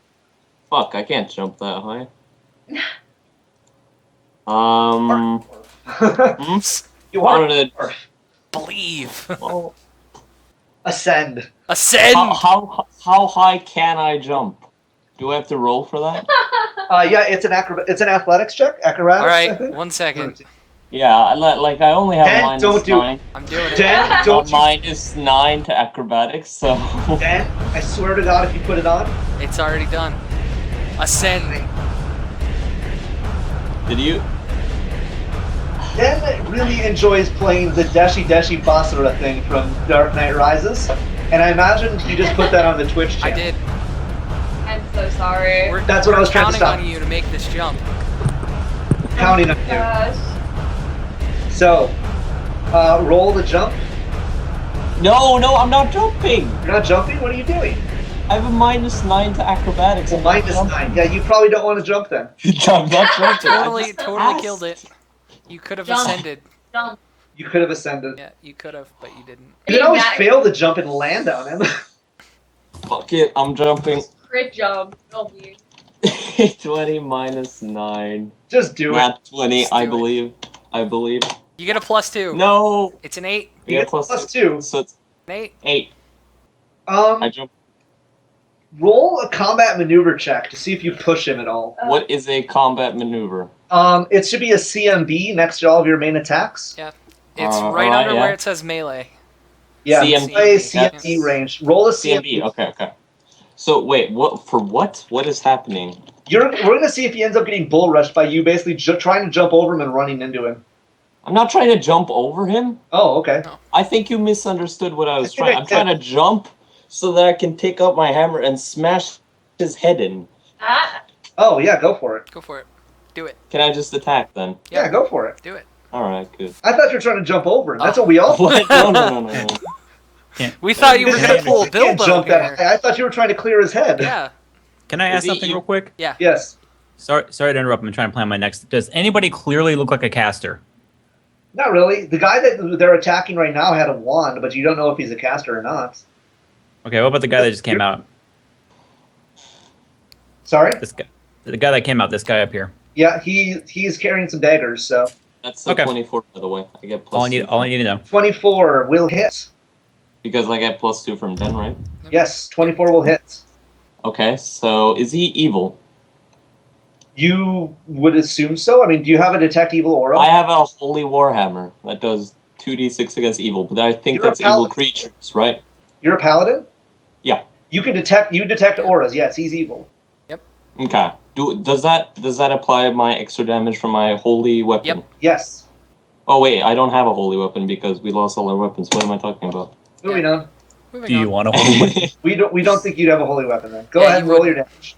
Fuck, I can't jump that high. Hmm? You want Wanted to Believe. well, ascend. Ascend. how high can I jump? Do I have to roll for that? Yeah, it's an athletics check. Acrobatics. All I right, think. 1 second. Yeah, I only have Dan, minus don't do it. 9. I'm doing it. Dan, don't you, Minus 9 to acrobatics, so Dan, I swear to God, if you put it on, It's already done. Ascend. did you? Dan really enjoys playing the Deshi Basara thing from Dark Knight Rises, and I imagine you just put that on the Twitch I channel. did. I'm so sorry. That's what I was trying to counting stop. on you to make this jump. Counting on you. Gosh. So, roll the jump. No, I'm not jumping. You're not jumping? What are you doing? I have a minus 9 to acrobatics. Well, I'm not minus jumping. 9. Yeah, you probably don't want to jump then. I'm not jumping. I Totally just totally asked. killed it. You could have Jump. ascended. Jump. You could have ascended. Yeah, you could have, but you didn't. You can always Exactly. fail to jump and land on him. Fuck it, I'm jumping. Crit jump. Oh, you. 20 minus 9. Just do it. Not 20, Just I do it. believe. I believe. You get a +2. No. It's an 8. You get +2. So it's An 8. 8. I jump. Roll a combat maneuver check to see if you push him at all. What is a combat maneuver? It should be a CMB next to all of your main attacks. Yeah. It's right alright, under yeah. where it says melee. Yeah, CMB. play CMB Yes. range. Roll a CMB. CMB. Okay. So wait, what for? What is happening? We're gonna see if he ends up getting bull rushed by you basically trying to jump over him and running into him. I'm not trying to jump over him. Oh, okay. I think you misunderstood what I was I think trying. I I'm trying to jump so that I can take out my hammer and smash his head in. Ah, Oh, yeah, go for it. Go for it. Do it. Can I just attack then? Yeah, go for it. Do it. All right, good. I thought you were trying to jump over him. That's what we all thought. What? No. We thought you were going to pull You can't Bilbo jump that here. high. I thought you were trying to clear his head. Yeah. Can I Is ask he- something real quick? Yes. Sorry to interrupt. I'm trying to plan my next. Does anybody clearly look like a caster? Not really. The guy that they're attacking right now had a wand, but you don't know if he's a caster or not. Okay, what about the guy that just came out? Sorry? This guy, the guy that came out. This guy up here. Yeah, he's carrying some daggers, so That's a Okay. 24, by the way. I get plus All I need. 2. All I need to know. 24 will hit. Because I get plus 2 from 10, right? Yes, 24 will hit. Okay, so is he evil? You would assume so. I mean, do you have a detect evil aura? I have a holy warhammer that does 2d6 against evil, but I think You're a that's evil paladin. creatures, right? You're a paladin? Yeah. You detect auras. Yes, he's evil. Okay. Does that apply my extra damage from my holy weapon? Yep. Yes. Oh wait, I don't have a holy weapon because we lost all our weapons. What am I talking about? Moving on. Moving Do you on. want to hold it? We don't think you'd have a holy weapon then. Go Yeah, ahead you and roll wouldn't. your damage.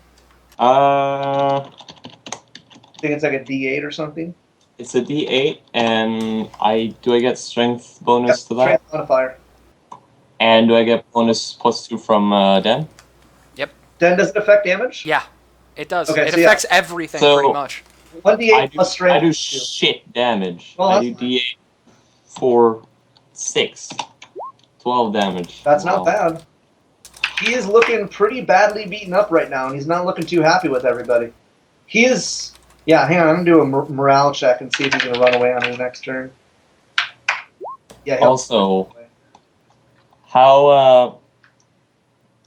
I think it's like a D8 or something. It's a D8, and I get strength bonus Yep, to that, strength modifier. and do I get bonus plus 2 from Dan? Then does it affect damage? Yeah, it does. Okay, it so yeah. affects everything So- pretty much. 1d8 plus strength. I do 2. shit damage. Well, I that's do D8 for 6. 12 damage. That's Wow. not bad. He is looking pretty badly beaten up right now, and he's not looking too happy with everybody. He is... Yeah, hang on. I'm going to do a morale check and see if he's going to run away on his next turn. Yeah, he'll Also, how,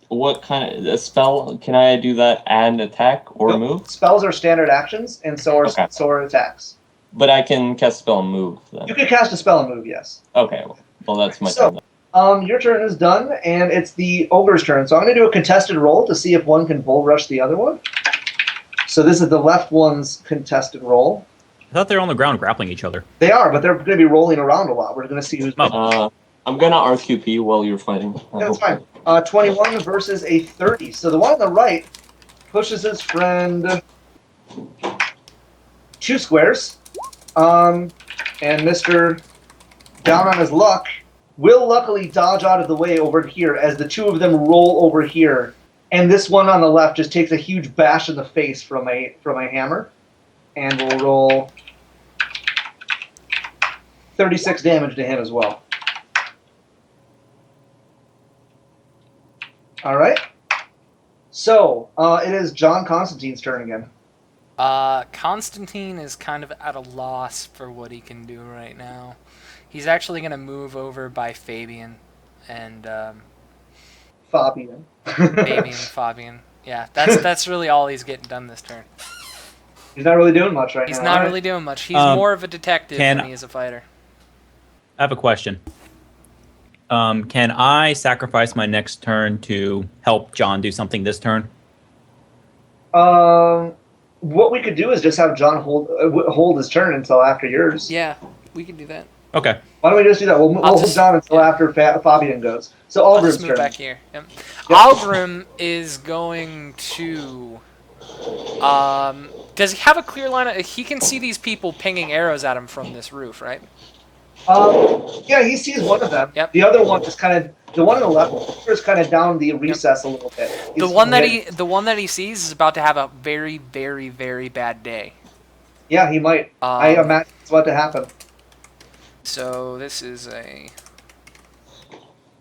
what kind of a spell can I do that and attack or Nope. move? Spells are standard actions, and so Okay. are attacks. But I can cast spell and move then. You can cast a spell and move, yes. Okay, well that's my So- turn. Your turn is done, and it's the ogre's turn. So I'm going to do a contested roll to see if one can bull rush the other one. So this is the left one's contested roll. I thought they were on the ground grappling each other. They are, but they're going to be rolling around a lot. We're going to see who's... Oh. I'm gonna RQP while you're fighting. That's fine. 21 versus a 30. So the one on the right pushes his friend 2 squares. And Mr. Down on his luck will luckily dodge out of the way over here as the two of them roll over here. And this one on the left just takes a huge bash in the face from a hammer. And we'll roll 36 damage to him as well. All right. So it is John Constantine's turn again. Constantine is kind of at a loss for what he can do right now. He's actually going to move over by Fabian and Fabian. Fabian. Yeah, that's really all he's getting done this turn. He's not really doing much right He's now. not All right. really doing much. He's Um, more of a detective can- than he is a fighter. I have a question. Can I sacrifice my next turn to help John do something this turn? What we could do is just have John hold his turn until after yours. Yeah, we can do that. Okay. Why don't we just do that? We'll hold just- John until yeah. after Fabian goes. So I'll just Algrim's move turn. back here. Yep. Yep. Algrim is going to. Does he have a clear line? He can see these people pinging arrows at him from this roof, right? Yeah, he sees one of them. Yep. The other one is kind of the one on the left is kind of down the recess a little bit. The He's- one that he sees is about to have a very, very, very bad day. Yeah, he might. I imagine it's about to happen. So this is a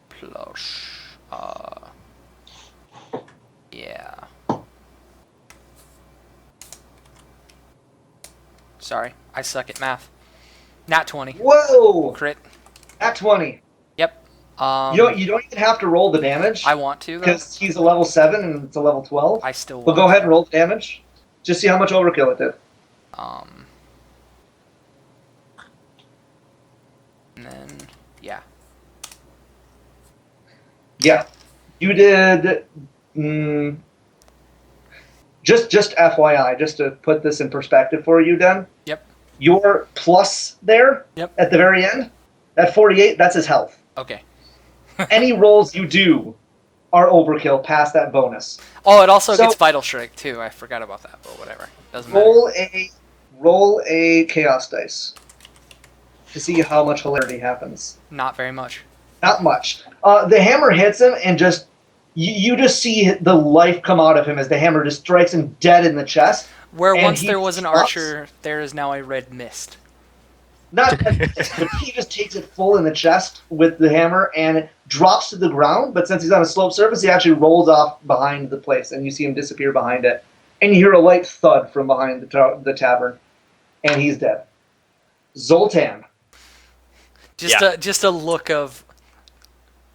plush. Yeah. Sorry, I suck at math. Nat 20. Whoa! Crit. At 20. Yep. You don't even have to roll the damage. I want to, though. Because he's a level 7 and it's a level 12. I still want But go ahead to. and roll the damage. Just see how much overkill it did. And then, yeah. Yeah. You did... just FYI, just to put this in perspective for you, Den. Yep. Your plus there at the very end, that 48, that's his health. Okay. Any rolls you do are overkill past that bonus. Oh, it also gets Vital Strike, too. I forgot about that, but whatever. Doesn't matter. Roll a chaos dice to see how much hilarity happens. Not very much. Not much. The hammer hits him, and just you just see the life come out of him as the hammer just strikes him dead in the chest. Where once there was an archer, there is now a red mist. Not that, but he just takes it full in the chest with the hammer and it drops to the ground. But since he's on a slope surface, he actually rolls off behind the place, and you see him disappear behind it. And you hear a light thud from behind the tavern, and he's dead. Zoltan. Just a look of,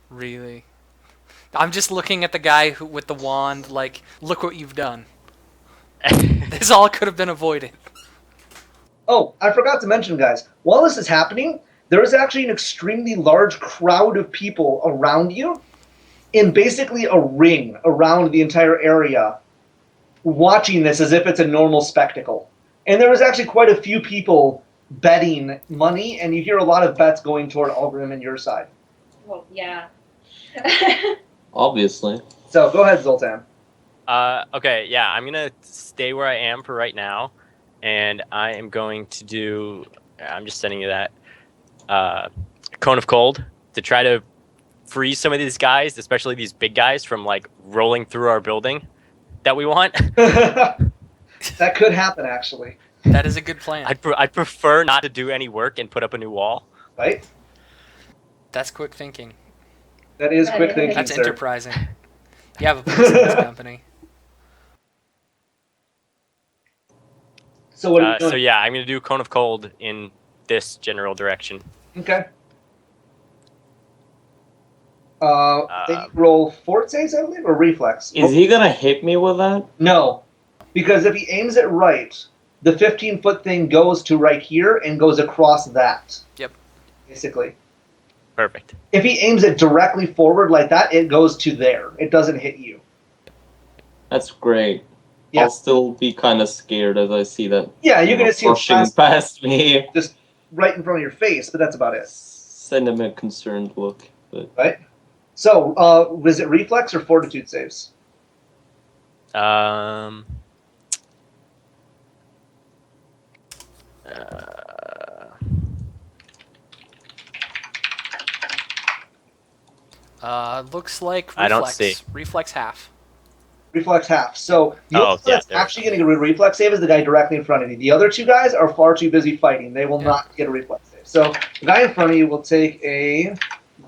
really. I'm just looking at the guy with the wand, like, look what you've done. This all could have been avoided. Oh, I forgot to mention, guys, while this is happening, there is actually an extremely large crowd of people around you in basically a ring around the entire area watching this as if it's a normal spectacle. And there was actually quite a few people betting money, and you hear a lot of bets going toward Algrim and your side. Well, yeah. Obviously. So, go ahead, Zoltan. Okay, yeah, I'm going to stay where I am for right now. And I am going to do, I'm just sending you that, Cone of Cold to try to freeze some of these guys, especially these big guys, from like rolling through our building that we want. That could happen, actually. That is a good plan. I'd prefer not to do any work and put up a new wall. Right? That's quick thinking. That is quick thinking, That's sir. enterprising. You have a place in this company. So what are you doing? So yeah, I'm going to do Cone of Cold in this general direction. Okay. They roll fort saves, I believe, or reflex? Is he gonna hit me with that? No. Because if he aims it right, the 15-foot thing goes to right here and goes across that. Yep. Basically. Perfect. If he aims it directly forward like that, it goes to there. It doesn't hit you. That's great. Yeah. I'll still be kind of scared as I see that. Yeah, you're going to see it rushing past me. just right in front of your face, but that's about it. Send him a concerned look. But Right? So, was it reflex or fortitude saves? Looks like reflex. I don't see. Reflex half. Reflex half. So, the only one that's there. actually going to get a reflex save is the guy directly in front of you. The other two guys are far too busy fighting. They will not get a reflex save. So, the guy in front of you will take a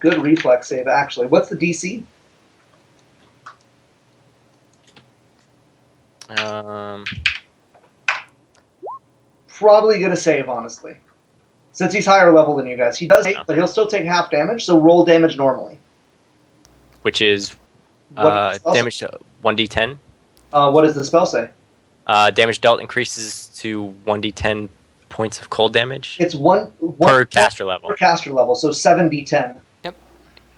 good reflex save, actually. What's the DC? Probably going to save, honestly. Since he's higher level than you guys. He does 8, but he'll still take half damage, so roll damage normally. Which is damage to 1d10. What does the spell say? Damage dealt increases to 1d10 points of cold damage It's one per caster level. Per caster level, so 7d10. Yep.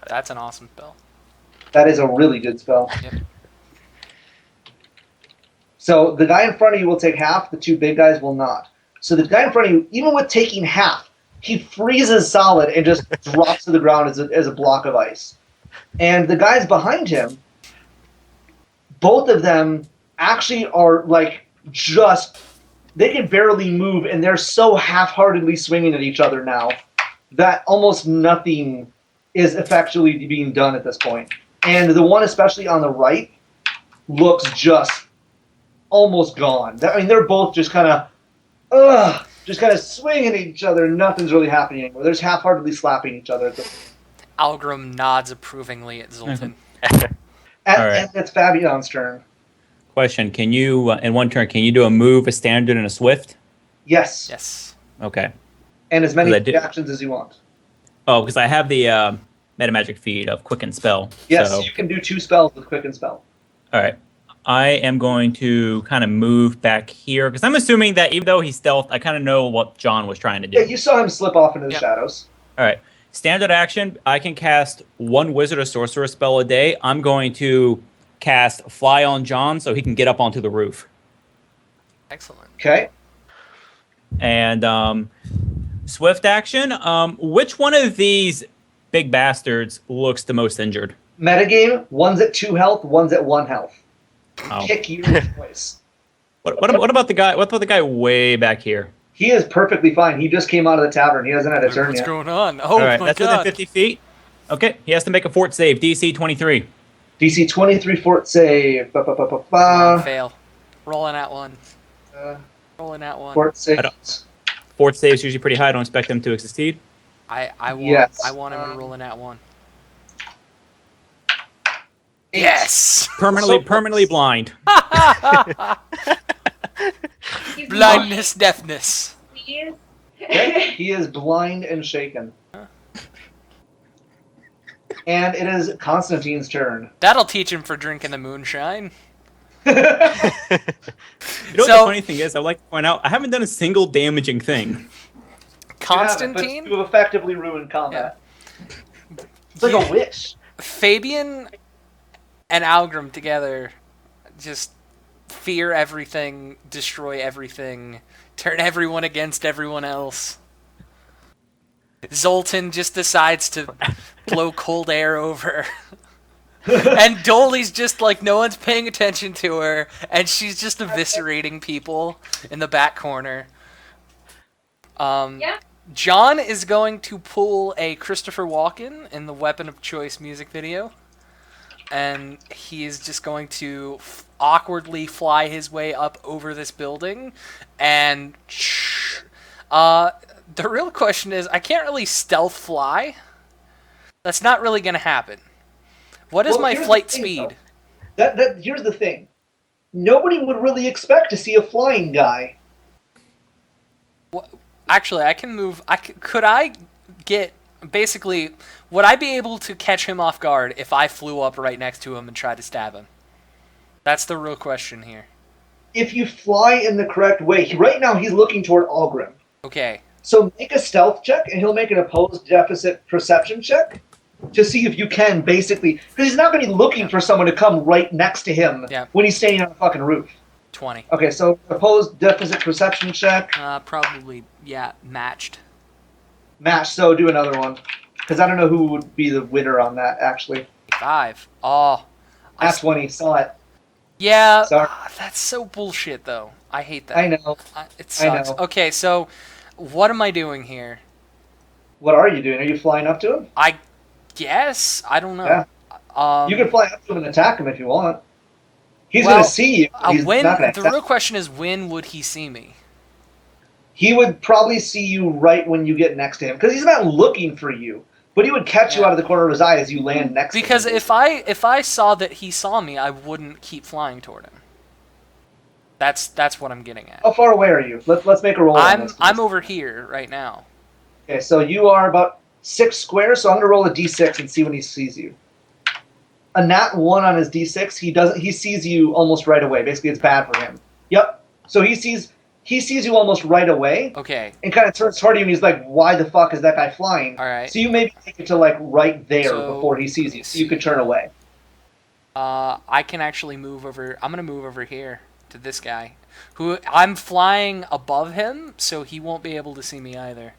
That's an awesome spell. That is a really good spell. Yep. So the guy in front of you will take half, the two big guys will not. So the guy in front of you, even with taking half, he freezes solid and just drops to the ground as a block of ice. And the guys behind him, both of them actually are like just, they can barely move, and they're so half-heartedly swinging at each other now that almost nothing is effectually being done at this point. And the one especially on the right looks just almost gone. I mean, they're both just kind of swinging at each other. Nothing's really happening anymore. They're just half-heartedly slapping each other. Algrim nods approvingly at Zoltan. And it's Fabion's turn. Question: Can you, in one turn, can you do a move, a standard, and a swift? Yes. Yes. Okay. And as many 'Cause I did- actions as you want. Oh, because I have the meta magic feed of quicken spell. Yes, So, you can do 2 spells with quicken spell. all right. I am going to kind of move back here because I'm assuming that even though he's stealth, I kind of know what John was trying to do. Yeah, you saw him slip off into the Yep. shadows. All right. Standard action, I can cast 1 wizard or sorcerer spell a day. I'm going to cast Fly on John so he can get up onto the roof. Excellent. Okay. And swift action, which one of these big bastards looks the most injured? Metagame, one's at 2 health, one's at 1 health. Oh. Pick your choice. What about the guy? What about the guy way back here? He is perfectly fine. He just came out of the tavern. He hasn't had a turn What's yet. going on? Oh All right, my that's god. within 50 feet. Okay, he has to make a fort save. DC 23. DC 23 fort save. Ba, ba, ba, ba, Come on, ba. fail. Rolling at 1. Uh, Rolling at 1. fort save. I don't- Fort save's usually pretty high. I don't expect them to succeed. I want Yes. I want him to roll in at 1. 8. Yes. Permanently blind. He's Blindness, deafness. Please. Okay, he is blind and shaken. And it is Constantine's turn. That'll teach him for drinking the moonshine. You know what the So- funny thing is? I'd like to point out I haven't done a single damaging thing. Constantine, You have effectively ruined combat. It's like a wish. Fabian, and Algrim together just fear everything, destroy everything, turn everyone against everyone else. Zoltan just decides to blow cold air over. And Dolly's just like, no one's paying attention to her, and she's just eviscerating people in the back corner. Yeah. John is going to pull a Christopher Walken in the Weapon of Choice music video, and he is just going to awkwardly fly his way up over this building, and the real question is, I can't really stealth fly. That's not really going to happen. What is Well, my here's the flight thing, speed? Here's the thing. Nobody would really expect to see a flying guy. Actually, I can move. Could I get basically? Would I be able to catch him off guard if I flew up right next to him and tried to stab him? That's the real question here. If you fly in the correct way, right now he's looking toward Algrim. Okay. So make a stealth check, and he'll make an opposed deficit perception check to see if you can basically, because he's not going to be looking for someone to come right next to him Yeah. when he's standing on a fucking roof. 20. Okay, so opposed deficit perception check, Probably, yeah, matched. match. So do another one, because I don't know who would be the winner on that. Actually, 5. Oh. that's 20. Saw it. Yeah. Sorry. That's so bullshit, though. I hate that. I know. It sucks. know. Okay, so what am I doing here? What are you doing? Are you flying up to him? I guess. I don't know. Yeah. You can fly up to him and attack him if you want. He's Well, going to see you. He's when not going to the real question is, when would he see me? He would probably see you right when you get next to him, because he's not looking for you, but he would catch you Yeah. out of the corner of his eye as you land next to him. Because if I saw that he saw me, I wouldn't keep flying toward him. That's what I'm getting at. How far away are you? Let's make a roll on this. I'm over here right now. Okay, so you are about 6 squares, so I'm going to roll a d6 and see when he sees you. A nat 1 on his d6, he sees you almost right away. Basically, it's bad for him. Yep. So he sees you almost right away Okay. and kind of turns toward you and he's like, why the fuck is that guy flying? All right. So you maybe take it to like right there So, before he sees you, so you can turn away. I can actually move over. I'm gonna move over here to this guy, who I'm flying above him, so he won't be able to see me either.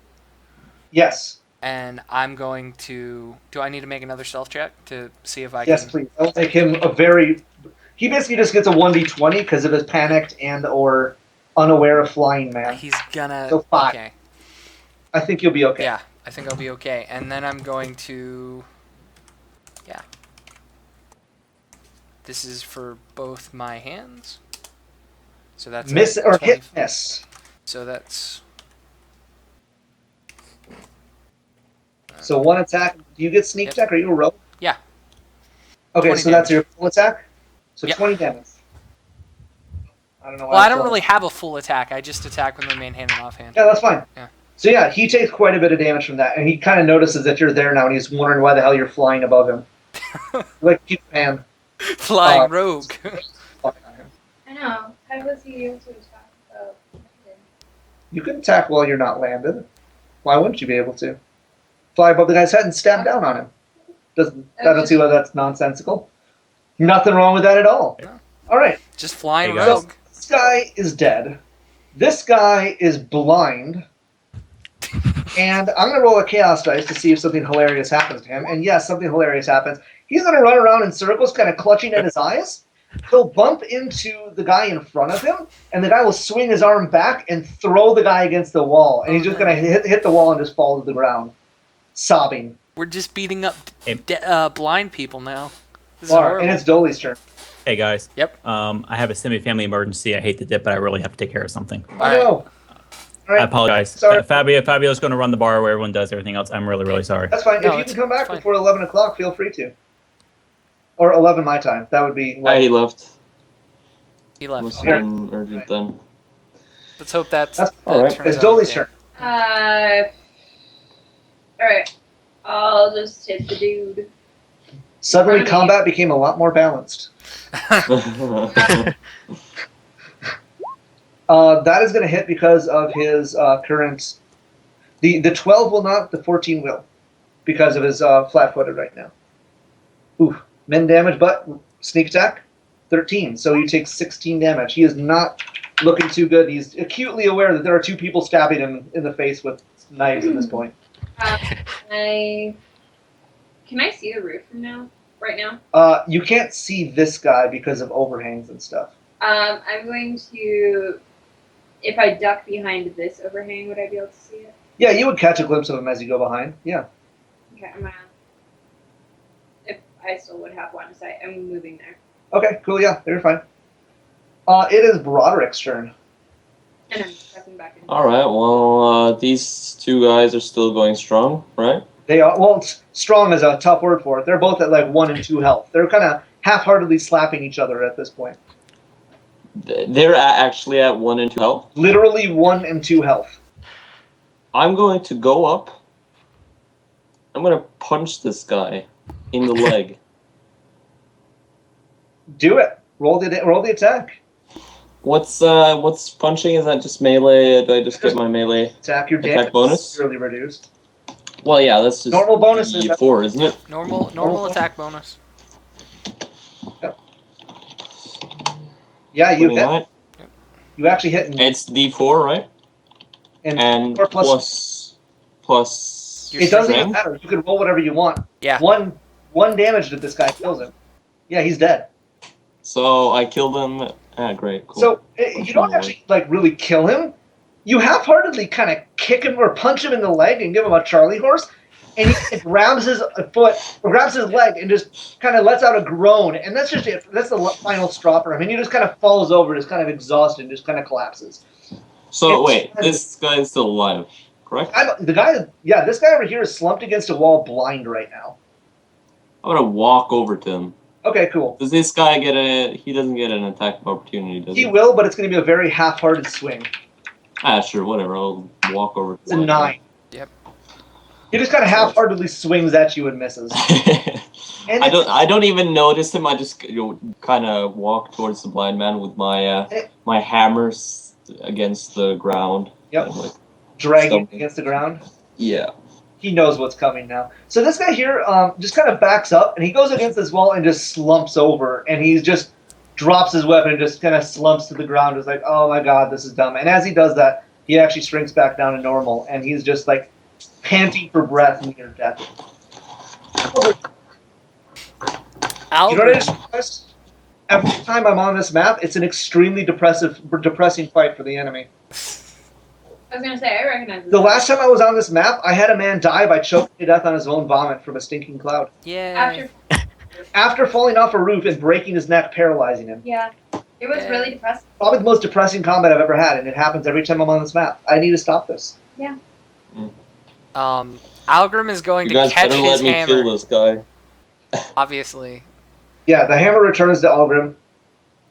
Yes. And I'm going to. Do I need to make another stealth check to see if I Yes, can? please. That'll make him he basically just gets a 1d20 because of his panicked and or unaware of flying man. He's gonna. So 5. Okay. I think you'll be okay. Yeah, I think I'll be okay. And then I'm going to. Yeah. This is for both my hands. So that's Miss or 20 hit miss. So that's. So 1 attack. Do you get sneak Yep. attack? Are you a rogue? Yeah. Okay, 20 so that's your damage. full attack? So Yep. 20 damage. I don't know why. Well, I that's don't low. really have a full attack. I just attack with my main hand and offhand. Yeah, that's fine. Yeah. So yeah, he takes quite a bit of damage from that, and he kind of notices that you're there now, and he's wondering why the hell you're flying above him. Like Peter Pan. Flying rogue. I know. How was he able to attack about? You can attack while you're not landed. Why wouldn't you be able to? Fly above the guy's head and stab down on him. I don't see why that's nonsensical. Nothing wrong with that at all. No. All right. Just flying Hey, guys. rogue. This guy is dead. This guy is blind. And I'm going to roll a chaos dice to see if something hilarious happens to him. And yes, something hilarious happens. He's going to run around in circles, kind of clutching at his eyes. He'll bump into the guy in front of him, and the guy will swing his arm back and throw the guy against the wall. And he's just going to hit the wall and just fall to the ground, sobbing. We're just beating up blind people now. This is All right, horrible. and it's Dolly's turn. Hey guys. Yep. I have a semi-family emergency. I hate to dip, but I really have to take care of something. Oh, no. All I right, apologize. Sorry. Fabio's going to run the bar where everyone does everything else. I'm really, really sorry. that's fine. No, if you it's can come back fine. before 11 o'clock, feel free to. Or 11 my time. That would be... He left. He left. Must Here. have been urgent then. Let's hope that's all right. turns It's out Dolly's okay. turn. Alright. I'll just hit the dude. Suddenly, Funny. combat became a lot more balanced. That is going to hit because of his current... The 12 will not, the 14 will. Because of his flat-footed right now. Ooh, min damage, but sneak attack, 13. So you take 16 damage. He is not looking too good. He's acutely aware that there are two people stabbing him in the face with knives at this point. Can I see the roof from now? Right now? You can't see this guy because of overhangs and stuff. I'm going to... If I duck behind this overhang, would I be able to see it? Yeah, you would catch a glimpse of him as you go behind. Yeah. Okay, I'm gonna... If I still would have one sight, I'm moving there. Okay, cool, yeah, you're fine. It is Broderick's turn. And I'm pressing back in. Alright, well, these two guys are still going strong, right? They are, well, strong is a tough word for it. They're both at like 1 and 2 health. They're kind of half-heartedly slapping each other at this point. They're actually at 1 and 2 health. Literally 1 and 2 health. I'm going to go up. I'm going to punch this guy in the leg. Do it. Roll the attack. What's punching? Is that just melee? Do I just get my melee? Attack your Attack damage. bonus? Severely reduced. Well, yeah, that's just Normal bonuses. D4, isn't it? Normal attack bonus. Yeah, you hit. 29. You actually hit. And, It's D4, right? And 4 plus. plus. Your It doesn't even strength? matter. You can roll whatever you want. Yeah. One damage that this guy kills him. Yeah, he's dead. So I killed him. Ah, great. Cool. So you don't actually like really kill him. You half-heartedly kind of kick him or punch him in the leg and give him a Charlie horse, and he grabs his foot or grabs his leg and just kind of lets out a groan, and that's just it. That's the final straw for him, and he just kind of falls over, just kind of exhausted, and just kind of collapses. So wait, this guy is still alive, correct? This guy over here is slumped against a wall, blind right now. I'm gonna walk over to him. Okay, cool. Does this guy get a? He doesn't get an attack of opportunity, does he? He will, but it's going to be a very half-hearted swing. Ah, sure, whatever. I'll walk over. It's a 9. Yep. He just kind of half-heartedly swings at you and misses. And I don't even notice him. I just kind of walk towards the blind man with my my hammers against the ground. Yep. Kind of like, dragging Stumping. against the ground. yeah. He knows what's coming now. So this guy here just kind of backs up, and he goes against this wall and just slumps over, and he just drops his weapon and just kind of slumps to the ground. It's like, oh my god, this is dumb. And as he does that, he actually shrinks back down to normal, and he's just like panting for breath near death. You know what I just realized? Every time I'm on this map, it's an extremely depressing fight for the enemy. I was gonna say, I recognize this. The last time I was on this map, I had a man die by choking to death on his own vomit from a stinking cloud. Yeah. After falling off a roof and breaking his neck, paralyzing him. Yeah. It was really depressing. Probably the most depressing combat I've ever had, and it happens every time I'm on this map. I need to stop this. Algrim is going You to guys catch better his let me hammer. kill this guy. Obviously. Yeah, the hammer returns to Algrim,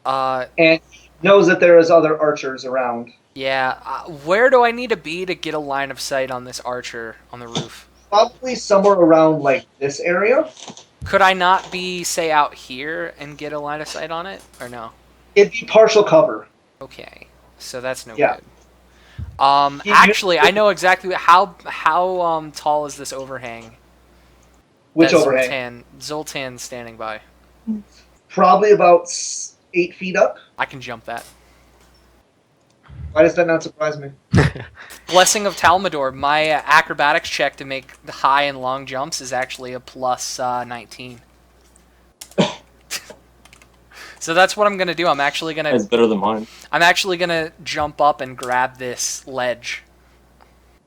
Uh, and knows that there is other archers around. Yeah. Where do I need to be to get a line of sight on this archer on the roof? Probably somewhere around like this area. Could I not be, say, out here and get a line of sight on it, or no? It'd be partial cover. Okay, so that's no Yeah. good. Actually, I know exactly how tall is this overhang? Which that overhang? Zoltan's standing by. Probably about 8 feet up. I can jump that. Why does that not surprise me? Blessing of Talmador. My acrobatics check to make the high and long jumps is actually a plus 19. So that's what I'm gonna do. I'm actually That's gonna better than mine. jump up and grab this ledge.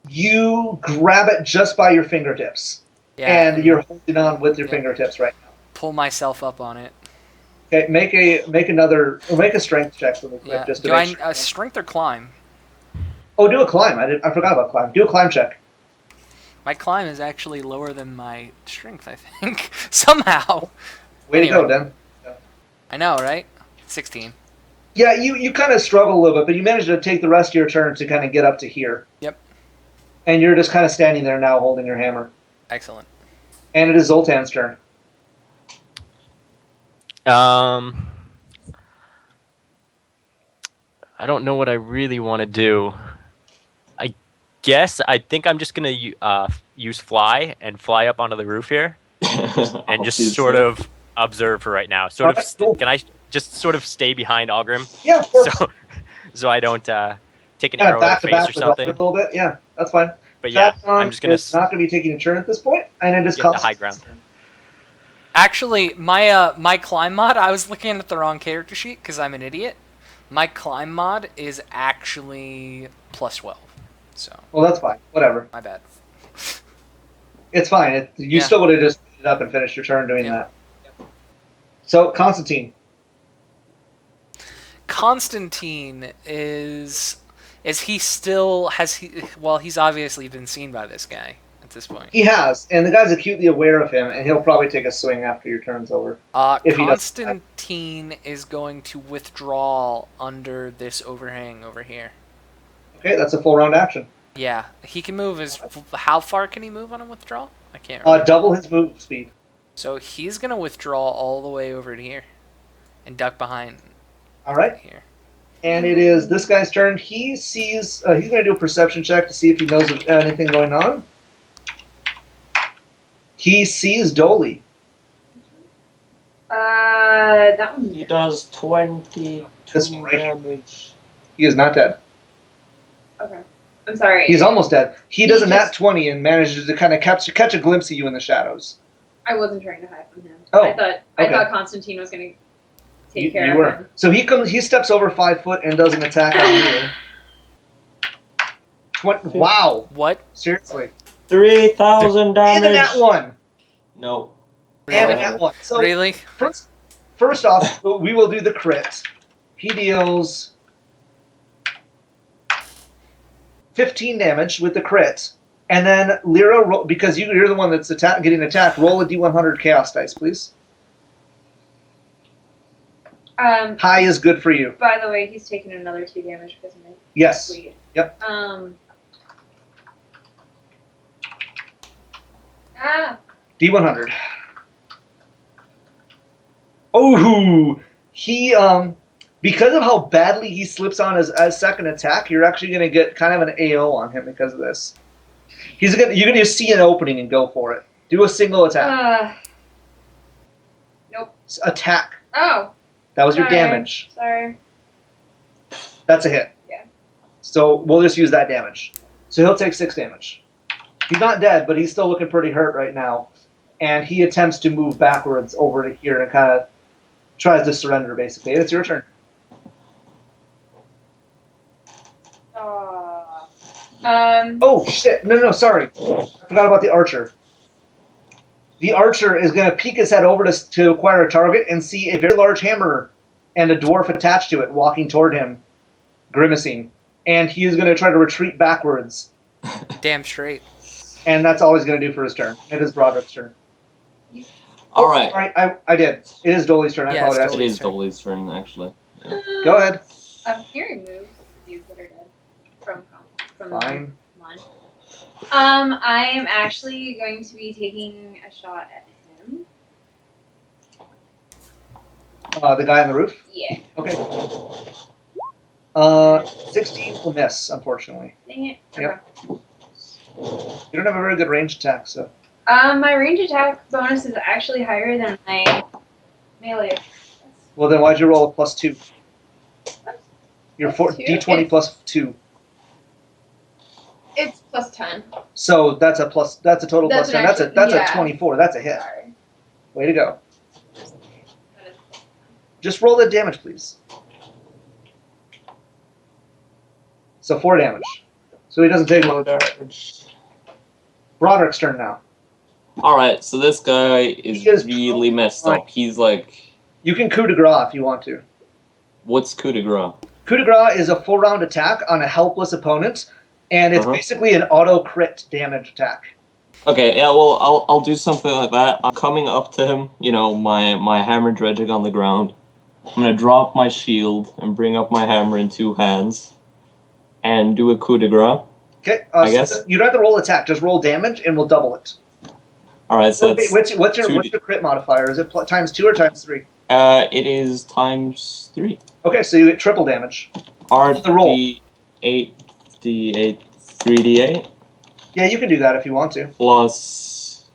You grab it just by your fingertips. Yeah, And you're holding on with your Yeah. fingertips right now. pull myself up on it. Okay, make a strength check really quick Yeah. just to Do make I sure. strength or climb? Oh, do a climb. I forgot about climb. Do a climb check. My climb is actually lower than my strength, I think. Somehow. Way Anyway. to go, Dan. I know, right? 16. Yeah, you kind of struggle a little bit, but you manage to take the rest of your turn to kind of get up to here. Yep. And you're just kind of standing there now holding your hammer. Excellent. And it is Zoltan's turn. I don't know what I really want to do. I think I'm just gonna use fly and fly up onto the roof here and just sort of observe for right now. Sort Alright, cool. Can I just sort of stay behind Algrim Yeah, of course. so I don't take an Kind arrow of in back the to back face or with something? a little bit. Yeah, that's fine. But yeah, Satcon I'm just gonna is not going to be taking a turn at this point, and it is get the Constantine's high ground. turn. Actually, my climb mod, I was looking at the wrong character sheet because I'm an idiot. My climb mod is actually plus 12. So, Well, that's fine. Whatever. my bad. It's fine. You Yeah. still would have just ended up and finished your turn doing Yeah. that. So, Constantine. Constantine is he still he's obviously been seen by this guy at this point. He has, and the guy's acutely aware of him, and he'll probably take a swing after your turn's over. If he doesn't have- Constantine is going to withdraw under this overhang over here. Okay, that's a full round action. Yeah, he can move how far can he move on a withdrawal? I can't remember. Double his move speed. So he's going to withdraw all the way over to here and duck behind All right, here. and it is this guy's turn. He sees. He's going to do a perception check to see if he knows of anything going on. He sees Dolly. That one. He does 22 This one right here. damage. He is not dead. Okay. I'm sorry. He's almost dead. He does a He nat just- 20 and manages to kind of catch a glimpse of you in the shadows. I wasn't trying to hide from him. Oh, I okay. thought Constantine was going to take care You of were. him. So he steps over 5 foot and does an attack on you. Wow. What? Seriously. 3,000 And damage. a nat 1. No. And a Really? nat 1. So Really? first off, we will do the crit. He deals 15 damage with the crit. And then Lyra, because you're the one that's getting attacked, roll a d100 chaos dice, please. High is good for you. By the way, he's taking another 2 damage because of my Yes. bleed. Yep. D100. Oh, he because of how badly he slips on his second attack, you're actually going to get kind of an AO on him because of this. You're going to see an opening and go for it. Do a single attack. Nope. Attack. Oh, That was your Sorry. damage. sorry. That's a hit. Yeah. So we'll just use that damage. So he'll take 6 damage. He's not dead, but he's still looking pretty hurt right now. And he attempts to move backwards over to here and kind of tries to surrender, basically. It's your turn. Oh, shit. No, sorry. I forgot about the archer. The archer is going to peek his head over to acquire a target and see a very large hammer and a dwarf attached to it walking toward him, grimacing. And he is going to try to retreat backwards. Damn straight. And that's all he's going to do for his turn. It is Broderick's turn. All right. All right, I did. It is Dolly's turn. I Yeah, it's apologize. It is Dolly's turn, actually. Go ahead. Hearing moves these that are dead from Fine. one. I am actually going to be taking a shot at him. The guy on the roof? Yeah. Okay. 16 will miss, unfortunately. Dang it. Yep. You don't have a very good range attack, so. My range attack bonus is actually higher than my melee. Well, then why'd you roll a +2? Your Plus two? D20 plus 2. It's +10. So that's a total That's plus 10. an actual- That's yeah. a 24. That's a hit. Sorry. Way to go. That is Just roll the damage, please. So 4 damage. So he doesn't take low damage. Broderick's turn now. Alright, so this guy is He is really messed up. He's like, You can coup de grace if you want to. what's coup de grace? Coup de grace is a full round attack on a helpless opponent, and it's Uh-huh. basically an auto crit damage attack. Okay, yeah, well, I'll do something like that. I'm coming up to him, you know, my hammer dredging on the ground. I'm gonna drop my shield and bring up my hammer in 2 hands and do a coup de grace. Okay, I guess. So you don't have to roll attack, just roll damage and we'll double it. Alright, so it's, What's your 2D. crit modifier? Is it times 2 or times 3? It is times 3. Okay, so you get triple damage. R The roll. D8, D8, 3D8 Yeah, you can do that if you want to. plus,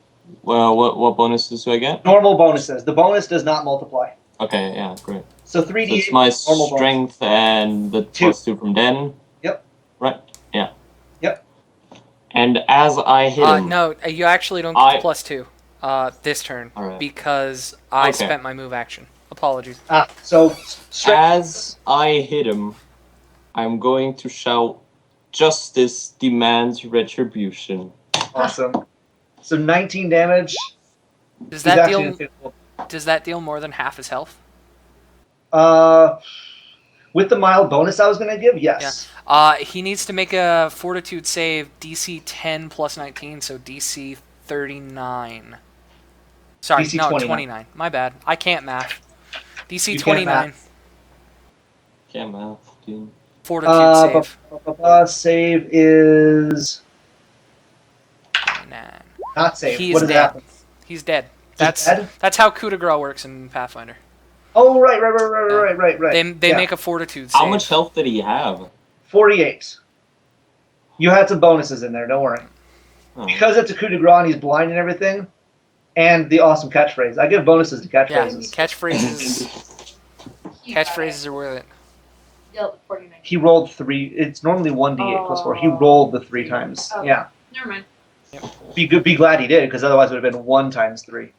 well, what bonuses do I get? Normal bonuses. The bonus does not multiply. Okay, yeah, great. So So 3d8 it's my normal bonus. strength and the 2. +2 from Den. Yep. Right, yeah. Yep. And as I hit him, No, you actually don't get I- the +2 this turn Alright. because I Okay. spent my move action. Apologies. So strength. as I hit him, I'm going to shout, "Justice demands retribution." Awesome. So 19 damage. Does He's that actually deal? invisible. Does that deal more than half his health? With the mild bonus I was going to give, yes. He needs to make a Fortitude save, DC 10 plus 19, so DC 39. Sorry, DC no, 29. 29. My bad. I can't math. DC You can't 29. Can't math, dude. Fortitude save. Save is 29. not save. He What is does it dead. happen? He's dead. He's dead? That's how coup de grace works in Pathfinder. Oh, right. They Yeah. make a Fortitude save. How much health did he have? 48. You had some bonuses in there, don't worry. Oh. Because it's a coup de grace and he's blind and everything, and the awesome catchphrase. I give bonuses to Yeah, catchphrases. catchphrases are worth it. Dealt 49. He rolled 3. It's normally 1d8 plus 4. He Oh. rolled the 3 times. Oh. Yeah. Never mind. Be glad he did, because otherwise it would have been 1 times 3.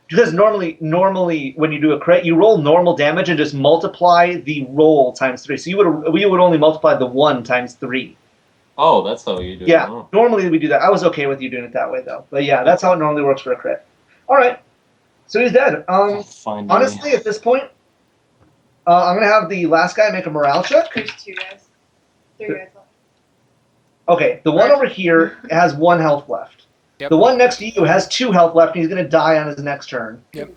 Because normally when you do a crit, you roll normal damage and just multiply the roll times 3. So we would only multiply the 1 times 3. Oh, that's how you do Yeah. it. Oh. Normally we do that. I was okay with you doing it that way though. But yeah, that's how it normally works for a crit. All right. So he's dead. Fine, Honestly, at this point, I'm gonna have the last guy make a morale check. There's 2 guys. 3 guys left. Okay, the one over here has 1 health left. Yep. The one next to you has 2 health left, and he's gonna die on his next turn. Yep.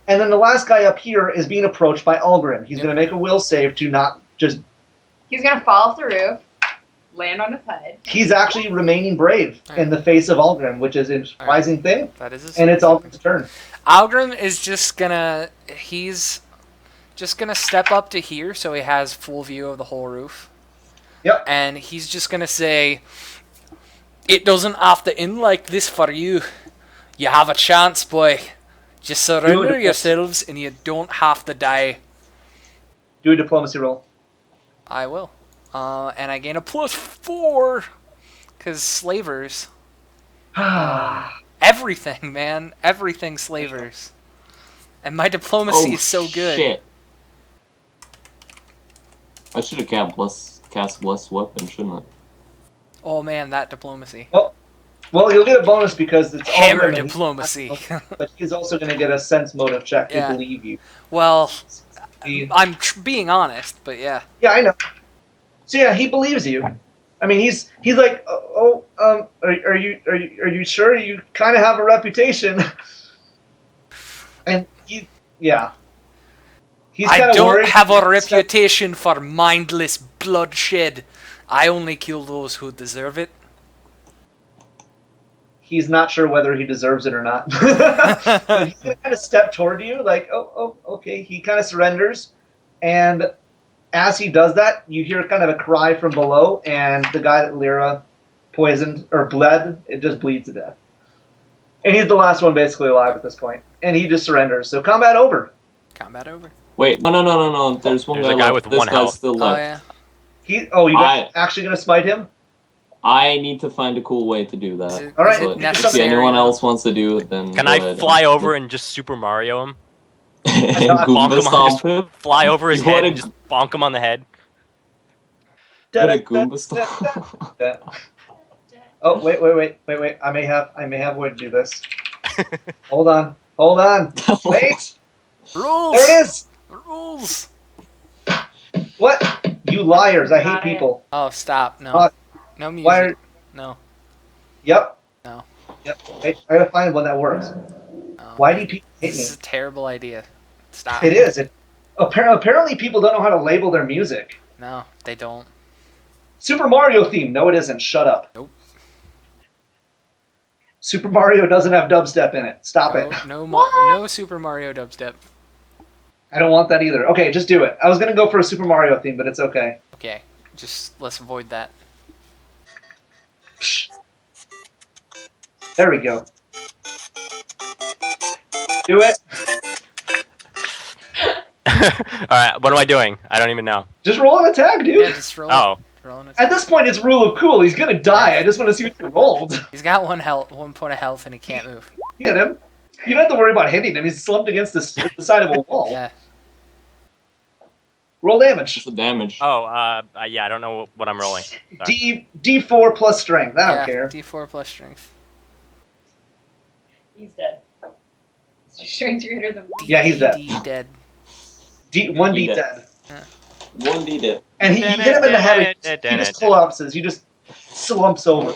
And then the last guy up here is being approached by Algrim. He's Yep. gonna make a will save to not just. He's gonna fall off the roof, land on his head. He's actually remaining brave in the face of Algrim, which is a surprising thing. That is his. And it's Algrim's turn. Algrim is just gonna. He's just gonna step up to here so he has full view of the whole roof. Yep. And he's just gonna say, "It doesn't have to end like this for you. You have a chance, boy. Just surrender yourselves and you don't have to die." Do a diplomacy roll. I will. And I gain a +4. Because slavers. Everything, man. Everything slavers. And my diplomacy is so good. Shit. I should have cast Blessed Weapon, shouldn't I? Oh man, that diplomacy. Well, you'll get a bonus because it's Hammer Algrim and- diplomacy. But he's also going to get a sense motive check to Yeah. believe you. Well, He- I'm being honest, but yeah. Yeah, I know. So yeah, he believes you. I mean, he's like, are you sure? You kind of have a reputation. And He's I kind of don't worried. have a reputation for mindless bloodshed. I only kill those who deserve it. He's not sure whether he deserves it or not. But he's gonna kind of step toward you, like, oh, okay. He kind of surrenders, and as he does that, you hear kind of a cry from below, and the guy that Lyra poisoned or bled, it just bleeds to death. And he's the last one basically alive at this point, and he just surrenders. So combat over. Combat over. Wait, no. There's one There's guy a guy left. with This one guy's health. still Oh left. yeah. You guys actually gonna smite him? I need to find a cool way to do that. Is it, All right, is it but But if necessary? anyone else wants to do it, then Can go I ahead. fly over and just Super Mario him? and Bonk Goomba him on his- stomp him? Fly over his You head wanna- and just bonk him on the head? What a Goomba stomp. Oh, wait. I may have a way to do this. Hold on. Wait! Rules. There it is! Rules. What? You liars. I hate Got it. people. Oh, stop. No. What? No music. Why are... No. Yep. No. Yep. I gotta find one that works. No. Why do people hate This me? is a terrible idea. Stop. It is. Apparently people don't know how to label their music. No, they don't. Super Mario theme. No, it isn't. Shut up. Nope. Super Mario doesn't have dubstep in it. Stop it. No Super Mario dubstep. I don't want that either. Okay, just do it. I was gonna go for a Super Mario theme, but it's okay. Okay, just let's avoid that. There we go. Do it. Alright, what am I doing? I don't even know. Just roll an attack, dude. Yeah, just roll. Oh. Roll an At this point, it's rule of cool. He's gonna die. I just want to see what he rolled. He's got 1 point of health and he can't move. Hit him. You don't have to worry about hitting him. He's slumped against the side of a wall. Yeah. Roll damage. Just the damage. Oh, yeah, I don't know what I'm rolling. Sorry. D4 plus strength. I don't Yeah, care. D4 plus strength. He's dead. Strength greater than one. Yeah, he's dead. D dead. One D He dead. 1d dead. And you hit him in the head. He just collapses. He just slumps over.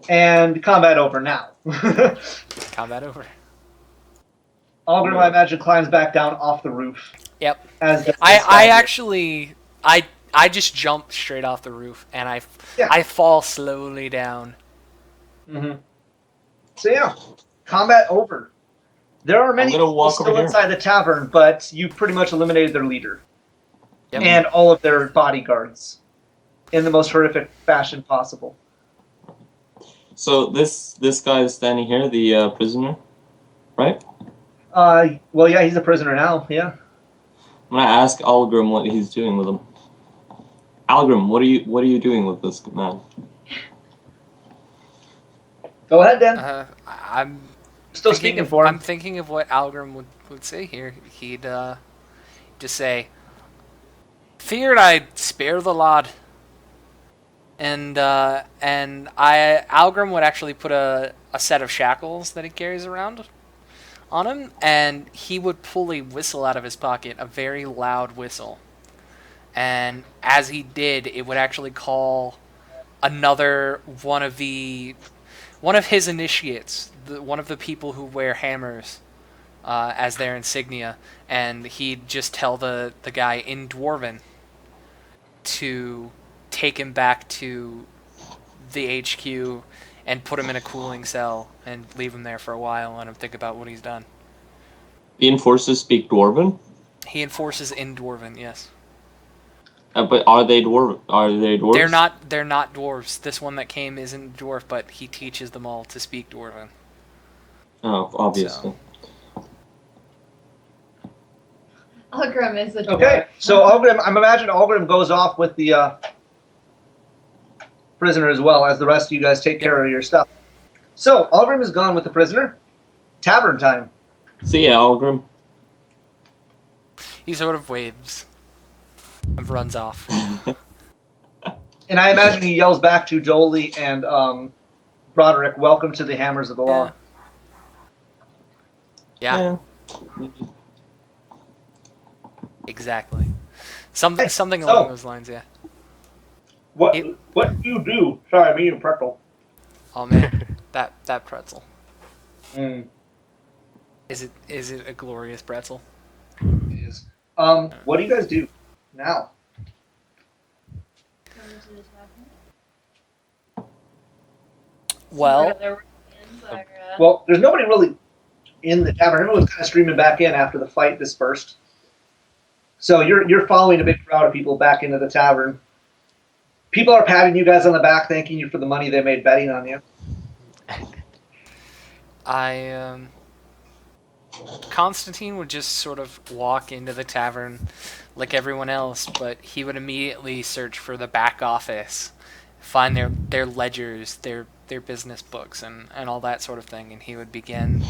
And combat over now. Combat over. Algrim, I imagine, climbs back down off the roof. Yep. As I just jump straight off the roof and I fall slowly down. Mm-hmm. So yeah, combat over. There are many I'm gonna people walk still over here. inside the tavern, but you pretty much eliminated their leader Yep. and all of their bodyguards in the most horrific fashion possible. So this guy is standing here, the prisoner, right? Well, yeah, he's a prisoner now. Yeah. I'm gonna ask Algrim what he's doing with him. Algrim, what are you doing with this man? Go ahead, Dan. I'm Still thinking speaking of, for I'm him. thinking of what Algrim would say here. He'd just say, "Feared I'd spare the lad." And Algrim would actually put a set of shackles that he carries around on him, and he would pull a whistle out of his pocket, a very loud whistle. And as he did, it would actually call another one of his initiates, one of the people who wear hammers as their insignia, and he'd just tell the guy in Dwarven to take him back to the HQ and put him in a cooling cell and leave him there for a while and let him think about what he's done. The enforcers speak Dwarven, He enforces in Dwarven, yes. but are they dwarves? They're not dwarves. This one that came isn't dwarf, but he teaches them all to speak Dwarven. Oh, obviously. Algrim is a dwarf. Okay, so Algrim, I'm imagining Algrim goes off with the prisoner as well as the rest of you guys take care of your stuff. So Algrim is gone with the prisoner. Tavern time. See ya, Algrim. He sort of waves and runs off. And I imagine he yells back to Jolie and Broderick, "Welcome to the Hammers of the Law." Yeah. Exactly. Something along those lines, yeah. What do you do? Sorry, I'm eating pretzel. Oh man, that pretzel. Mm. Is it a glorious pretzel? What do you guys do now? Well, Well, there's nobody really in the tavern. Everyone's kind of streaming back in after the fight dispersed. So you're following a big crowd of people back into the tavern. People are patting you guys on the back, thanking you for the money they made betting on you. Constantine would just sort of walk into the tavern like everyone else, but he would immediately search for the back office, find their ledgers, their business books, and all that sort of thing, and he would begin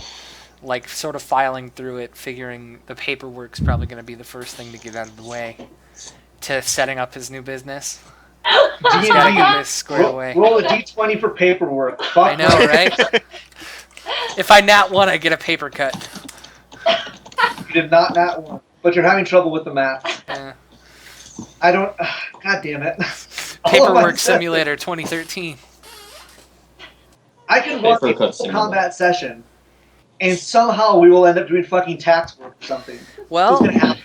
like sort of filing through it, figuring the paperwork's probably going to be the first thing to get out of the way to setting up his new business. He's got to get this squared away. Roll a d20 for paperwork. Fuck I know, right? If I nat one, I get a paper cut. You did not nat one, but you're having trouble with the math. Yeah. I don't. God damn it. Paperwork Simulator 2013. I can run Paper a cut full simulator. combat session, and somehow we will end up doing fucking tax work or something. Well, What's gonna happen?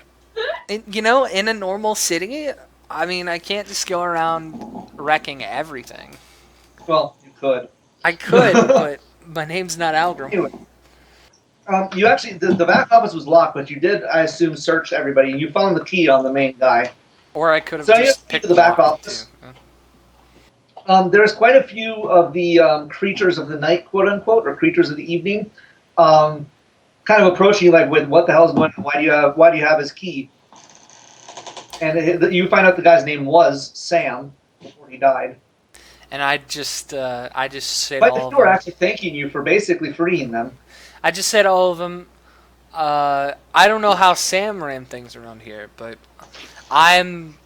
in a normal city, I mean, I can't just go around wrecking everything. Well, you could. I could, but my name's not Algrim. Anyway, you actually the back office was locked, but you did, I assume, search everybody, and you found the key on the main guy. Or I could have So you just have to picked the back lock, office. too. There's quite a few of the creatures of the night, quote unquote, or creatures of the evening, kind of approaching you like, with what the hell's going on? Why do you have his key? And you find out the guy's name was Sam before he died. And I just said But all they of were them. actually thanking you for basically freeing them. I just said all of them. I don't know how Sam ran things around here, but I'm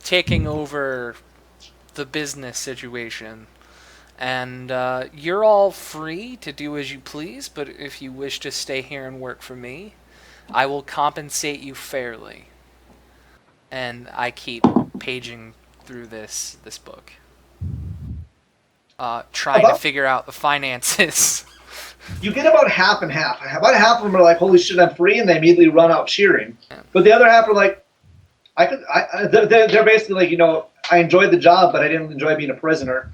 taking over the business situation. And you're all free to do as you please, but if you wish to stay here and work for me, I will compensate you fairly. And I keep paging through this book. Trying to figure out the finances. You get about half and half. About half of them are like, "Holy shit, I'm free," and they immediately run out cheering. Yeah. But the other half are like, they're basically like, I enjoyed the job, but I didn't enjoy being a prisoner.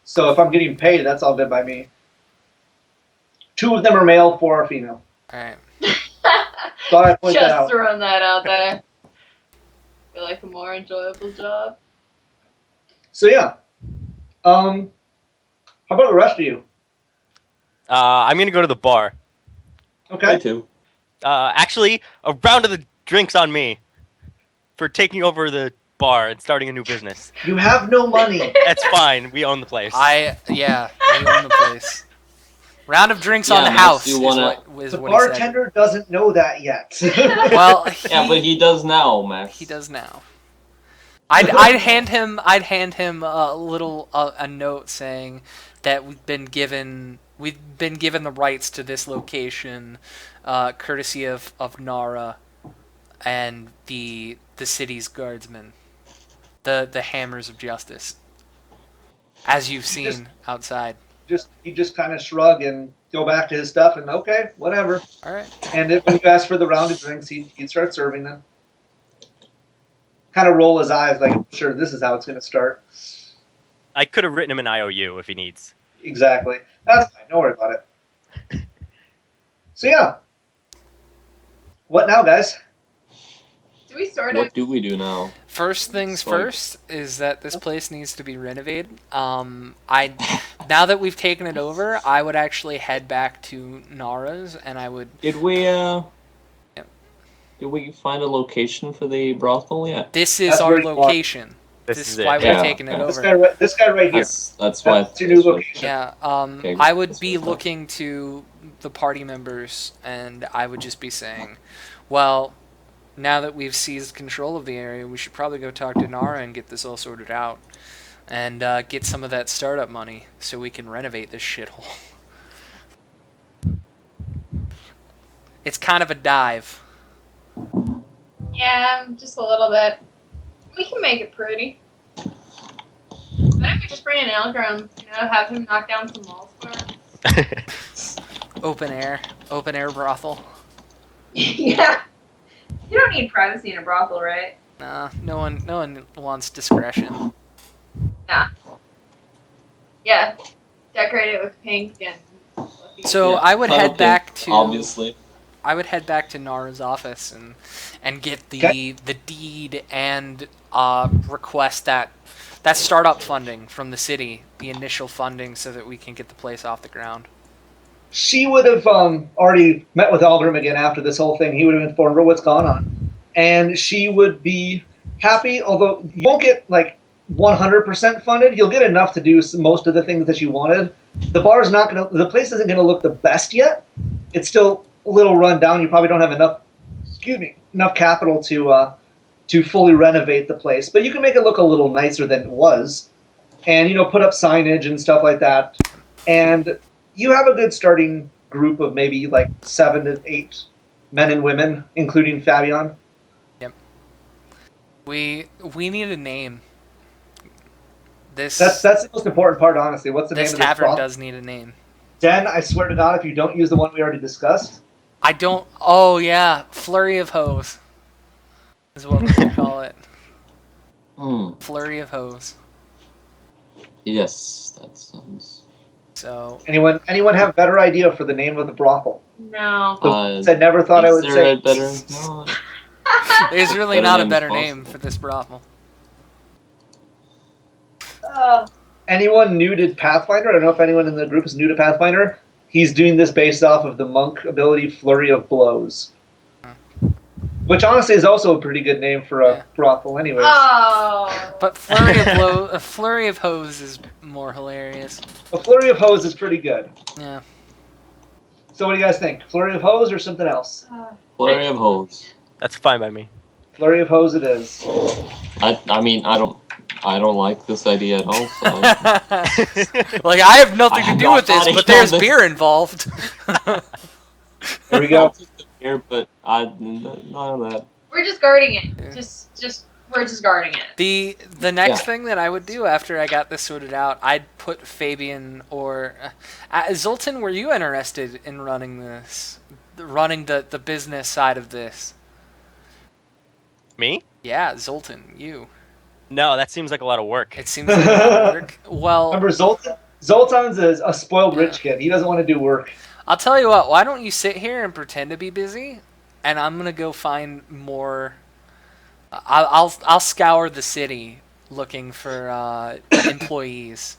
So if I'm getting paid, that's all good by me. 2 of them are male, 4 are female. Alright. Thought I'd point that Just out. throwing that out there. Feel like a more enjoyable job. So yeah. How about the rest of you? I'm gonna go to the bar. Me Okay. too. Actually, a round of the drinks on me for taking over the bar and starting a new business. You have no money. That's fine. We own the place. We own the place. Round of drinks on Yeah, the Max, house you is wanna- what The he said. bartender doesn't know that yet. Well, Yeah, but he does now, Max. he does now. I'd hand him a note saying that we've been given the rights to this location, courtesy of Nara and the city's guardsmen, the hammers of justice, as you've seen outside. He just kind of shrug and go back to his stuff and okay, whatever. All right. And when you ask for the round of drinks, he'd start serving them. Kind of roll his eyes like, sure, this is how it's going to start. I could have written him an IOU if he needs. Exactly. That's fine. Don't worry about it. So yeah. What now, guys? Do we sort of? What do we do now? First things Sorry. first is that this place needs to be renovated. Now that we've taken it over, I would actually head back to Nara's, and I would. Did we Yep. did we find a location for the brothel yet? This is That's our where you want- location. This This is is why it. we're Yeah. taking it This over. guy right here. That's why. That's your new location. Yeah. Okay, I would that's be fine. looking to the party members, and I would just be saying, well, now that we've seized control of the area, we should probably go talk to Nara and get this all sorted out, and get some of that startup money so we can renovate this shithole. It's kind of a dive. Yeah, just a little bit. We can make it pretty. Why don't we just bring an Algrim, have him knock down some walls for us? Open air brothel. Yeah. You don't need privacy in a brothel, right? Nah, no one wants discretion. Yeah. Decorate it with pink and. So Yeah, I would Cuddle head back Pink, to obviously. I would head back to Nara's office and get the Okay. the deed and request that startup funding from the city, the initial funding, so that we can get the place off the ground. She would have already met with Aldrim again after this whole thing. He would have informed her what's gone on, and she would be happy. Although you won't get like 100% funded, you'll get enough to do most of the things that you wanted. The bar's not gonna. The place isn't gonna look the best yet. It's still a little run down. You probably don't have enough. Excuse me, enough capital to fully renovate the place, but you can make it look a little nicer than it was, and put up signage and stuff like that, and you have a good starting group of maybe like 7 to 8 men and women, including Fabian. We need a name. This That's the most important part, honestly. What's the name this of this tavern brothel? does need a name. Den, I swear to God, if you don't use the one we already discussed, I don't. Oh yeah, flurry of hose is what we call it. Flurry of hose. Yes, that sounds. So anyone have a better idea for the name of the brothel? No. I never thought I would is say. there a better? No. there's really Better not a name better is name possible. for this brothel. Anyone new to Pathfinder? I don't know if anyone in the group is new to Pathfinder. He's doing this based off of the monk ability Flurry of Blows. Which honestly is also a pretty good name for a Yeah. brothel anyways. Oh. But a flurry of hose is more hilarious. A Flurry of Hose is pretty good. Yeah. So what do you guys think? Flurry of Hose or something else? Flurry of holes. That's fine by me. Flurry of Hose it is. I mean, I don't like this idea at all. So Like I have nothing I to do am with this, not but voting there's on this. beer involved. There we go. Here, but none of that. We're just guarding it. Yeah. We're just guarding it. The next Yeah. thing that I would do after I got this sorted out, I'd put Fabian or Zoltan. Were you interested in running this, running the business side of this? Me? Yeah, Zoltan, you. No, that seems like a lot of work. It seems like a lot of work. Well, Remember Zoltan's a spoiled rich kid. He doesn't want to do work. I'll tell you what. Why don't you sit here and pretend to be busy, and I'm gonna go find more. I'll scour the city looking for employees.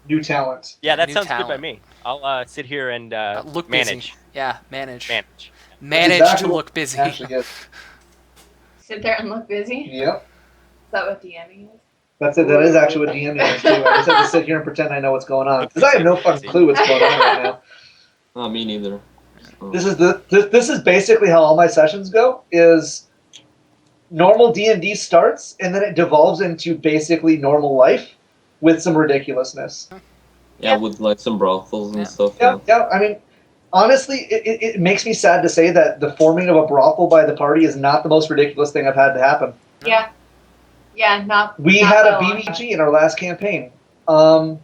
New talent. Yeah, that New sounds good by talent. me. I'll sit here and Look manage. busy. Yeah, manage. Manage. Manage Exactly to what look busy. Actually, is. Sit there and look busy. Yep. Is that what DMing is? That's it. That is actually what DMing is too. I just have to sit here and pretend I know what's going on because I have no fucking clue what's going on right now. Not me neither. So. This is basically how all my sessions go. Is normal D&D starts and then it devolves into basically normal life with some ridiculousness. Yeah, with like some brothels and Yeah. stuff. Yeah. I mean, honestly, it makes me sad to say that the forming of a brothel by the party is not the most ridiculous thing I've had to happen. Yeah. Yeah, not. We not had a by long shot. BBG in our last campaign, and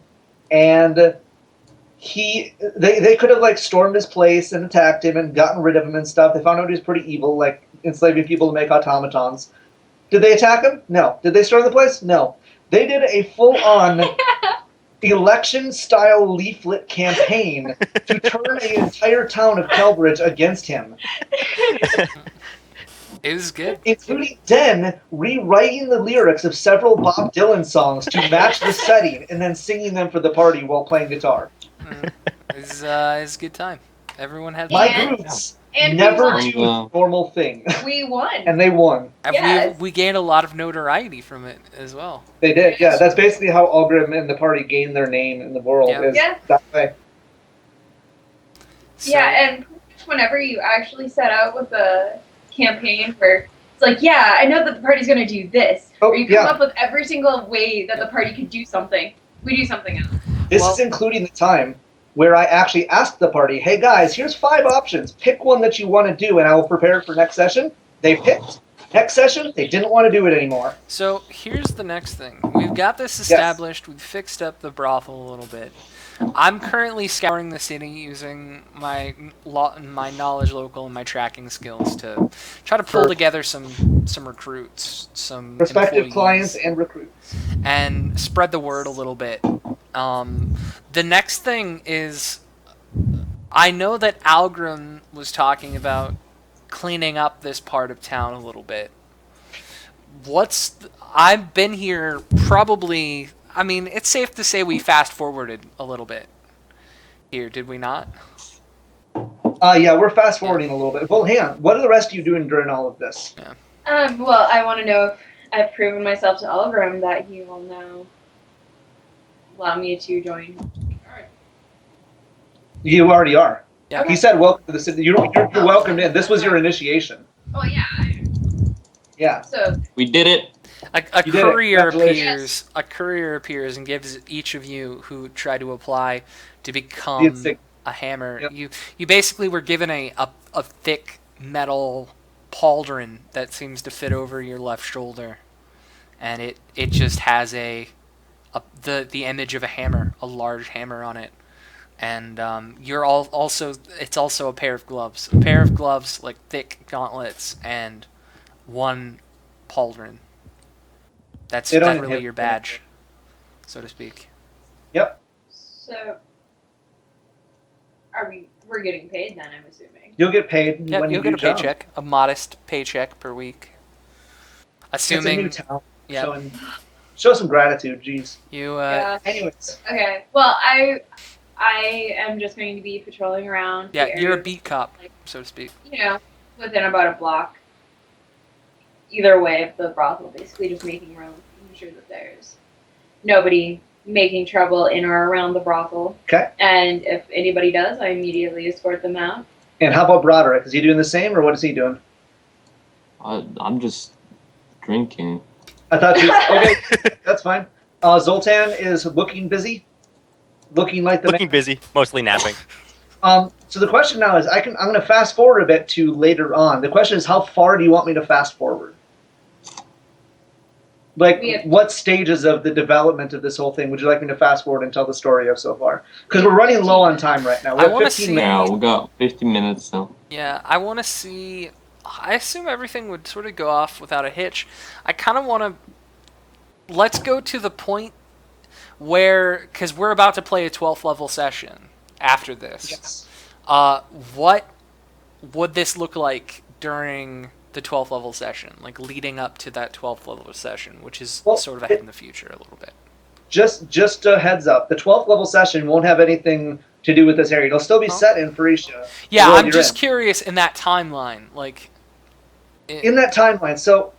they could have like stormed his place and attacked him and gotten rid of him and stuff. They found out he was pretty evil, like enslaving people to make automatons. Did they attack him? No. Did they storm the place? No. They did a full-on election-style leaflet campaign to turn an entire town of Kelbridge against him, It was good. including Den rewriting the lyrics of several Bob Dylan songs to match the setting and then singing them for the party while playing guitar. It was a good time. Everyone had My And- groups And never we do won. the normal thing, We won. and they won. And Yes. we gained a lot of notoriety from it as well. They did, yeah. That's basically how Algrim and the party gained their name in the world, Yeah. is Yeah. that way. So, Yeah, and whenever you actually set out with a campaign where it's like, yeah, I know that the party's going to do this. Oh, or you come yeah. up with every single way that the party could do something. We do something else. This Well- is including the time where I actually asked the party, hey guys, here's 5 options. Pick one that you want to do, and I will prepare it for next session. They picked. Next session, they didn't want to do it anymore. So here's the next thing. We've got this established. We've fixed up the brothel a little bit. I'm currently scouring the city using my knowledge local and my tracking skills to try to pull together some recruits, some Prospective employees, clients and recruits. and spread the word a little bit. The next thing is, I know that Algrim was talking about cleaning up this part of town a little bit. I've been here probably. I mean, it's safe to say we fast forwarded a little bit here, did we not? Yeah, we're fast forwarding a little bit. Well, hang on. What are the rest of you doing during all of this? Well, I want to know if I've proven myself to Algrim that he will now allow me to join. You already are. Yeah. He said, "Welcome to the city." You're welcome in. This was your initiation. Oh yeah. Yeah. So We did it. A You did it. courier Congratulations. appears. A courier appears and gives each of you who try to apply to The become insig- a hammer. Yep. You basically were given a thick metal pauldron that seems to fit over your left shoulder, and it just has the image of a hammer, a large hammer on it, and it's also a pair of gloves, like thick gauntlets, and one pauldron. That's They don't really have- your badge, so to speak. Yep. So we're getting paid then, I'm assuming. You'll get paid Yep, when you'll you get do a your job. paycheck, a modest paycheck per week. It's a new Assuming town. yeah, Show some gratitude, jeez. you Yeah. Anyways, Okay. Well, I am just going to be patrolling around. the you're a area, beat cop, like, so to speak. you know, within about a block. Either way of the brothel, basically just making sure that there's nobody making trouble in or around the brothel. Okay. And if anybody does, I immediately escort them out. and how about Broderick? Is he doing the same, or what is he doing? I'm just drinking. I thought you. Okay, that's fine. Zoltan is looking busy, looking like the. Looking busy, mostly napping. So the question now is, I'm going to fast forward a bit to later on. The question is, how far do you want me to fast forward? Like, We have- what stages of the development of this whole thing would you like me to fast forward and tell the story of so far? Because we're running low on time right now. We I have wanna 15 see- minutes. Yeah, we got 50 minutes now. Yeah, I want to see. I assume everything would sort of go off without a hitch. I kind of want to. Let's go to the point where, because we're about to play a 12th level session after this. Yes. What would this look like during the 12th level session, like leading up to that 12th level session, which is Well, sort of ahead in the future a little bit. Just a heads up. The 12th level session won't have anything to do with this area. It'll still be Oh. set in Phoenicia. Yeah, the world I'm you're just in. curious in that timeline, like. In that timeline. So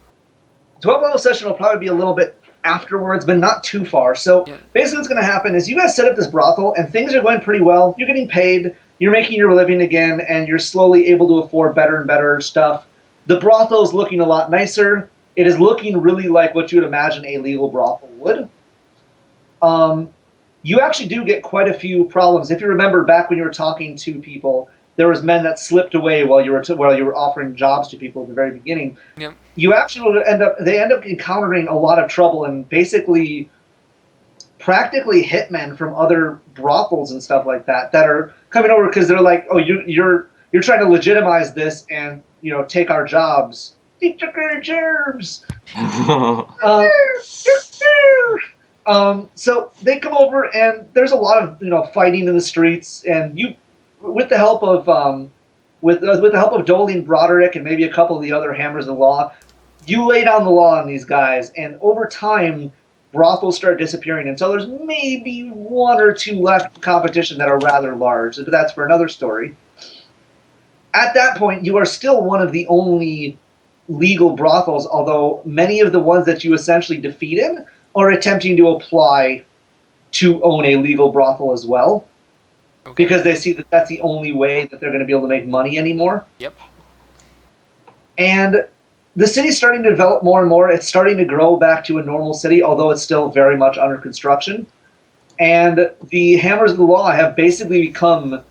12th level session will probably be a little bit afterwards, but not too far. So Yeah. basically what's going to happen is you guys set up this brothel and things are going pretty well. You're getting paid, you're making your living again, and you're slowly able to afford better and better stuff. The brothel is looking a lot nicer. It is looking really like what you would imagine a legal brothel would. You actually do get quite a few problems. If you remember back when you were talking to people, there was men that slipped away while you were offering jobs to people at the very beginning. Yep. You actually end up encountering a lot of trouble and basically practically hitmen from other brothels and stuff like that are coming over because they're like, oh, you're trying to legitimize this and take our jobs. They took our jobs. So they come over and there's a lot of fighting in the streets, and you, with the help of with the help of Dolan Broderick and maybe a couple of the other hammers of the law, you lay down the law on these guys, and over time brothels start disappearing until there's maybe one or two left in competition that are rather large, but that's for another story. At that point, you are still one of the only legal brothels, although many of the ones that you essentially defeated are attempting to apply to own a legal brothel as well, Okay. because they see that that's the only way that they're going to be able to make money anymore. Yep. And the city's starting to develop more and more. It's starting to grow back to a normal city, although it's still very much under construction. And the Hammers of the Law have basically become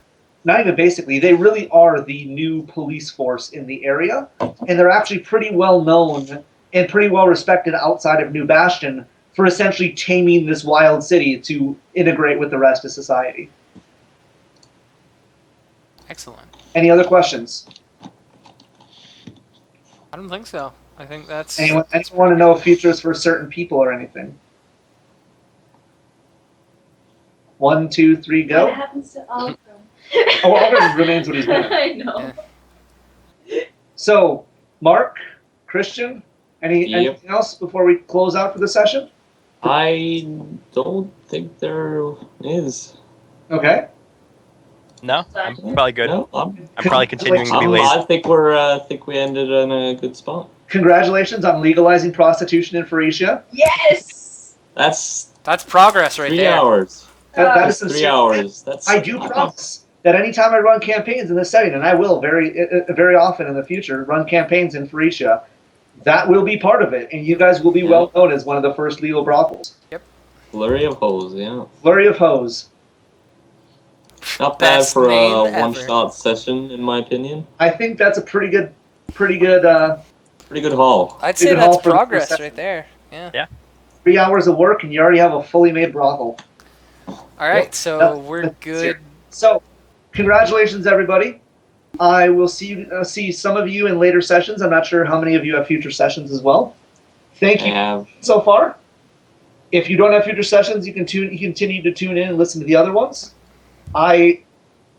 not even basically, they really are the new police force in the area, and they're actually pretty well known and pretty well respected outside of New Bastion for essentially taming this wild city to integrate with the rest of society. Excellent. Any other questions? I don't think so. I think that's. Anyone want to know futures for certain people or anything? 1, 2, 3, What go. happens to Algrim? Oh, Alvin remains what he's been. I know. So, Mark, Christian, anything else before we close out for the session? I don't think there is. Okay. No, I'm probably good. No, I'm probably continuing to be lazy. I think we ended on a good spot. Congratulations on legalizing prostitution in Phoenicia. Yes! That's That's progress right 3 there. hours. That That's is 3 sincere. hours. That's I do promise that anytime I run campaigns in this setting, and I will very often in the future run campaigns in Phoenicia, that will be part of it, and you guys will be Yeah. well known as one of the first legal brothels. flurry of hoes. Yeah, Flurry of hose. not bad Best for a name ever. one-shot session, in my opinion. I think that's a pretty good. Pretty good haul. I'd You say can that's haul for the progress session. right there. Yeah. 3 hours of work, and you already have a fully made brothel. All right, Yep. so That's we're sincere. good. So, congratulations, everybody. I will see some of you in later sessions. I'm not sure how many of you have future sessions as well. Thank I you have. so far. If you don't have future sessions, you continue to tune in and listen to the other ones.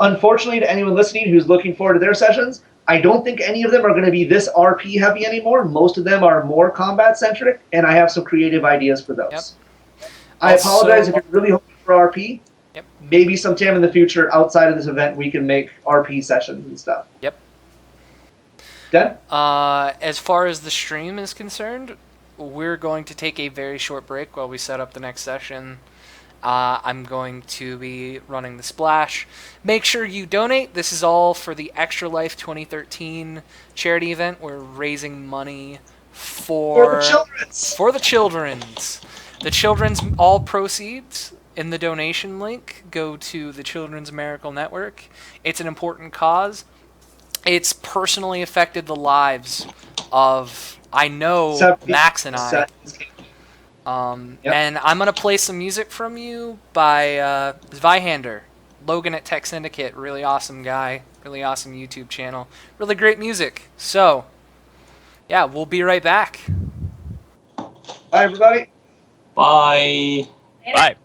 Unfortunately, to anyone listening who's looking forward to their sessions, I don't think any of them are going to be this RP heavy anymore. Most of them are more combat centric, and I have some creative ideas for those. Yep. I Also- apologize if you're really hoping for RP. Yep. Maybe sometime in the future, outside of this event, we can make RP sessions and stuff. Yep. Done? As far as the stream is concerned, we're going to take a very short break while we set up the next session. I'm going to be running the splash. Make sure you donate. This is all for the Extra Life 2013 charity event. We're raising money For the children's. for the children's. The children's all proceeds in the donation link go to the Children's Miracle Network. It's an important cause. It's personally affected the lives of, I know, Seven- Max and I. Yep. And I'm going to play some music from you by Zweihander, Logan at Tech Syndicate. Really awesome guy. Really awesome YouTube channel. Really great music. So, yeah, we'll be right back. Bye, everybody. Bye. Bye.